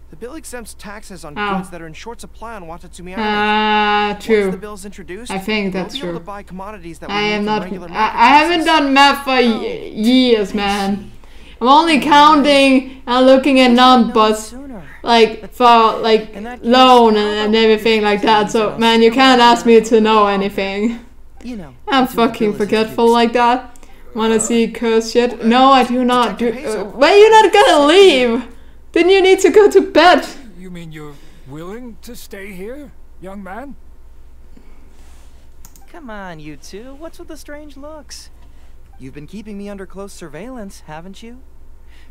The bill exempts taxes on Oh. goods that are in short supply on Watatsumi Island. True. Once the bill's introduced, I think that's we'll be able true. to buy commodities that we I need am from not. regular I market haven't prices. done math for years, man. I'm only counting and looking at numbers, like for like loan and everything like that. So, man, you can't ask me to know anything. You know, I'm until the fucking bill is forgetful introduced. like that. Wanna see cursed shit? No, I do not. Why are you not gonna leave? Didn't you need to go to bed? You mean you're willing to stay here, young man? Come on, you two. What's with the strange looks? You've been keeping me under close surveillance, haven't you?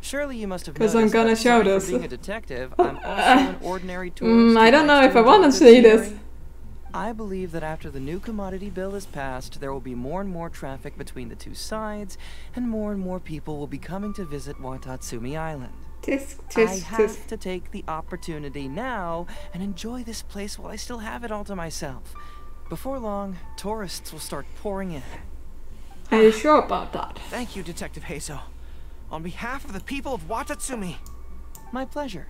Surely you must have noticed. 'Cause I'm gonna show that this. Being a detective, I'm also an ordinary tourist. I don't know if I want to see this. I believe that after the new commodity bill is passed, there will be more and more traffic between the two sides, and more people will be coming to visit Watatsumi Island. I have to take the opportunity now and enjoy this place while I still have it all to myself. Before long, tourists will start pouring in. Are you sure about that? Thank you, Detective Heiso. On behalf of the people of Watatsumi. My pleasure.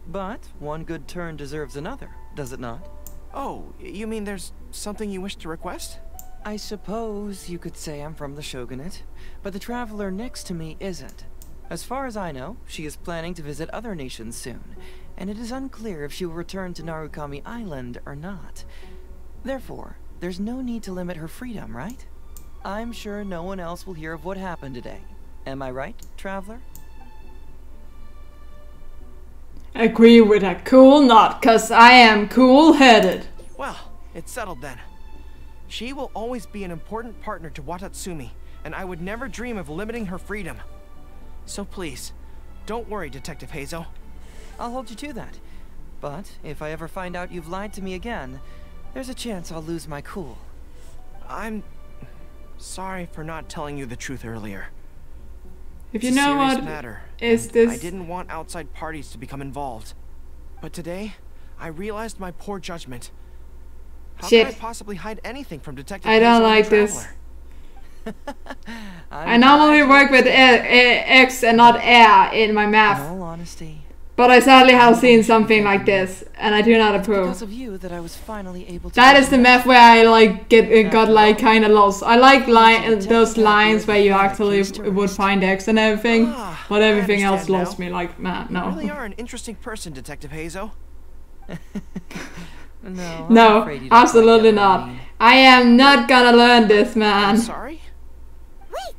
But one good turn deserves another, does it not? Oh, you mean there's something you wish to request? I suppose you could say I'm from the Shogunate, but the traveler next to me isn't. As far as I know, she is planning to visit other nations soon, and it is unclear if she will return to Narukami Island or not. Therefore, there's no need to limit her freedom, right? I'm sure no one else will hear of what happened today. Am I right, traveler? Agree with a cool nod, 'cause I am cool-headed. Well, it's settled then. She will always be an important partner to Watatsumi, and I would never dream of limiting her freedom. So please, don't worry, Detective Heiso. I'll hold you to that. But if I ever find out you've lied to me again, there's a chance I'll lose my cool. I'm sorry for not telling you the truth earlier. If you know what is this... I didn't want outside parties to become involved. But today, I realized my poor judgment. How could I possibly hide anything from Detective Heiso? I don't like this. I normally work with X and not R in my math. In all honesty, but I sadly have seen something like this, and I do not approve. Because of you that I was finally able to. That is the math where I like got like kind of lost. I like those lines where you actually would find X and everything, but everything else lost me. Like, man, no. You really are an interesting person, Detective Heiso. No, absolutely not. I am not gonna learn this, man. I'm sorry? Wait!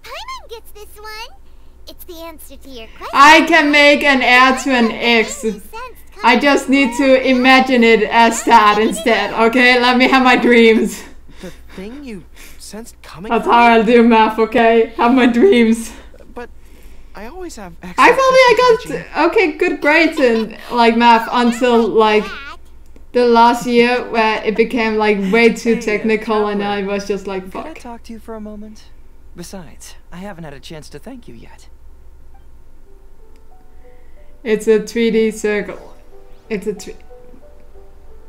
Paimon gets this one! It's the answer to your question. I can make an R to an X. I just need to imagine it as that instead, okay? Let me have my dreams. The thing you sensed coming. That's how I'll do math, okay? Have my dreams. But I always have excellent I got okay, good grades in like math until like the last year where it became like way too technical and I was just like, fuck. Could I talk to you for a moment? Besides, I haven't had a chance to thank you yet. It's a 3D circle. It's a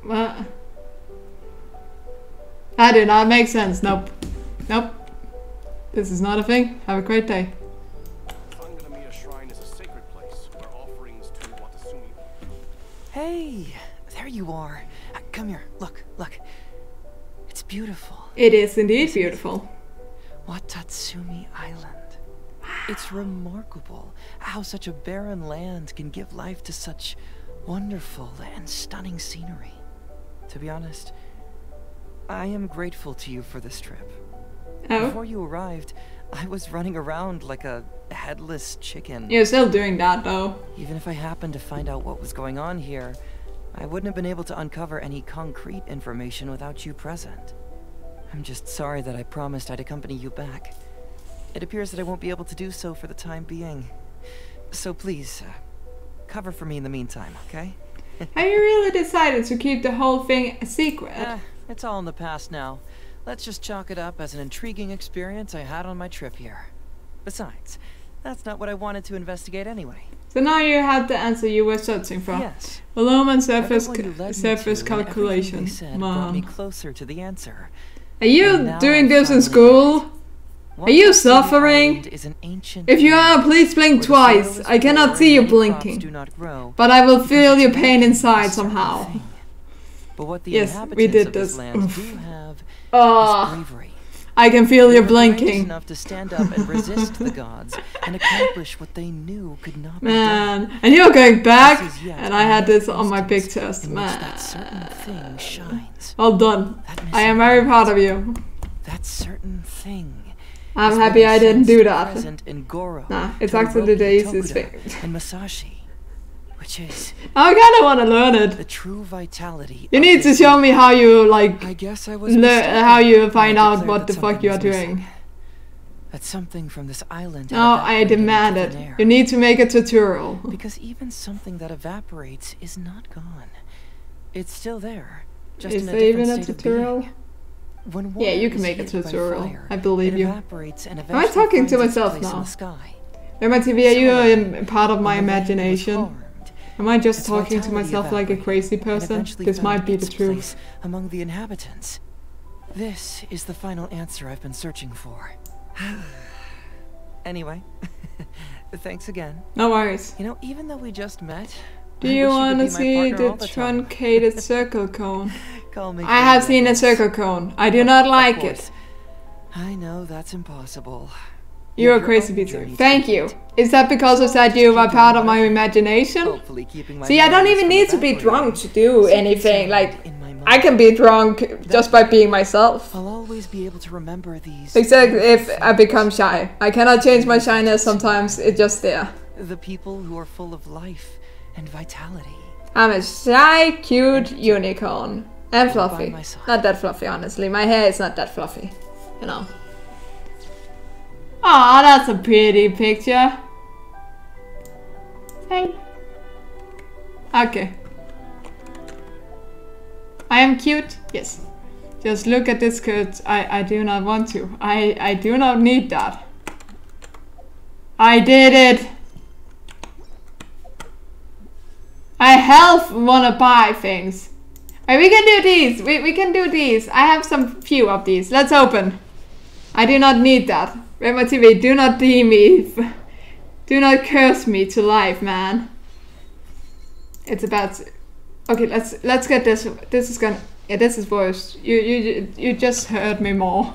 what? That did not make sense. Nope. Nope. This is not a thing. Have a great day. Hey, there you are. Come here. Look. It's beautiful. It is indeed beautiful. Watatsumi Island. It's remarkable how such a barren land can give life to such wonderful and stunning scenery. To be honest, I am grateful to you for this trip. Oh? Before you arrived, I was running around like a headless chicken. You're still doing that though. Even if I happened to find out what was going on here, I wouldn't have been able to uncover any concrete information without you present. I'm just sorry that I promised I'd accompany you back. It appears that I won't be able to do so for the time being. So please, cover for me in the meantime, okay? Have you really decided to keep the whole thing a secret? It's all in the past now. Let's just chalk it up as an intriguing experience I had on my trip here. Besides, that's not what I wanted to investigate anyway. So now you have the answer you were searching for. Yes. Volume and surface calculation. Brought me closer to the answer. Are you doing this in school? Are you suffering? If you are, please blink twice. I cannot see you blinking. But I will feel your pain inside somehow. Yes, we did this. I can feel you blinking. Enough to stand up and resist the gods and accomplish what they knew could not be done. done. And you're going back, and I had this on my pictures. Man. That certain thing shines. Well done. I am very proud of you. That certain thing I'm happy I didn't do that. In Goro, nah, it's actually the easiest thing. And Masashi, which is I kind of want to learn it. The true vitality. You need to show me how you like. I guess I was how you find out what the fuck you are doing. That's something from this island. No, I demand it. You need to make a tutorial. Because even something that evaporates is not gone. It's still there. Just is in there even a tutorial? Yeah, you can make a tutorial. Fire, I believe you. Am I talking to myself now? Remember TV, are you part of my imagination? Am I just talking to myself like a crazy person? This might be the truth. Among the inhabitants. This is the final answer I've been searching for. Anyway, thanks again. No worries. You know, even though we just met, do you want to see the truncated circle cone? I have seen a circle cone. I do not like it. I know that's impossible. You're a crazy pizza. Thank you. Is that because I said you were part of my imagination? See, I don't even need to be drunk to do anything. Like, I can be drunk just by being myself. I'll always be able to remember these. Except if I become shy. I cannot change my shyness sometimes. It's just there. The people who are full of life and vitality. I'm a shy, cute unicorn. And fluffy. Not that fluffy, honestly. My hair is not that fluffy. You know. Aw, that's a pretty picture. Hey. Okay. I am cute? Yes. Just look at this skirt. I do not want to. I do not need that. I did it! I half wanna buy things. Right, we can do these. We can do these. I have some few of these. Let's open. I do not need that. Rema TV, do not deem me. Do not curse me to life, man. It's about. Okay, let's get this. This is gonna. Yeah, this is worse. You just hurt me more.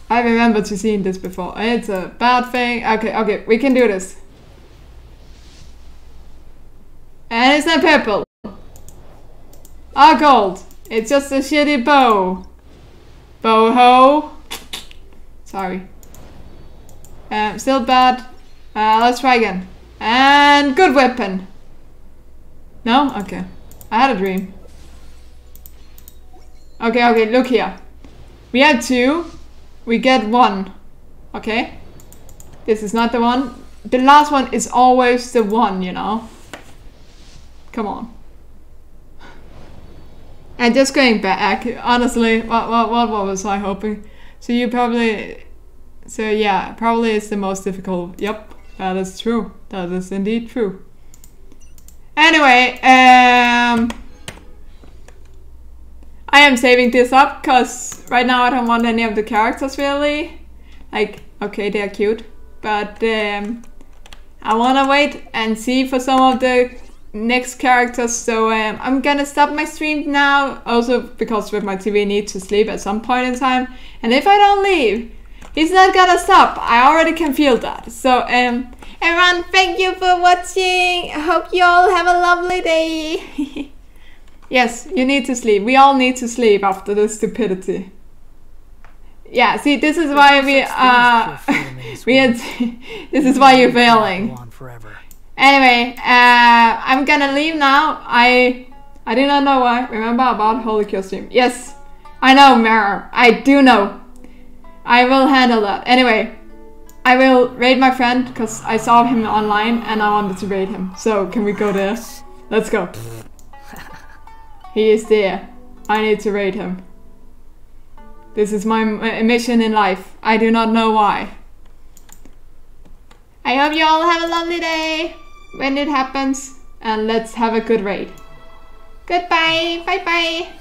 I remember to seeing this before. It's a bad thing. Okay, we can do this. And it's not purple. Ah, gold. It's just a shitty bow. Boho. Sorry. Still bad. Let's try again. And good weapon. No? Okay. I had a dream. Okay, look here. We have 2. We get 1. Okay? This is not the one. The last one is always the one, you know? Come on. And just going back, honestly, what was I hoping? So you probably... So yeah, probably it's the most difficult. Yep, that is true. That is indeed true. Anyway, I am saving this up because right now I don't want any of the characters really. Like, okay, they're cute, but I want to wait and see for some of the next characters. So I'm gonna stop my stream now, also because with my TV needs to sleep at some point in time. And if I don't leave, he's not gonna stop. I already can feel that. So everyone, thank you for watching. I hope you all have a lovely day. Yes, you need to sleep. We all need to sleep after this stupidity. Yeah, see, this is why we this is why you're failing. Anyway, I'm gonna leave now. I do not know why. Remember about Holy Kill stream? Yes, I know, Mirror. I do know. I will handle that. Anyway, I will raid my friend because I saw him online and I wanted to raid him. So can we go there? Let's go. He is there. I need to raid him. This is my mission in life. I do not know why. I hope you all have a lovely day when it happens. And let's have a good raid. Goodbye. Bye bye.